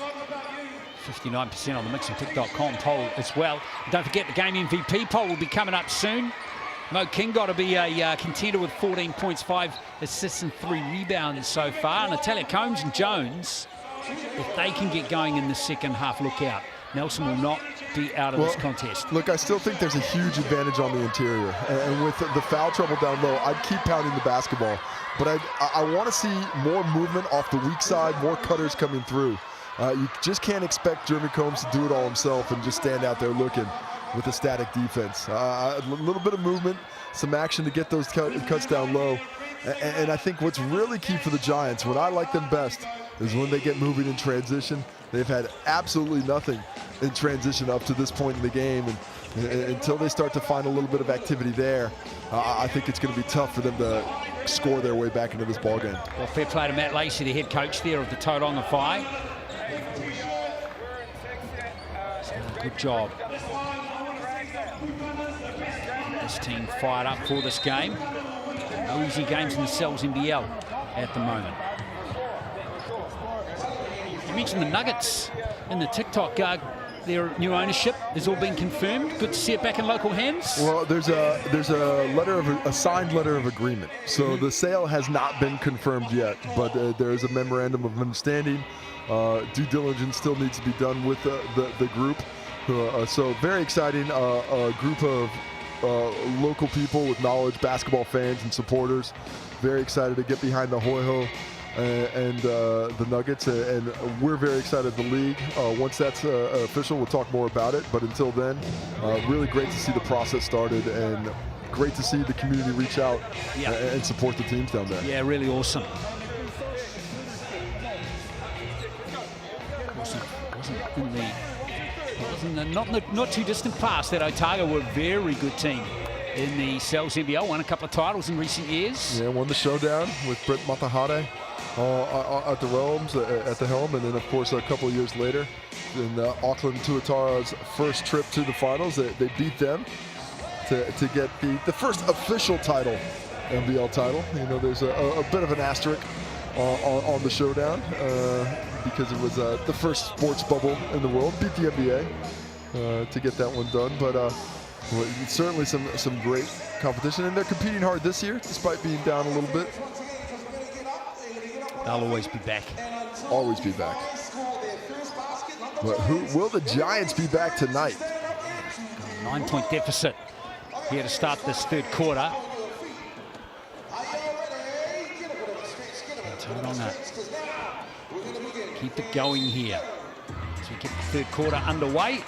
A: 59% on the mixandpick.com poll as well. Don't forget the game MVP poll will be coming up soon. Mo King got to be a contender with 14 points, 5 assists and 3 rebounds so far. Natalia Combs and Jones, if they can get going in the second half, look out. Nelson will not be out of this contest.
B: Look, I still think there's a huge advantage on the interior. And with the foul trouble down low, I'd keep pounding the basketball. But I want to see more movement off the weak side, more cutters coming through. You just can't expect Jeremy Combs to do it all himself and just stand out there looking with a static defense. A little bit of movement, some action to get those cuts down low. And I think what's really key for the Giants, what I like them best, is when they get moving in transition. They've had absolutely nothing in transition up to this point in the game. And until they start to find a little bit of activity there, I think it's going to be tough for them to score their way back into this ballgame.
A: Well, fair play to Matt Lacey, the head coach there of the Tauranga Whai. Good job. This team fired up for this game. No easy games in the Cells NBL at the moment. You mentioned the Nuggets in the TikTok. Their new ownership has all been confirmed. Good to see it back in local hands.
B: Well, there's a signed letter of agreement. So the sale has not been confirmed yet, but there is a memorandum of understanding. Due diligence still needs to be done with the group. So very exciting. A group of local people with knowledge, basketball fans and supporters. Very excited to get behind the Hoiho and the Nuggets, and we're very excited the league. Once that's official, we'll talk more about it, but until then, really great to see the process started, and great to see the community reach out and support the teams down there.
A: Yeah, really awesome. Not too distant past that Otago were a very good team in the Cells NBL, won a couple of titles in recent years.
B: Yeah, won the showdown with Brett Matahare. at the realms, at the helm, and then of course a couple of years later in Auckland Tuatara's first trip to the finals, they beat them to get the first official title, NBL title. You know, there's a bit of an asterisk on the showdown because it was the first sports bubble in the world, beat the NBA to get that one done. But certainly some great competition, and they're competing hard this year despite being down a little bit.
A: They'll always be back.
B: Always be back. But who will the Giants be back tonight?
A: 9-point deficit here to start this third quarter. Tauranga keep it going here as we get the third quarter underway.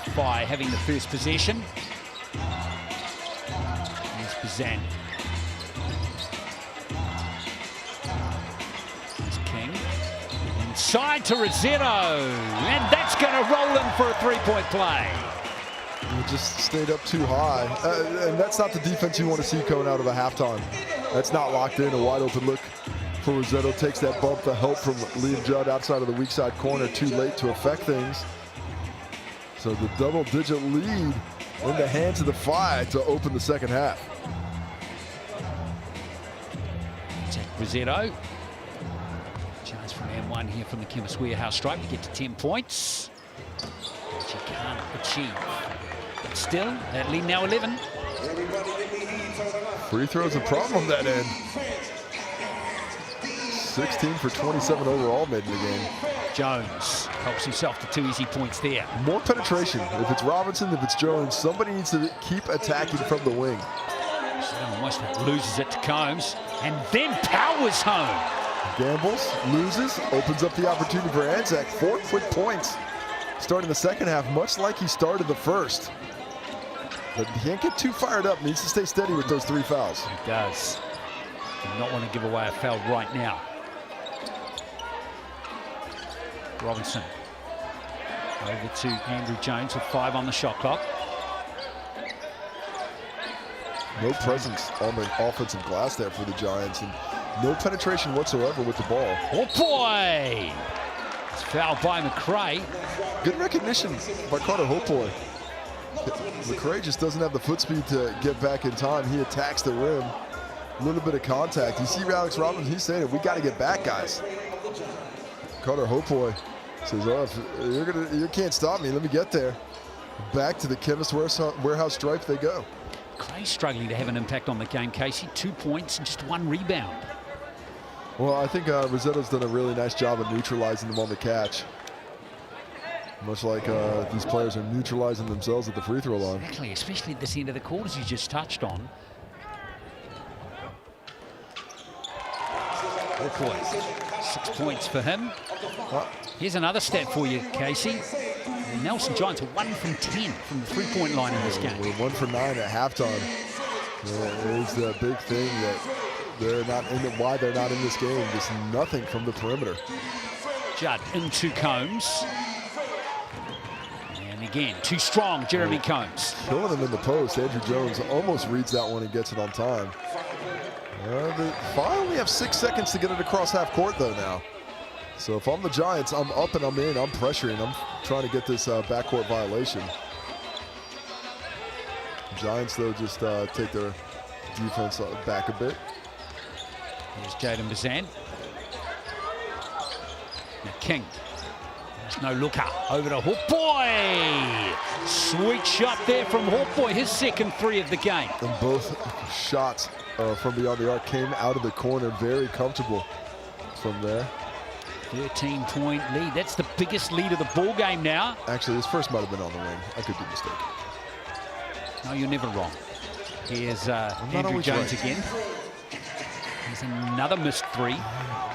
A: The Whai having the first possession. Here's Bazan. Here's King. Inside to Rossetto. And that's going to roll in for a three-point play.
B: It just stayed up too high. And that's not the defense you want to see coming out of a halftime. That's not locked in. A wide open look for Rossetto. Takes that bump, the help from Liam Judd outside of the weak side corner. Too late to affect things. So the double-digit lead in the hands of the Whai to open the second half.
A: Rossetto. Chance from M1 here from the Chemist Warehouse stripe to get to 10 points. Which he can't achieve. But still, that lead now 11.
B: Free throws a problem on that end. 16 for 27 overall made in the game.
A: Jones helps himself to 2 easy points there.
B: More penetration. If it's Robinson, if it's Jones, somebody needs to keep attacking from the wing.
A: So almost loses it to Combs and then powers home.
B: Gambles, loses, opens up the opportunity for Anzac. 4 quick points. Starting the second half, much like he started the first. But he can't get too fired up. Needs to stay steady with those 3 fouls.
A: He does. Do not want to give away a foul right now. Robinson over to Andrew Jones with 5 on the shot clock.
B: No presence on the offensive glass there for the Giants, and no penetration whatsoever with the ball.
A: Oh boy! It's fouled by McRae.
B: Good recognition by Carter Hopoi. McRae just doesn't have the foot speed to get back in time. He attacks the rim. A little bit of contact. You see Alex Robinson, he's saying it, we got to get back, guys. Carter Hopoi says, oh, if you can't stop me, let me get there. Back to the Chemist Warehouse stripe they go.
A: McRae struggling to have an impact on the game, Casey. 2 points and just 1 rebound.
B: Well, I think Rosetto's done a really nice job of neutralizing them on the catch. Much like these players are neutralizing themselves at the free throw line.
A: Exactly, especially at this end of the quarters you just touched on. Oh boy, 6 points for him. Here's another stat for you, Casey. The Nelson Giants are 1 from 10 from the three-point line in this game.
B: We're 1 for 9 at halftime. It is the big thing that they're not in why they're not in this game. Just nothing from the perimeter.
A: Judd into Combs. And again, too strong, Jeremy Combs.
B: Killing him in the post. Andrew Jones almost reads that one and gets it on time. The Whai only have 6 seconds to get it across half court though now. So if I'm the Giants, I'm up and I'm in. I'm pressuring. I'm trying to get this backcourt violation. Giants though just take their defense back a bit.
A: Here's Jaden Bazan. Now King. There's no looker. Over to Hopoi. Sweet shot there from Hopoi. His second 3 of the game.
B: And both shots from beyond the arc came out of the corner. Very comfortable from there.
A: 13-point lead. That's the biggest lead of the ball game now.
B: Actually, this first might have been on the wing. I could be mistaken.
A: No, you're never wrong. Here's Andrew Jones again. Here's another missed 3.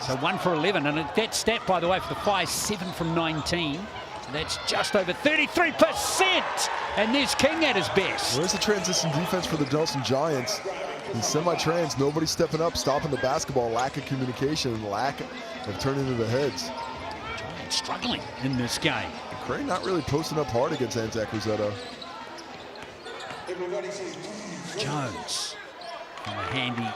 A: So 1 for 11. And that stat, by the way, for the Whai, 7 from 19. So that's just over 33%. And there's King at his best.
B: Where's the transition defense for the Nelson Giants? In semi-trans, nobody stepping up, stopping the basketball. Lack of communication, lack of turning to the heads.
A: Giants struggling in this game.
B: McRae not really posting up hard against Anzac Rossetto.
A: Jones from a handy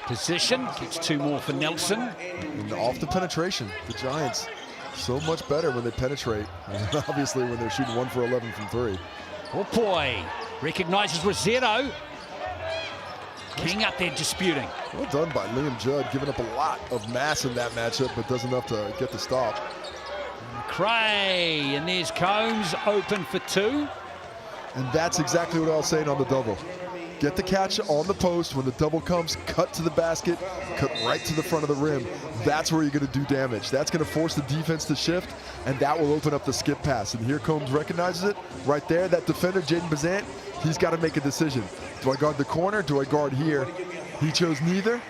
A: Position, gets 2 more for Nelson.
B: And off the penetration, the Giants so much better when they penetrate. And obviously when they're shooting 1 for 11 from 3.
A: Oh boy, recognizes Rossetto. King up there disputing.
B: Well done by Liam Judd, giving up a lot of mass in that matchup, but does enough to get the stop.
A: Cray, and there's Combs open for 2.
B: And that's exactly what I was saying on the double. Get the catch on the post. When the double comes, cut to the basket, cut right to the front of the rim. That's where you're going to do damage. That's going to force the defense to shift, and that will open up the skip pass. And here Combs recognizes it right there. That defender, Jaden Bazant, he's got to make a decision. Do I guard the corner? Do I guard here? He chose neither.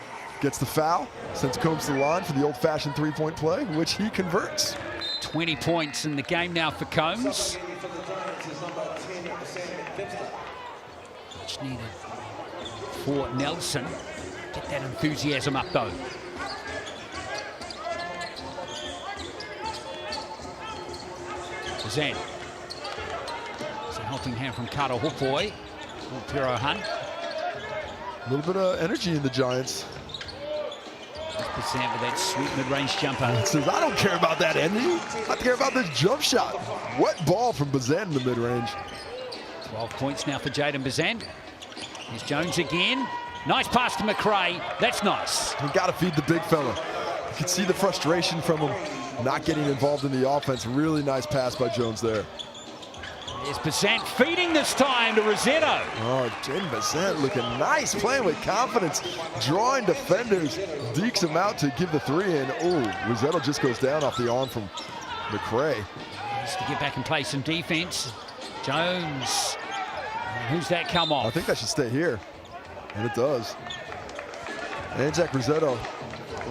B: Gets the foul, sends Combs to the line for the old-fashioned three-point play, which he converts.
A: 20 points in the game now for Combs. Much needed for Nelson. Get that enthusiasm up though. Zan. It's a helping hand from Kata Hopoi. Piro Hunt.
B: A little bit of energy in the Giants.
A: Bazant with that sweet mid-range jumper.
B: He says, I don't care about that energy. I care about this jump shot. Wet ball from Bazant in the mid-range.
A: 12 points now for Jaden Bazant. Here's Jones again. Nice pass to McRae. That's nice.
B: You got to feed the big fella. You can see the frustration from him not getting involved in the offense. Really nice pass by Jones there.
A: There's Bazant feeding this time to Rossetto.
B: Oh, Jaden Bazant looking nice, playing with confidence, drawing defenders, dekes him out to give the 3 in. Oh, Rossetto just goes down off the arm from McRae.
A: Needs to get back and play some defense. Jones. Who's that come off?
B: I think that should stay here, and it does. Anzac Rossetto,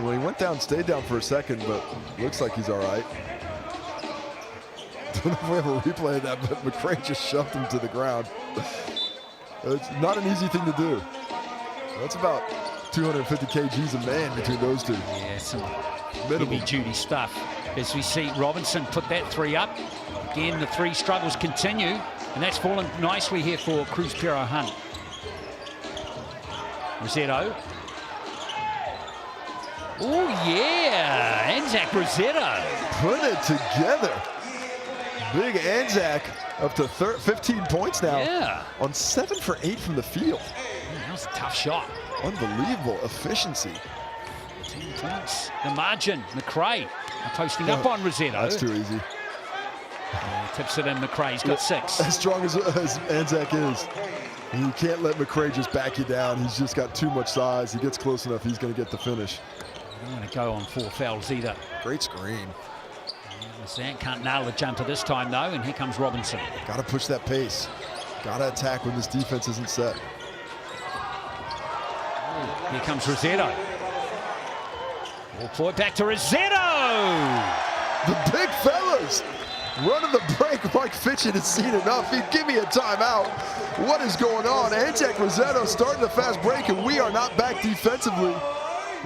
B: well, he went down, stayed down for a second, but looks like he's all right. Don't know if we have a replay of that, but McRae just shoved him to the ground. It's not an easy thing to do. That's about 250 kgs a man between those two.
A: Yeah, some heavy-duty stuff. As we see Robinson put that 3 up. Again, the 3 struggles continue, and that's fallen nicely here for Cruz Piro Hunt. Rossetto. Oh, yeah, Anzac Rossetto.
B: Put it together. Big Anzac up to 15 points now.
A: Yeah.
B: On 7 for 8 from the field.
A: Man, that was a tough shot.
B: Unbelievable efficiency.
A: 10 points. The margin, McRae posting up on Rossetto.
B: That's too easy.
A: Tips it in, McRae's got 6.
B: As strong as Anzac is, you can't let McRae just back you down. He's just got too much size. He gets close enough, he's going to get the finish.
A: Don't want to go on 4 fouls either.
B: Great screen.
A: Bazant can't nail the jumper this time though, and here comes Robinson.
B: Got to push that pace. Got to attack when this defense isn't set.
A: Here comes Rossetto. Ball forward back to Rossetto.
B: The big fellas running the break. Mike Fitchin has seen enough. He'd give me a timeout. What is going on? Anzac Rossetto starting the fast break, and we are not back defensively.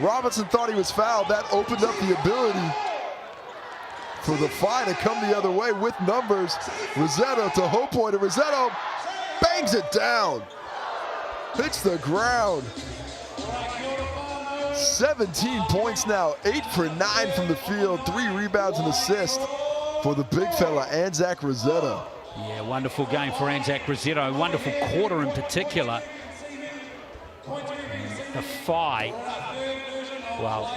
B: Robinson thought he was fouled. That opened up the ability for the Phi to come the other way with numbers. Rossetto to Hopoi, and Rossetto bangs it down. Hits the ground. 17 points now, 8 for 9 from the field, 3 rebounds and assists for the big fella, Anzac Rossetto.
A: Yeah, wonderful game for Anzac Rossetto. Wonderful quarter in particular. The Phi, well,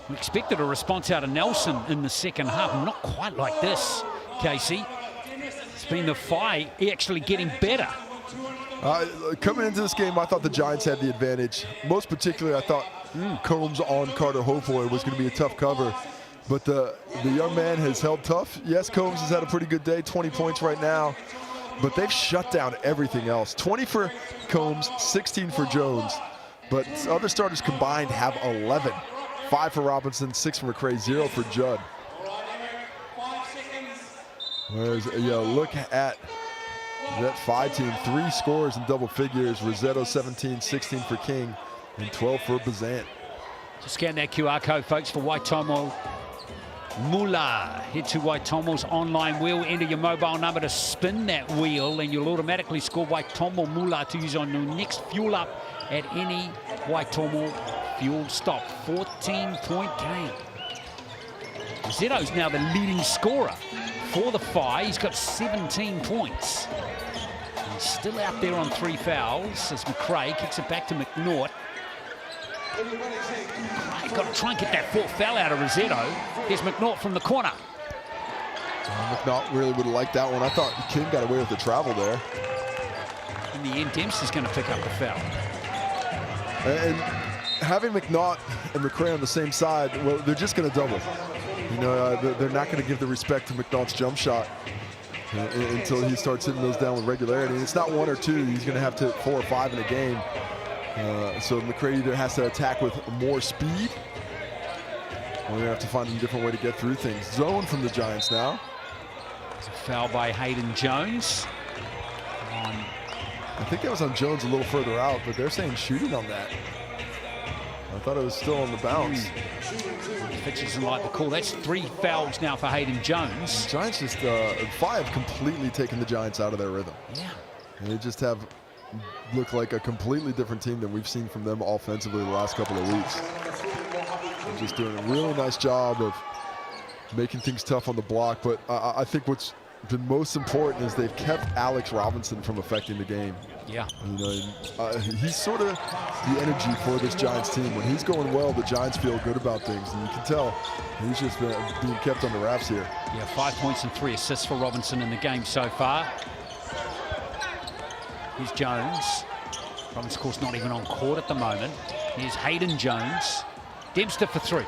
A: we expected a response out of Nelson in the second half. Not quite like this, Casey. It's been the Phi actually getting better.
B: Coming into this game, I thought the Giants had the advantage. Most particularly, I thought Combs on Carter Hopoi was going to be a tough cover. But the young man has held tough. Yes, Combs has had a pretty good day, 20 points right now. But they've shut down everything else. 20 for Combs, 16 for Jones. But other starters combined have 11. 5 for Robinson, 6 for McRae, 0 for Judd. Whereas, look at that Phi team. 3 scores in double figures. Rossetto 17, 16 for King, and 12 for Bazant.
A: Just scan that QR code, folks, for Waitomo Mula, head to Waitomo's online wheel, enter your mobile number to spin that wheel and you'll automatically score Waitomo Mula to use on your next fuel up at any Waitomo fuel stop. 14-point game. Zeto's now the leading scorer for the Whai. He's got 17 points. He's still out there on 3 fouls as McRae kicks it back to McNaught. You've got to try and get that 4th foul out of Rosetto. Here's McNaught from the corner.
B: McNaught really would have liked that one. I thought King got away with the travel there.
A: In the end, Dempster's going to pick up the foul.
B: And having McNaught and McRae on the same side, well, they're just going to double. You know, they're not going to give the respect to McNaught's jump shot until he starts hitting those down with regularity. And it's not 1 or 2. He's going to have to hit 4 or 5 in a game. So McRae either has to attack with more speed, or they're going to have to find a different way to get through things. Zone from the Giants now.
A: It's a foul by Hayden Jones.
B: I think that was on Jones a little further out, but they're saying shooting on that. I thought it was still on the bounce.
A: Fitch doesn't like the call. That's 3 fouls now for Hayden Jones.
B: The Giants just, Whai have completely taken the Giants out of their rhythm.
A: Yeah.
B: And they just have looked like a completely different team than we've seen from them offensively the last couple of weeks. They're just doing a really nice job of making things tough on the block, but I think what's been most important is they've kept Alex Robinson from affecting the game.
A: Yeah.
B: You know, he's sort of the energy for this Giants team. When he's going well, the Giants feel good about things, and you can tell he's just been being kept on the wraps here.
A: Yeah, 5 points and 3 assists for Robinson in the game so far. Here's Jones. Robinson, of course, not even on court at the moment. Here's Hayden Jones. Dempster for 3.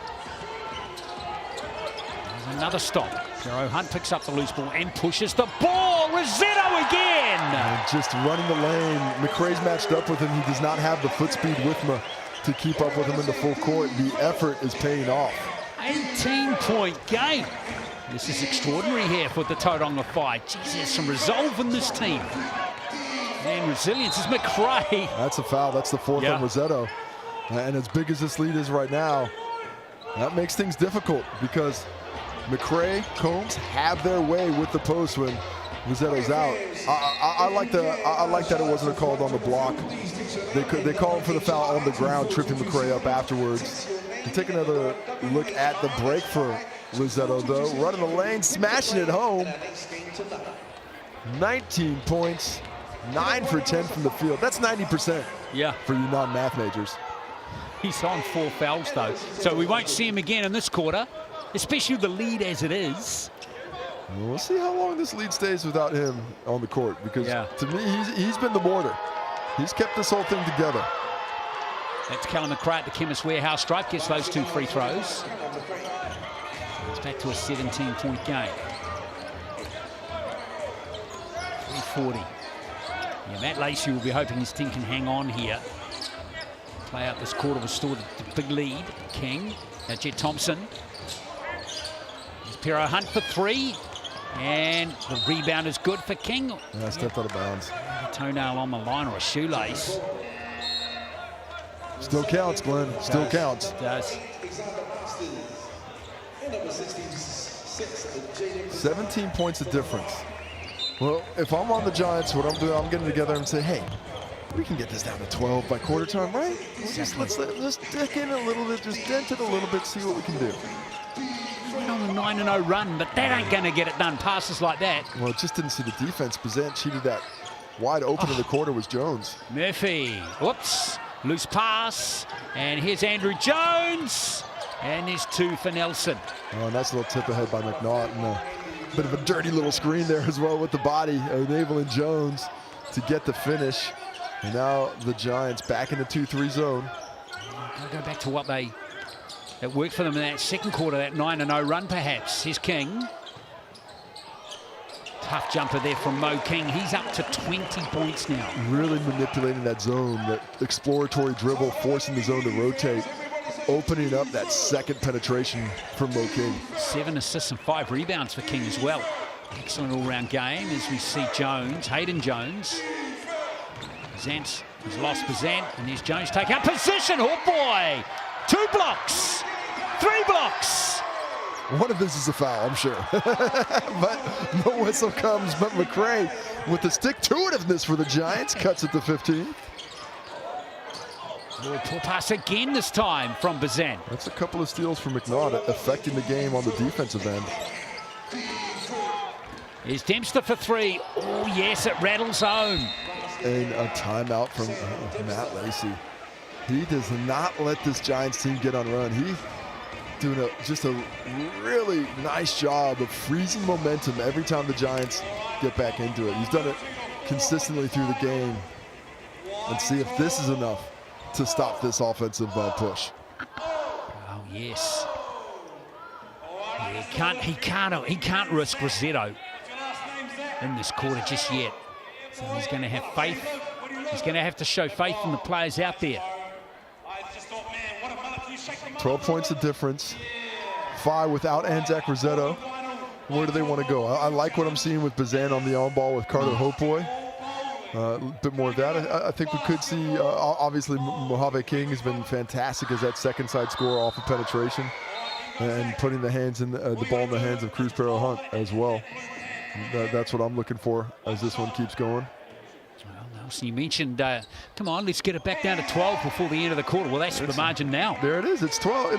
A: There's another stop. Pero Hunt picks up the loose ball and pushes the ball. Rosetto again!
B: And just running the lane. McRae's matched up with him. He does not have the foot speed with him to keep up with him in the full court. The effort is paying off.
A: 18-point game. This is extraordinary here for the Tauranga Whai. Jeez, there's some resolve in this team. And resilience is McRae.
B: That's a foul. That's the 4th on Rosetto. And as big as this lead is right now, that makes things difficult because McRae, Combs have their way with the post when Rosetto's out. I like that it wasn't called on the block. They called for the foul on the ground, tripping McRae up afterwards. You take another look at the break for Rosetto, though. Running the lane, smashing it home. 19 points. 9 for 10 from the field. That's 90%.
A: Yeah.
B: For you non-math majors.
A: He's on 4 fouls though, so we won't see him again in this quarter, especially the lead as it is.
B: We'll see how long this lead stays without him on the court, because to me, he's been the mortar. He's kept this whole thing together.
A: That's Callum McRae at the Chemist Warehouse stripe, gets those 2 free throws. It's back to a 17-point game. 3:40. Yeah, Matt Lacey will be hoping his team can hang on here. Play out this quarter, restored the big lead. King, now Jet Thompson. There's Pero Hunt for 3. And the rebound is good for King.
B: Yeah, stepped out of bounds.
A: A toenail on the line or a shoelace.
B: Still counts, Glenn. Still counts.
A: It does.
B: 17 points of difference. Well, if I'm on the Giants, what I'm doing, I'm getting together and say, hey, we can get this down to 12 by quarter time, right? Let's dig in a little bit, just dent it a little bit, see what we can do.
A: Went on a 9-0 run, but that ain't going to get it done. Passes like that.
B: Well, just didn't see the defense present. Cheated that wide open in the quarter was Jones.
A: Murphy, whoops, loose pass. And here's Andrew Jones. And there's 2 for Nelson.
B: Oh, nice little tip ahead by McNaught. And a bit of a dirty little screen there as well with the body, enabling Jones to get the finish. And now the Giants back in the 2-3 zone.
A: Gotta go back to what that worked for them in that second quarter, that 9-0 run perhaps. Here's King. Tough jumper there from Mo King. He's up to 20 points now.
B: Really manipulating that zone, that exploratory dribble, forcing the zone to rotate, opening up that second penetration from Mo King.
A: 7 assists and 5 rebounds for King as well. Excellent all-round game as we see Jones, Hayden Jones. Zant has lost Bazant, and there's Jones taking up position. Oh boy! 2 blocks, 3 blocks.
B: One of this is a foul, I'm sure. But no whistle comes, but McRae with the stick-to-itiveness for the Giants cuts it to 15.
A: Poor pass again this time from Bazan.
B: That's a couple of steals for McNaught, affecting the game on the defensive end.
A: Here's Dempster for three. Oh, yes, it rattles home.
B: And a timeout from Matt Lacey. He does not let this Giants team get on run. He's doing just a really nice job of freezing momentum every time the Giants get back into it. He's done it consistently through the game. And see if this is enough to stop this offensive push.
A: Oh, yes. He can't risk Rossetto in this quarter just yet. So he's going to have faith. He's going to have to show faith in the players out there.
B: 12 points of difference. 5 without Anzac Rossetto. Where do they want to go? I like what I'm seeing with Bazan on the on-ball with Carter Hopoi. A bit more of that. I think we could see, obviously, Mojave King has been fantastic as that second side scorer off of penetration and putting the ball in the hands of Cruz Pero Hunt as well. That's what I'm looking for as this one keeps going.
A: Well, Nelson, you mentioned, come on, let's get it back down to 12 before the end of the quarter. Well, that's the margin now.
B: There it is. It's 12.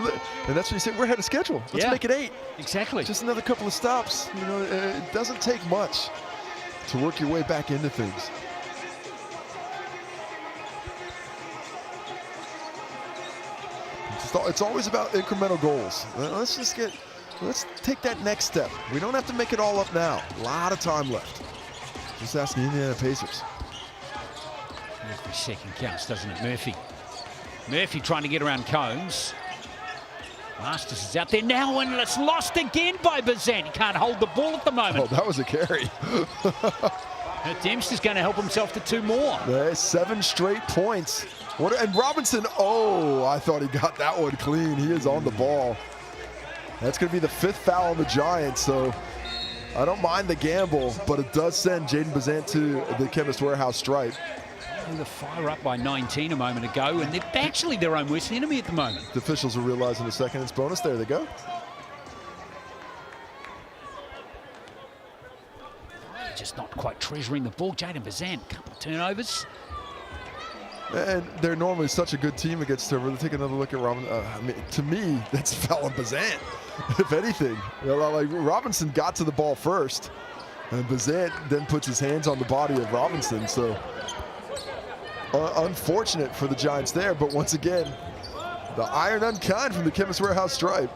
B: And that's what you say. We're ahead of schedule. Let's make it 8.
A: Exactly.
B: Just another couple of stops. You know, it doesn't take much to work your way back into things. It's always about incremental goals. Let's take that next step. We don't have to make it all up now. A lot of time left. Just ask the Indiana Pacers.
A: Every second counts, doesn't it, Murphy? Murphy trying to get around Combs. Masters is out there now, and it's lost again by Bazan. He can't hold the ball at the moment.
B: Oh, that was a carry.
A: Dempster's going to help himself to 2 more.
B: There's 7 straight points. And Robinson, oh, I thought he got that one clean. He is on the ball. That's going to be the 5th foul on the Giants, so I don't mind the gamble, but it does send Jaden Bazant to the Chemist Warehouse stripe.
A: The fire up by 19 a moment ago, and they're actually their own worst enemy at the moment.
B: The officials will realize in a second it's bonus. There they go.
A: Just not quite treasuring the ball. Jaden Bazant, couple of turnovers.
B: And they're normally such a good team against Turbo. Take another look at Robinson. I mean, to me, that's foul on Bazant, if anything. You know, like Robinson got to the ball first, and Bazant then puts his hands on the body of Robinson. So unfortunate for the Giants there, but once again, the iron unkind from the Chemist Warehouse stripe.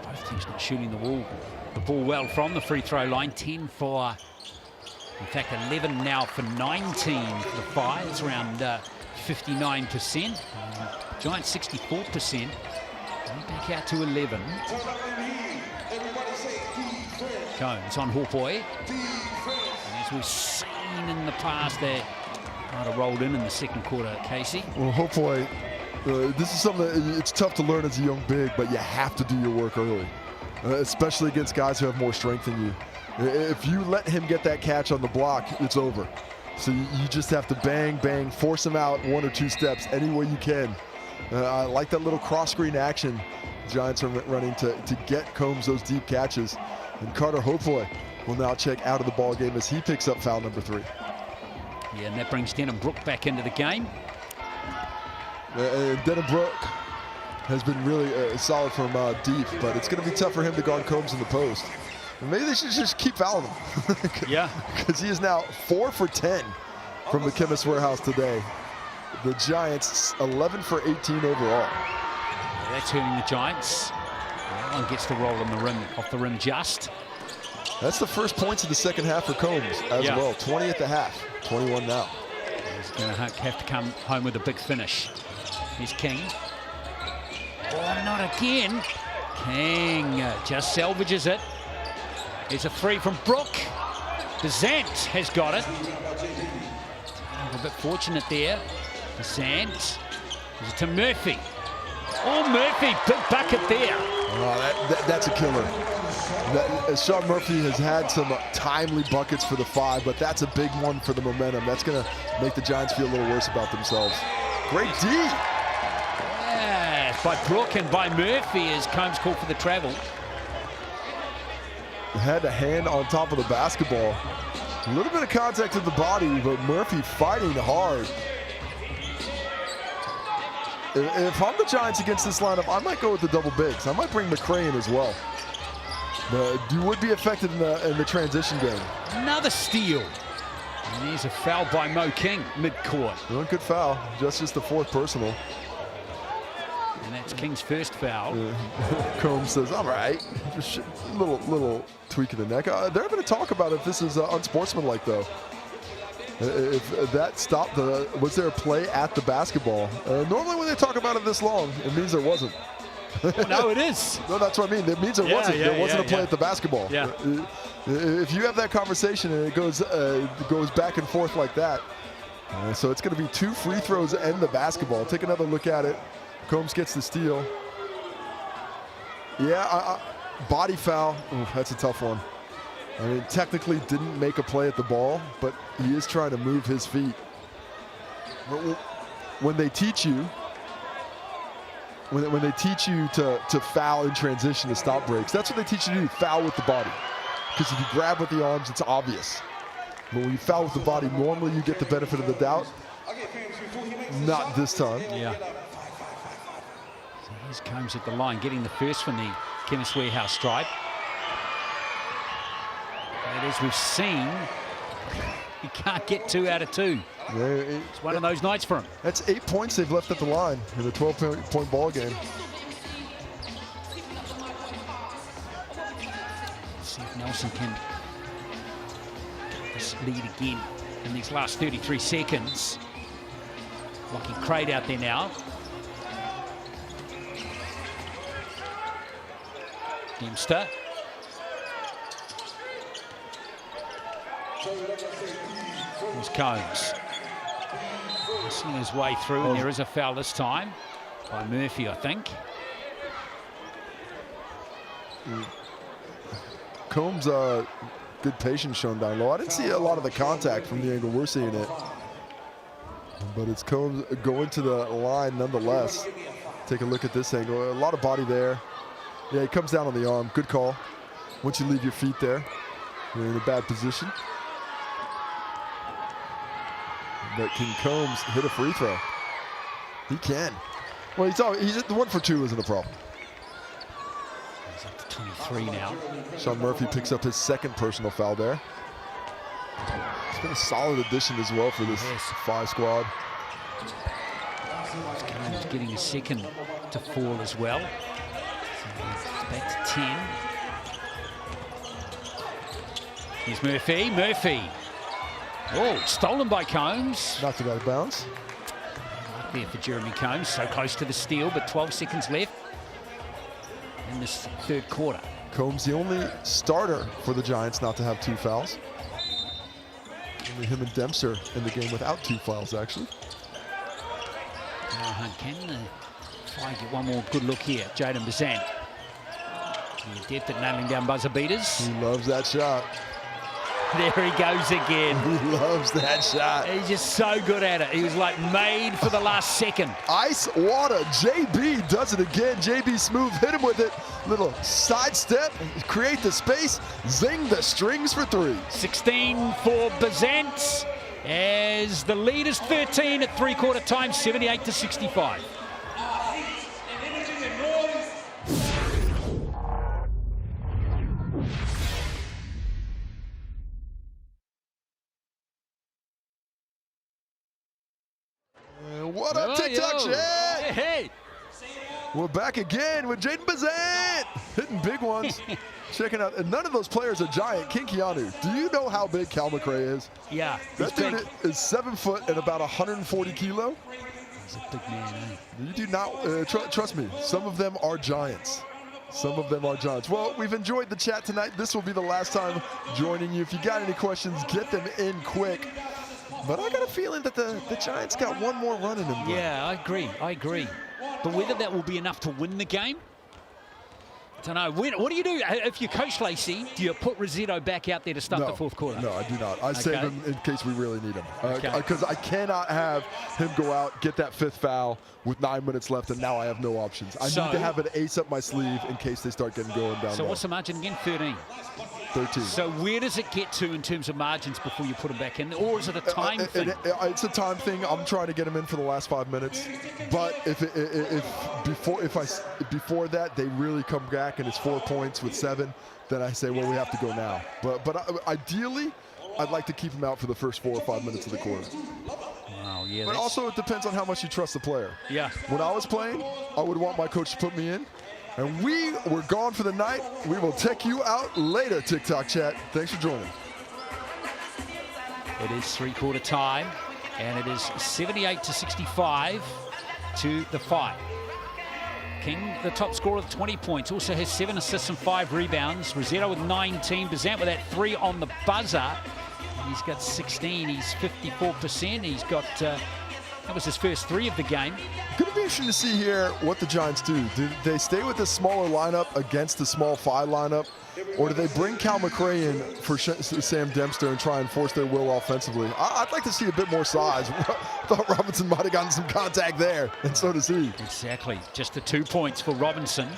A: Both teams not shooting the ball well from the free throw line. 10 for, in fact, 11 now for 19 for the Fire. It's around 59%. Giants 64%. Back out to 11. Combs on Hopoi. And as we've seen in the past, they might have rolled in the second quarter, Casey.
B: Well, Hopoi, this is something that it's tough to learn as a young big, but you have to do your work early, especially against guys who have more strength than you. If you let him get that catch on the block, it's over. So you just have to bang, bang, force him out 1 or 2 steps any way you can. I like that little cross-screen action Giants are running to get Combs those deep catches. And Carter Hopoi will now check out of the ball game as he picks up foul number 3.
A: Yeah, and that brings Denham Brook back into the game.
B: Denham Brook has been really solid from deep, but it's going to be tough for him to guard Combs in the post. And maybe they should just keep fouling him.
A: Yeah. Because
B: he is now 4 for 10 from the Chemist Warehouse today. The Giants 11 for 18 overall.
A: Yeah, that's hurting the Giants. That one gets the roll on the rim, off the rim just.
B: That's the first points of the second half for Combs as well. 20 at the half, 21 now.
A: He's going to have to come home with a big finish. Here's King. Oh, not again. King just salvages it. Here's a 3 from Brook. Bazant has got it. A bit fortunate there. Bazant. Is it to Murphy? Oh, Murphy, big bucket there.
B: Oh, that's a killer. Sean Murphy has had some timely buckets for the 5, but that's a big one for the momentum. That's going to make the Giants feel a little worse about themselves. Great D.
A: Yeah, by Brooke and by Murphy as Combs called for the travel.
B: Had a hand on top of the basketball. A little bit of contact with the body, but Murphy fighting hard. If I'm the Giants against this lineup, I might go with the double bigs. I might bring McCray in as well. But you would be affected in the transition game.
A: Another steal. And there's a foul by Mo King, mid-court.
B: One good foul, just the fourth personal.
A: And that's King's first foul.
B: Combs says, all right. Just a little tweak in the neck. They're going to talk about if this is unsportsmanlike, though. If that stopped, was there a play at the basketball? Normally when they talk about it this long, it means there wasn't.
A: No, it is.
B: No, that's what I mean. It means there wasn't. There wasn't a play at the basketball.
A: Yeah.
B: If you have that conversation and it goes back and forth like that, so it's going to be 2 free throws and the basketball. Take another look at it. Combs gets the steal. Yeah, body foul. Ooh, that's a tough one. I mean, technically didn't make a play at the ball, but he is trying to move his feet. When they teach you, when they teach you to foul in transition to stop breaks, that's what they teach you to do, foul with the body. Because if you grab with the arms, it's obvious. But when you foul with the body, normally you get the benefit of the doubt. Not this time.
A: Yeah. So here's Combs at the line, getting the first from the Chemist Warehouse stripe. But as we've seen, you can't get 2 out of 2.
B: Yeah,
A: it's one of those nights for him.
B: That's 8 points they've left at the line in a 12-point ball game.
A: Let's see if Nelson can get this lead again in these last 33 seconds. Lockie Crate out there now. Dempster. Here's Combs. Missing his way through, and there is a foul this time by Murphy, I think.
B: Combs, good patience shown down low. I didn't see a lot of the contact from the angle we're seeing it. But it's Combs going to the line nonetheless. Take a look at this angle. A lot of body there. Yeah, he comes down on the arm. Good call. Once you leave your feet there, you're in a bad position. But can Combs hit a free throw? He can. Well, he's at the 1 for 2 isn't a problem.
A: He's up to 23 now.
B: Sean Murphy picks up his second personal foul there. It's been a solid addition as well for this 5 squad.
A: Combs getting a second to fall as well. So it's back to 10. Here's Murphy. Murphy. Oh, stolen by Combs.
B: Knocked it out of bounds.
A: Right there for Jeremy Combs. So close to the steal, but 12 seconds left in this third quarter.
B: Combs, the only starter for the Giants not to have 2 fouls. Only him and Dempster in the game without 2 fouls, actually.
A: Can try and get one more good look here. Jaden Bazant. Adept at nailing down buzzer beaters.
B: He loves that shot.
A: There he goes again.
B: He loves that shot.
A: He's just so good at it. He was like made for the last second.
B: Ice water. JB does it again. JB Smooth hit him with it. Little sidestep, create the space, zing the strings for 3.
A: 16 for Bazant as the lead is 13 at 3/4 time, 78-65.
B: What a TikTok shot!
A: Hey.
B: We're back again with Jaden Bazant hitting big ones. Checking out, and none of those players are giant. King Keanu, do you know how big Cal McRae is?
A: Yeah,
B: that dude is 7 foot and about 140 kilo.
A: He's a big man, eh?
B: You do not, trust me, some of them are giants. Some of them are giants. Well, we've enjoyed the chat tonight. This will be the last time joining you. If you got any questions, get them in quick. But I got a feeling that the Giants got one more run in them.
A: Yeah, I agree. But whether that will be enough to win the game, don't know. What do you do if you're Coach Lacey? Do you put Rosetto back out there to start the fourth quarter?
B: No, I do not. I save him in case we really need him.
A: Okay.
B: Because I cannot have him go out, get that 5th foul with 9 minutes left, and now I have no options. I need to have an ace up my sleeve in case they start getting going down
A: So
B: low.
A: what's the margin again? 13.
B: 13.
A: So where does it get to in terms of margins before you put him back in? Or is it a time thing?
B: It's a time thing. I'm trying to get him in for the last 5 minutes. But if before that they really come back and it's 4 points with 7, then I say, well, we have to go now. But ideally, I'd like to keep him out for the first 4 or 5 minutes of the quarter.
A: Wow, yeah.
B: But also it depends on how much you trust the player.
A: Yeah.
B: When I was playing, I would want my coach to put me in. And we were gone for the night. We will check you out later, TikTok chat. Thanks for joining.
A: It is 3-quarter time, and it is 78-65 to the Five. King, the top scorer with 20 points, also has 7 assists and 5 rebounds. Rosetto with 19. Bazant with that 3 on the buzzer. He's got 16. He's 54%. He's got, that was his first 3 of the game.
B: Going to be interesting to see here what the Giants do. Do they stay with the smaller lineup against the small 5 lineup? Or do they bring Cal McRae in for Sam Dempster and try and force their will offensively? I'd like to see a bit more size. Thought Robinson might have gotten some contact there, and so does he.
A: Exactly. Just the 2 points for Robinson.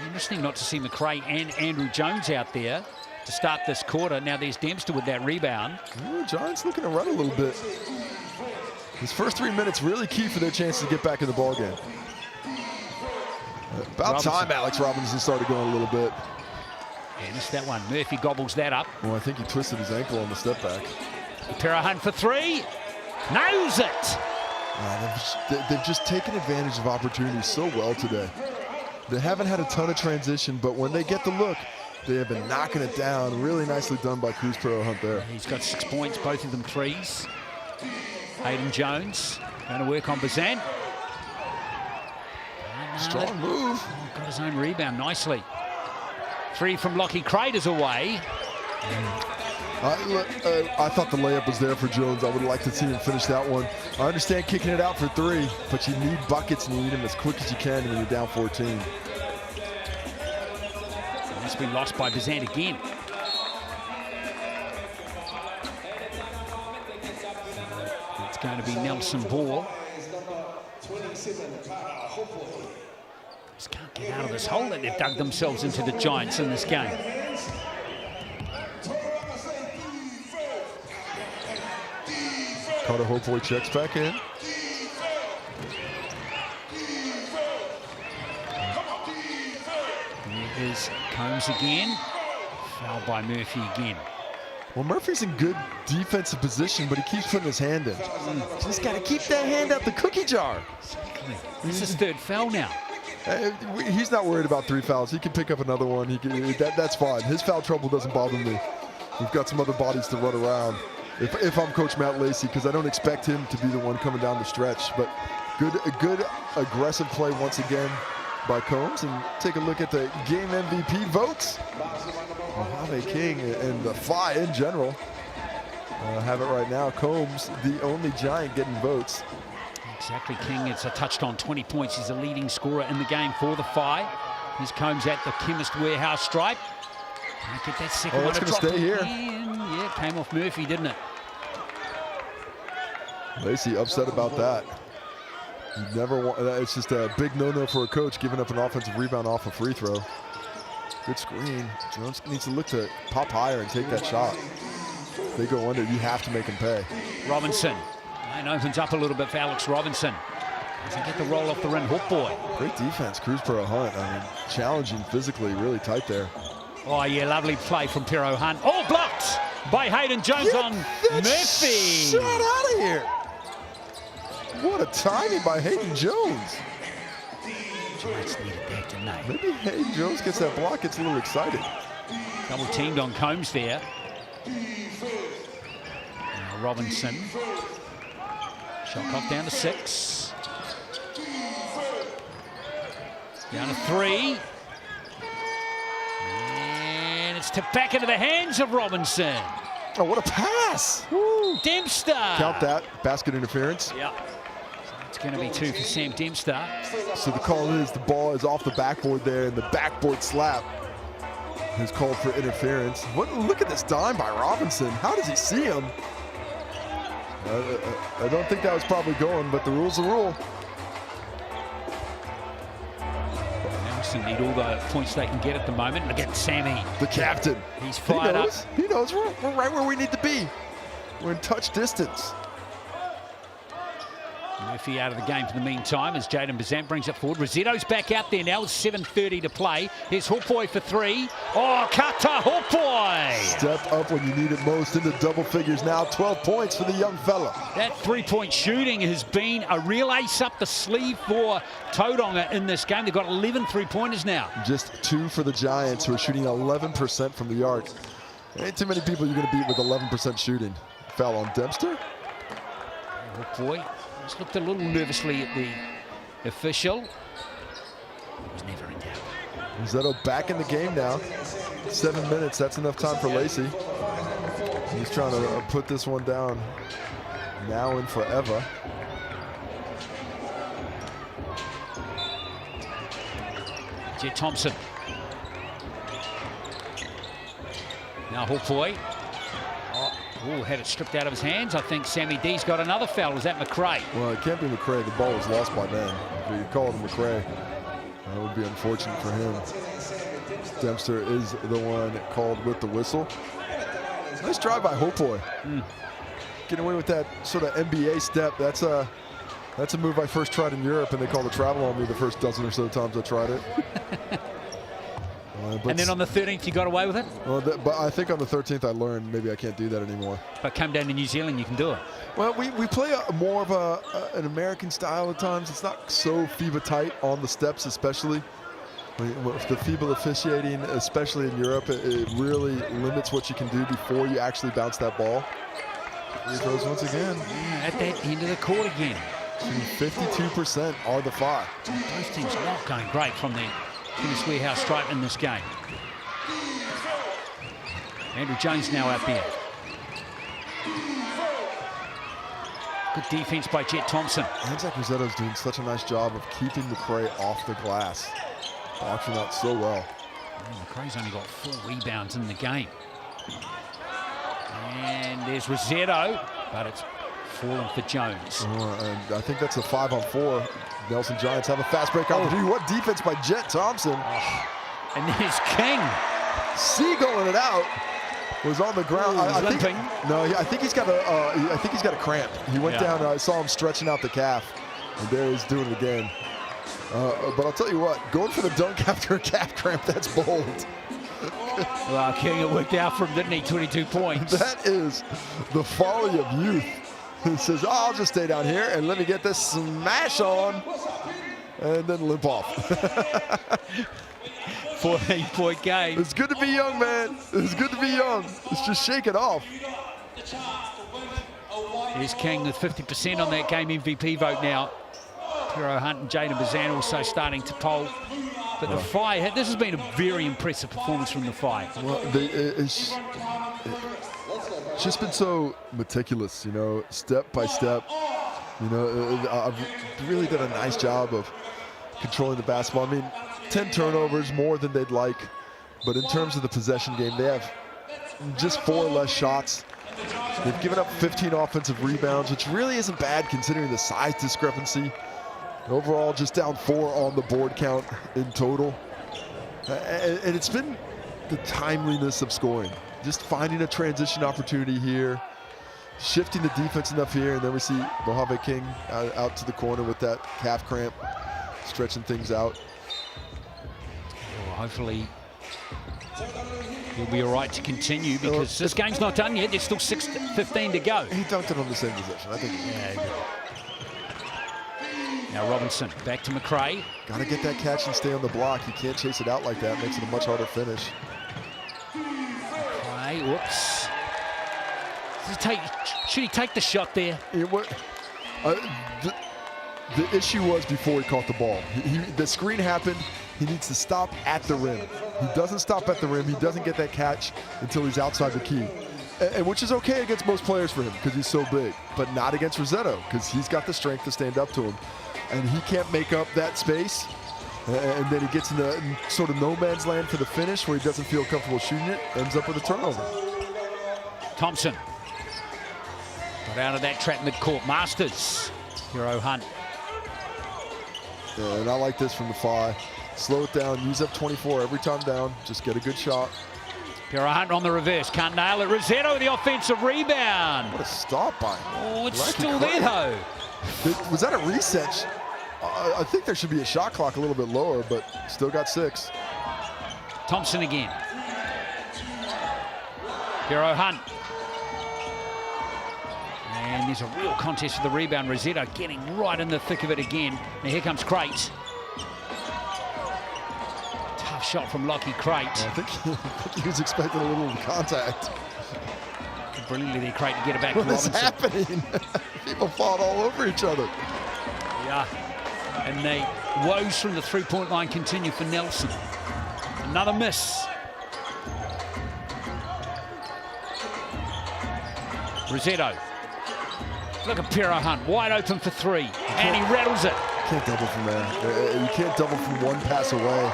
A: Interesting not to see McRae and Andrew Jones out there to start this quarter. Now there's Dempster with that rebound.
B: Ooh, Giants looking to run a little bit. His first 3 minutes really key for their chance to get back in the ballgame. About time Alex Robinson started going a little bit.
A: Yeah, missed that one. Murphy gobbles that up.
B: Well, I think he twisted his ankle on the step back.
A: Pero Hunt for 3. Knows it.
B: They've just taken advantage of opportunities so well today. They haven't had a ton of transition, but when they get the look, they have been knocking it down. Really nicely done by Cruz Pero Hunt there.
A: He's got 6 points, both of them 3s. Hayden Jones going to work on Bazant.
B: Strong move.
A: Oh, got his own rebound nicely. 3 from Lockie Craters away.
B: I thought the layup was there for Jones. I would like to see him finish that one. I understand kicking it out for 3, but you need buckets and you need them as quick as you can when you're down 14.
A: It's been lost by Bazant again. It's going to be Nelson Ball. Just can't get out of this hole that they've dug themselves into, the Giants, in this game.
B: Carter hopefully checks back in.
A: There is Combs again. Foul by Murphy again.
B: Well, Murphy's in good defensive position, but he keeps putting his hand in. Just got to keep that hand out the cookie jar.
A: Exactly. This is 3rd foul now.
B: He's not worried about 3 fouls. He can pick up another one. That's fine. His foul trouble doesn't bother me. We've got some other bodies to run around. If I'm Coach Matt Lacey, because I don't expect him to be the one coming down the stretch. But good aggressive play once again by Combs. And take a look at the game MVP votes. Mojave King and the Phi in general. I have it right now. Combs, the only Giant getting votes.
A: Exactly, King. It's touched on 20 points. He's the leading scorer in the game for the Phi. Here's Combs at the Chemist Warehouse stripe. Can't get that second one.
B: It's going to stay here.
A: Yeah, it came off Murphy, didn't it?
B: Lacey upset about that. You never want. It's just a big no-no for a coach giving up an offensive rebound off a free throw. Good screen. Jones needs to look to pop higher and take that shot. If they go under, you have to make him pay.
A: Robinson. And opens up a little bit for Alex Robinson. Doesn't get the roll off the rim. Hook boy.
B: Great defense, Cruz Pero Hunt. I mean, challenging physically, really tight there.
A: Oh, yeah, lovely play from Pero Hunt. Oh, blocked by Hayden Jones on Murphy.
B: Shot out of here. What a timing by Hayden Jones.
A: Giants needed that, didn't they?
B: Maybe Hayden Jones gets that block, gets a little excited.
A: Double teamed on Combs there. Now Robinson. Shot clock down to 6. Down to 3. And it's tipped back into the hands of Robinson.
B: Oh, what a pass.
A: Woo, Dempster.
B: Count that, basket interference.
A: Yeah. So it's going to be 2 for Sam Dempster.
B: So the call is the ball is off the backboard there, and the backboard slap is called for interference. Look at this dime by Robinson. How does he see him? I don't think that was probably going, but the rule's the rule.
A: Nelson need all the points they can get at the moment. Look at Sammy.
B: The captain.
A: He's fired up.
B: He knows we're right where we need to be. We're in touch distance.
A: Murphy out of the game for the meantime as Jaden Bazant brings it forward. Rosetto's back out there now with 7:30 to play. Here's Hopoi for 3. Oh, Kata Hopoi!
B: Step up when you need it most into double figures now. 12 points for the young fella.
A: That three-point shooting has been a real ace up the sleeve for Tauranga in this game. They've got 11 three-pointers now.
B: Just 2 for the Giants, who are shooting 11% from the arc. Ain't too many people you're going to beat with 11% shooting. Foul on Dempster.
A: Hopoi just looked a little nervously at the official. He was never in doubt.
B: Rosetto back in the game now. 7 minutes, that's enough time for Lacey. He's trying to put this one down now and forever.
A: Jet Thompson. Now Hopoi. Oh, had it stripped out of his hands. I think Sammy D's got another foul. Is that McRae?
B: Well, it can't be McRae. The ball was lost by then. If you call him McRae, that would be unfortunate for him. Dempster is the one called with the whistle. Nice drive by Hopoi. Getting away with that sort of NBA step. That's a move I first tried in Europe, and they called a travel on me the first dozen or so times I tried it.
A: And then on the 13th, you got away with it?
B: Well, but I think on the 13th, I learned maybe I can't do that anymore.
A: But come down to New Zealand, you can do it.
B: Well, we play more of an American style at times. It's not so FIBA tight on the steps, especially. With the FIBA officiating, especially in Europe, it really limits what you can do before you actually bounce that ball. Free throws once again.
A: Yeah, at that end of the court again.
B: 52% are the fire.
A: Both teams not going great from the Dennis Warehouse stripe in this game. Andrew Jones now out there. Good defense by Jet Thompson.
B: Zach Rosetto's doing such a nice job of keeping McRae off the glass. Boxing out so well.
A: McRae's only got 4 rebounds in the game. And there's Rosetto, but it's fallen for Jones.
B: And I think that's a 5-on-4. Nelson Giants have a fast break opportunity. What defense by Jet Thompson.
A: And there's King.
B: Seagulling it out. Was on the ground. I think he's got a cramp. He went down. I saw him stretching out the calf, and there he's doing it again. But I'll tell you what, going for the dunk after a calf cramp, that's bold.
A: Well, King, it worked out for him, didn't he? 22 points.
B: That is the folly of youth. He says, I'll just stay down here and let me get this smash on, and then limp off.
A: 14-point game.
B: It's good to be young, man. It's good to be young. Let's just shake it off.
A: Here's King with 50% on that game MVP vote now. Pero Hunt and Jaden Bazan also starting to poll. But the Phi, this has been a very impressive performance from the Phi.
B: Well, it's just been so meticulous, you know, step by step. You know, I've really done a nice job of controlling the basketball. I mean, 10 turnovers, more than they'd like. But in terms of the possession game, they have just 4 less shots. They've given up 15 offensive rebounds, which really isn't bad considering the size discrepancy. Overall, just down 4 on the board count in total. And it's been the timeliness of scoring. Just finding a transition opportunity here, shifting the defense enough here, and then we see Mojave King out to the corner with that calf cramp, stretching things out.
A: Well, hopefully he'll be all right to continue, because this game's not done yet. There's still 6:15 to go.
B: He dunked it on the same position. I think.
A: Yeah. Now Robinson, back to McRae.
B: Got to get that catch and stay on the block. You can't chase it out like that. Makes it a much harder finish.
A: McRae, whoops. Should he take the shot there?
B: The issue was before he caught the ball. The screen happened. He needs to stop at the rim. He doesn't stop at the rim. He doesn't get that catch until he's outside the key. And which is okay against most players for him because he's so big, but not against Rosetto because he's got the strength to stand up to him. And he can't make up that space. And then he gets in the sort of no man's land for the finish where he doesn't feel comfortable shooting it, ends up with a turnover.
A: Thompson got out of that trap midcourt. Masters, Hero Hunt.
B: Yeah, and I like this from the Phi. Slow it down, use up 24 every time down, just get a good shot.
A: Hero Hunt on the reverse, can't nail it. Rosetto, the offensive rebound.
B: What a stop by him.
A: Oh, it's
B: Lucky
A: still
B: Craig.
A: there though.
B: Was that a reset? I think there should be a shot clock a little bit lower, but still got 6.
A: Thompson again. Hero Hunt. And there's a real contest for the rebound. Rosetto getting right in the thick of it again. Now here comes Crate. Tough shot from Lockie Crate.
B: I think he was expecting a little contact.
A: Brilliantly there, Crate, to get it back
B: What
A: to
B: is
A: Robinson.
B: happening? People fought all over each other.
A: Yeah. And the woes from the three-point line continue for Nelson. Another miss. Rosetto. Look at Hero Hunt, wide open for 3. And he rattles it.
B: Can't double from there. You can't double from one pass away,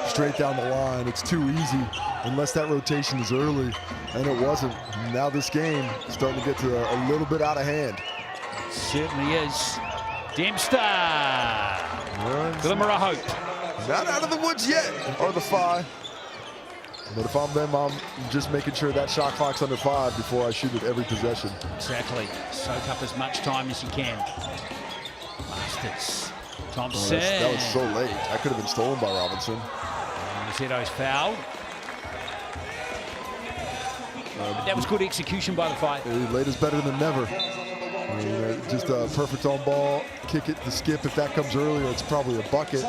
B: straight down the line. It's too easy unless that rotation is early, and it wasn't. Now this game is starting to get to a little bit out of hand.
A: Certainly is. Dempster. Glimmer of hope.
B: Not out of the woods yet, or the 5. But if I'm them, I'm just making sure that shot clock's under 5 before I shoot it every possession.
A: Exactly. Soak up as much time as you can. Masters. Thompson.
B: That was so late. That could have been stolen by Robinson.
A: Rosetto's fouled. But that was good execution by the Phi.
B: Late is better than never. Just a perfect on ball, kick it, the skip. If that comes earlier, it's probably a bucket.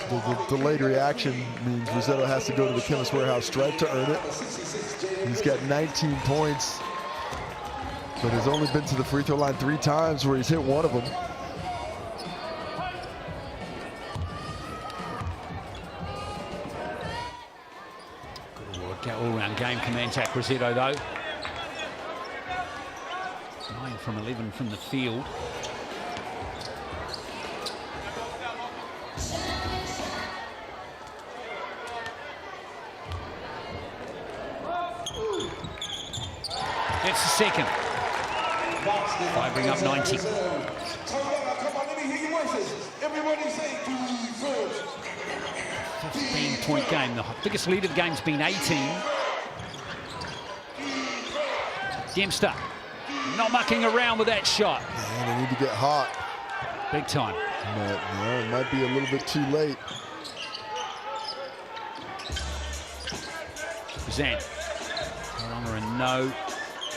B: The delayed reaction means Rosetto has to go to the Chemist Warehouse stripe to earn it. He's got 19 points, but has only been to the free throw line 3 times where he's hit one of them.
A: Good all-round game command attack, Rosetto though. 9 from 11 from the field. That's the second. Phi bring up 90.
C: Come on, let me hear your voices. Everybody say
A: 15-point game. The biggest lead of the game's been 18. Dempster not mucking around with that shot.
B: Man, they need to get hot.
A: Big time.
B: But, it might be a little bit too late.
A: Zan. Tauranga in no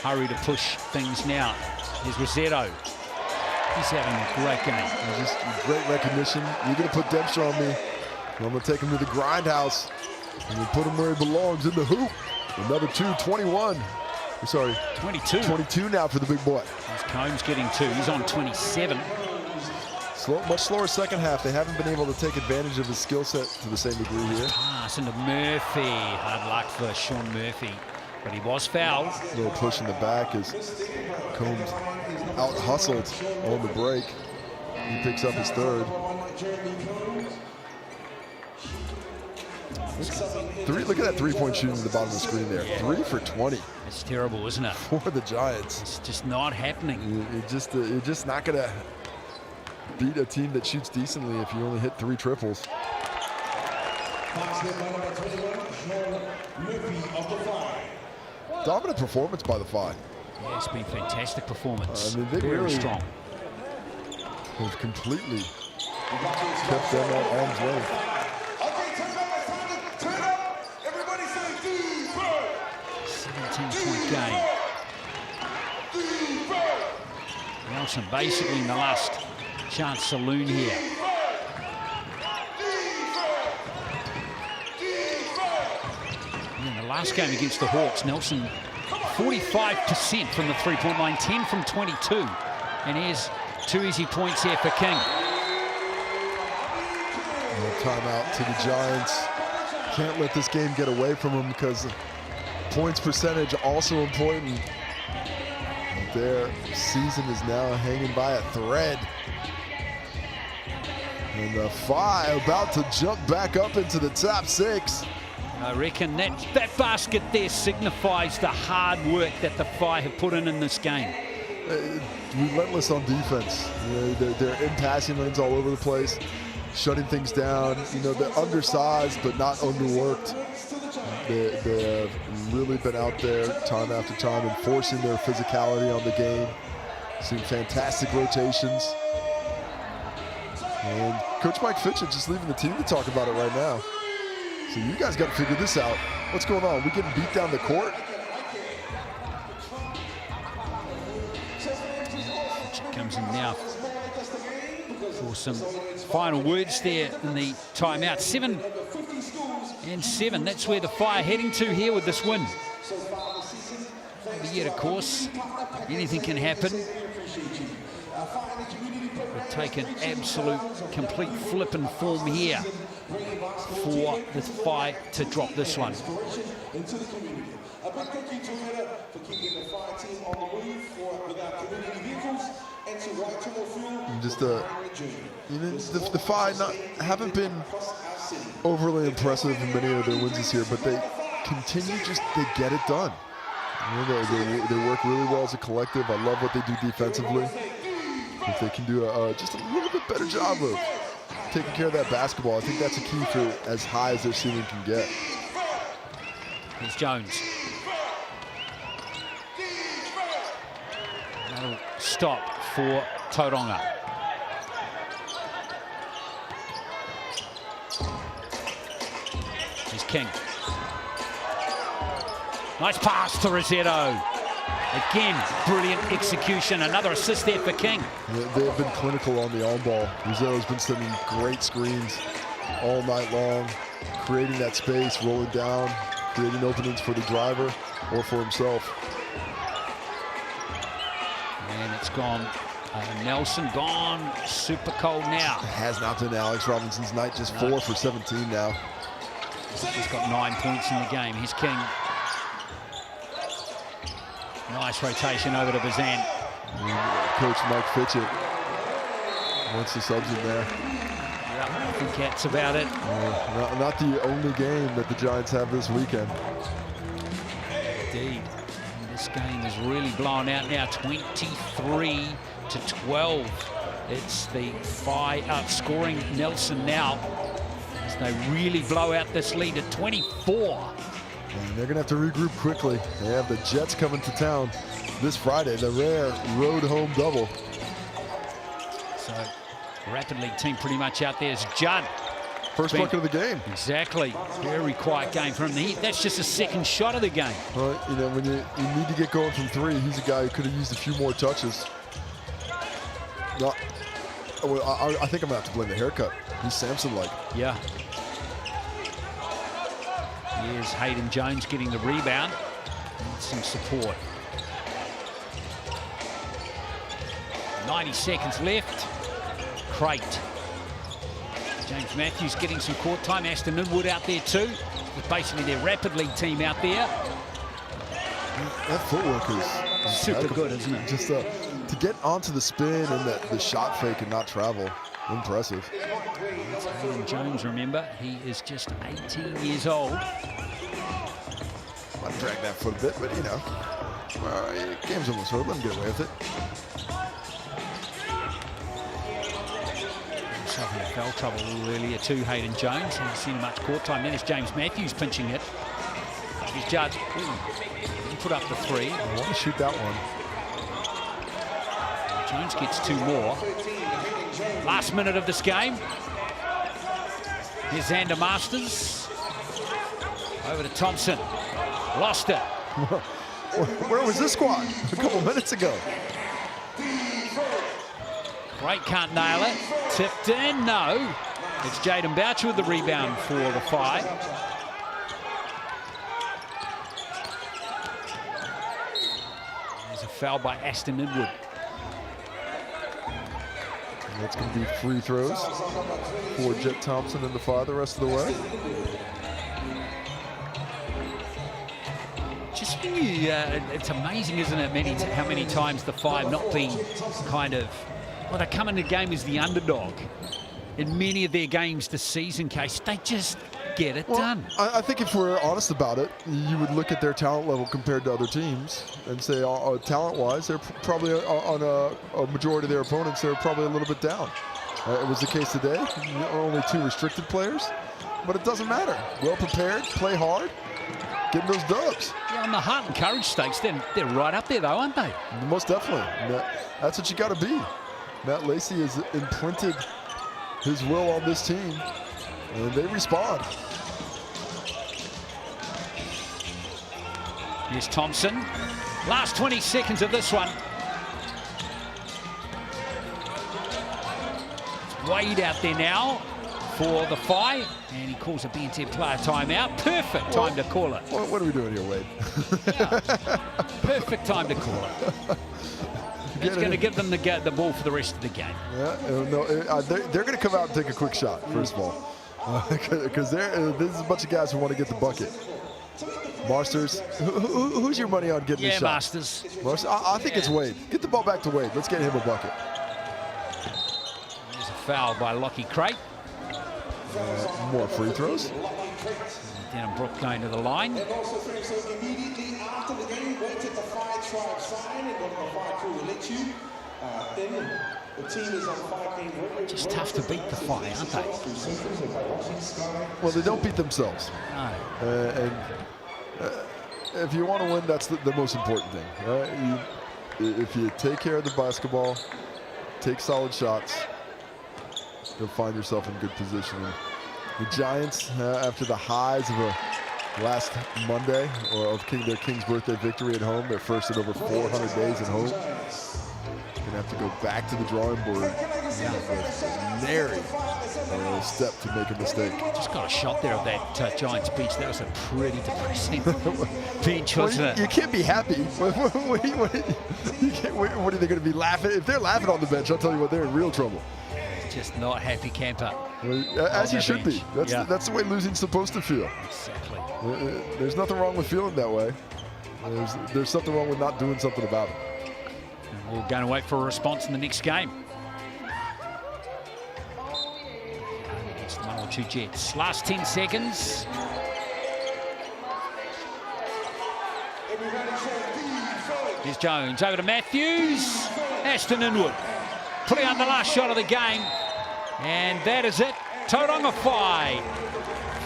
A: hurry to push things now. Here's Rosetto. He's having a great game.
B: Just great recognition. You're going to put Dempster on me. I'm going to take him to the grindhouse. And we'll put him where he belongs, in the hoop. Another 2, 21. Sorry,
A: 22.
B: 22 now for the big boy.
A: Here's Combs getting 2. He's on 27.
B: Much slower second half. They haven't been able to take advantage of his skill set to the same degree here.
A: Pass into Murphy. Hard luck for Sean Murphy. But he was fouled.
B: A little push in the back as Combs out-hustled on the break. He picks up his 3rd. Look at that three-point shooting at the bottom of the screen there. 3 for 20.
A: It's terrible, isn't it?
B: For the Giants.
A: It's just not happening.
B: You're just not going to beat a team that shoots decently if you only hit 3 triples. Dominant performance by the Phi.
A: Yeah, it's been fantastic performance.
B: I mean, they
A: very
B: really
A: strong.
B: Have completely kept them at arm's length.
C: Okay, turn up, turn up. Everybody say
A: 17-point game. Nelson basically in the last chance saloon here. In the last game against the Hawks, Nelson 45% from the three-point line, 10 from 22. And here's 2 easy points here for King.
B: Timeout to the Giants. Can't let this game get away from them because Points percentage also important. Their season is now hanging by a thread. And the Phi about to jump back up into the top 6.
A: I reckon that basket there signifies the hard work that the Phi have put in this game.
B: Relentless on defense. You know, they're in passing lanes all over the place, shutting things down. You know, they're undersized but not underworked. They've really been out there time after time enforcing their physicality on the game. Seeing fantastic rotations. And Coach Mike Fitchett just leaving the team to talk about it right now. So you guys got to figure this out. What's going on? We getting beat down the court?
A: Fitchett comes in now for some final words there in the timeout. 7-7. That's where the Phi are heading to here with this win. But yet, of course, anything can happen. We'll take an absolute, complete flip and form here for the Phi to drop this one.
C: A big thank you to Meta for keeping the Phi team on the move with our community vehicles and to White Tunnel Fuel.
B: Just you know, the Phi haven't been overly impressive in many of their wins this year, but they continue they get it done. You know, they work really well as a collective. I love what they do defensively. If they can do just a little bit better job of taking care of that basketball, I think that's a key for as high as their ceiling can get.
A: Here's Jones. Another stop for Tauranga. Here's King. Nice pass to Rossetto. Again, brilliant execution. Another assist there for King.
B: They've been clinical on the on-ball. Rossetto's been sending great screens all night long, creating that space, rolling down, creating openings for the driver or for himself.
A: And it's gone. Nelson gone super cold now.
B: It has not been Alex Robinson's night, just 4 for 17 now.
A: He's got 9 points in the game. He's King. Nice rotation over to Bazan.
B: Coach Mike Fitchett wants the subs in there.
A: Yep, I think that's about it.
B: Not the only game that the Giants have this weekend.
A: Indeed. And this game is really blown out now, 23-12. It's the Phi outscoring Nelson now as they really blow out this lead at 24.
B: And they're going to have to regroup quickly. They have the Jets coming to town this Friday, the rare road home double.
A: So, Rapid League team pretty much out there is Judd.
B: First bucket of the game.
A: Exactly. Very quiet game from him. That's just a second shot of the game.
B: Well, you know, when you need to get going from 3, he's a guy who could have used a few more touches. No, I think I'm going to have to blame the haircut. He's Samson-like.
A: Yeah. Here's Hayden Jones getting the rebound and some support. 90 seconds left. Crate. James Matthews getting some court time. Aston Inwood out there too. It's basically their Rapid League team out there.
B: That footwork is
A: super good, isn't it?
B: Just to get onto the spin and the shot fake and not travel. Impressive.
A: That's Hayden Jones, remember. He is just 18 years old.
B: Might drag that foot a bit, but you know, game's almost over. Let him get away with it.
A: Having foul trouble earlier too, Hayden Jones. Hasn't seen much court time. Then it's James Matthews pinching it. He's Judd. He put up the 3.
B: I want to shoot that one.
A: Jones gets 2 more. Last minute of this game. Here's Xander Masters. Over to Thompson. Lost it.
B: Where was this squad a couple minutes ago?
A: Great, can't nail it. Tipped in, no. It's Jaden Boucher with the rebound for the Phi. There's a foul by Aston Inwood.
B: And that's going to be free throws for Jet Thompson and the Phi the rest of the way.
A: Just when you, it's amazing, isn't it, how many times the Five not being kind of, well, they come in the game as the underdog. In many of their games this season, Case, they just get it done.
B: I think if we're honest about it, you would look at their talent level compared to other teams and say, talent-wise, they're probably on a majority of their opponents, they're probably a little bit down. It was the case today. Only 2 restricted players, but it doesn't matter. Well prepared, play hard, getting those dubs.
A: Yeah, on the heart and courage stakes, they're right up there, though, aren't they?
B: Most definitely. That's what you got to be. Matt Lacey has imprinted his will on this team, and they respond.
A: Here's Thompson. Last 20 seconds of this one. It's Wade out there now for the Phi, and he calls a BNT player timeout. Perfect time to call it.
B: What are we doing here, Wade?
A: Yeah. Perfect time to call it. It's going to give them the ball for the rest of the game.
B: Yeah, no, they're going to come out and take a quick shot, first of all. Because this is a bunch of guys who want to get the bucket. Masters, who's your money on getting the shot?
A: Masters.
B: I think it's Wade. Get the ball back to Wade. Let's get him a bucket.
A: There's a foul by Lockie Crate.
B: More free throws.
A: Down Brook going to the line.
C: And also, so immediately after the game, wait till the Phi tribe sign and the Phi crew will let you. Then the team is on 5 game record.
A: Just tough to beat the Phi, aren't they?
B: Well, they don't beat themselves.
A: No.
B: And if you want to win, that's the most important thing. Right? If you take care of the basketball, take solid shots, you'll find yourself in good position. And the Giants, after the highs of last Monday, or of their King's birthday victory at home, their first in over 400 days at home, gonna have to go back to the drawing board. Nary step to make a mistake.
A: Just got a shot there of that Giants bench. That was a pretty depressing bench, wasn't it?
B: You can't be happy. What are they going to be laughing? If they're laughing on the bench, I'll tell you what, they're in real trouble.
A: Just not happy camper.
B: As you should be. That's the way losing's supposed to feel.
A: Exactly.
B: There's nothing wrong with feeling that way. There's something wrong with not doing something about it.
A: And we're going to wait for a response in the next game. Against 1 or 2 Jets. Last 10 seconds. Here's Jones over to Matthews. Ashton Inwood putting on the last shot of the game. And that is it. Tauranga Whai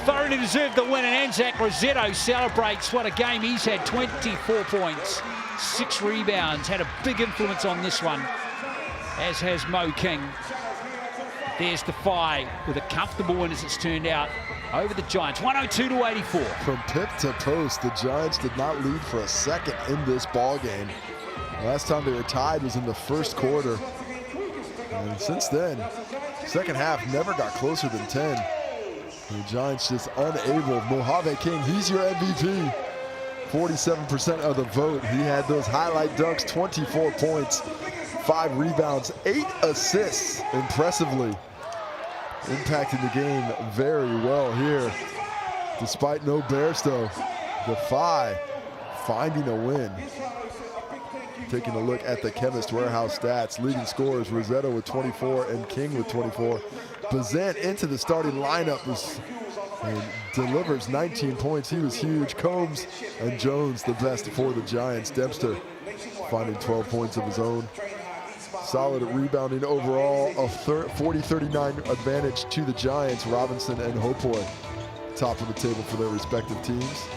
A: thoroughly deserved the win, and Anzac Rosetto celebrates what a game he's had. 24 points, 6 rebounds, had a big influence on this one, as has Mo King. There's the Phi with a comfortable win, as it's turned out, over the Giants, 102-84.
B: From tip to post, the Giants did not lead for a second in this ball game. Last time they were tied was in the first quarter. And since then, second half never got closer than 10. And the Giants just unable. Mojave King, he's your MVP. 47% of the vote. He had those highlight dunks, 24 points, 5 rebounds, 8 assists, impressively. Impacting the game very well here. Despite no Bairstow, the Phi finding a win. Taking a look at the Chemist Warehouse stats, leading scorers, Rosetto with 24 and King with 24. Bazant into the starting lineup and delivers 19 points. He was huge. Combs and Jones the best for the Giants. Dempster finding 12 points of his own. Solid rebounding overall, a 40-39 advantage to the Giants. Robinson and Hopoi top of the table for their respective teams.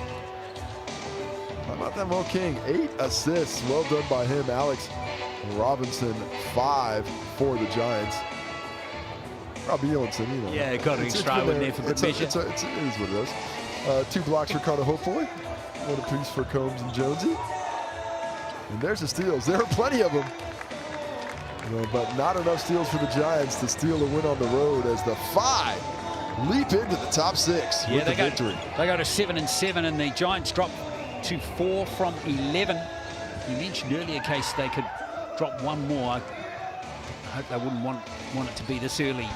B: How about that Mo King? 8 assists, well done by him. Alex Robinson, 5 for the Giants. Robbie Elenson, you know.
A: Yeah, got an extra in there for good measure.
B: It is what it is. 2 blocks for Carter Hopoi, 1 apiece for Combs and Jonesy. And there's the steals. There are plenty of them. But not enough steals for the Giants to steal a win on the road as the Phi leap into the top 6 with the victory.
A: They go to 7-7, and the Giants drop to 4 from 11. You mentioned earlier, Case, they could drop 1 more. I hope they wouldn't want it to be this early.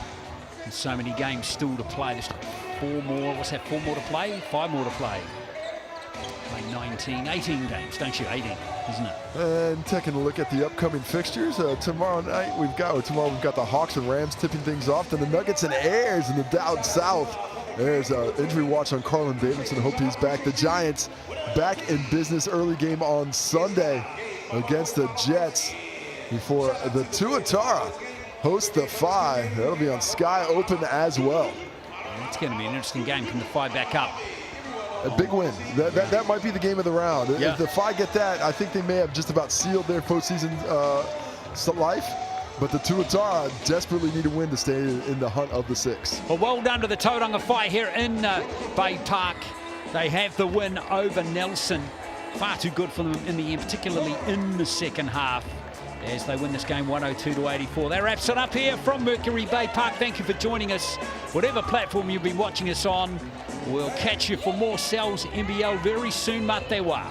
A: And so many games still to play. There's 4 more. What's that? 4 more to play? 5 more to play. 18 games, don't you? 18, isn't it?
B: And taking a look at the upcoming fixtures, tomorrow we've got the Hawks and Rams tipping things off, then the Nuggets and Airs in the down south. There's an injury watch on Carlin Davidson. Hope he's back. The Giants back in business. Early game on Sunday against the Jets before the Tuatara host the Phi. That'll be on Sky Open as well.
A: It's going to be an interesting game. Can the Phi back up?
B: A big win. That might be the game of the round.
A: Yeah.
B: If the Phi get that, I think they may have just about sealed their postseason life. But the Tuatara desperately need a win to stay in the hunt of the 6.
A: Well done to the Tauranga Whai here in Baypark. They have the win over Nelson. Far too good for them in the end, particularly in the second half, as they win this game 102-84. That wraps it up here from Mercury Baypark. Thank you for joining us. Whatever platform you've been watching us on, we'll catch you for more Cells NBL very soon. Matewa.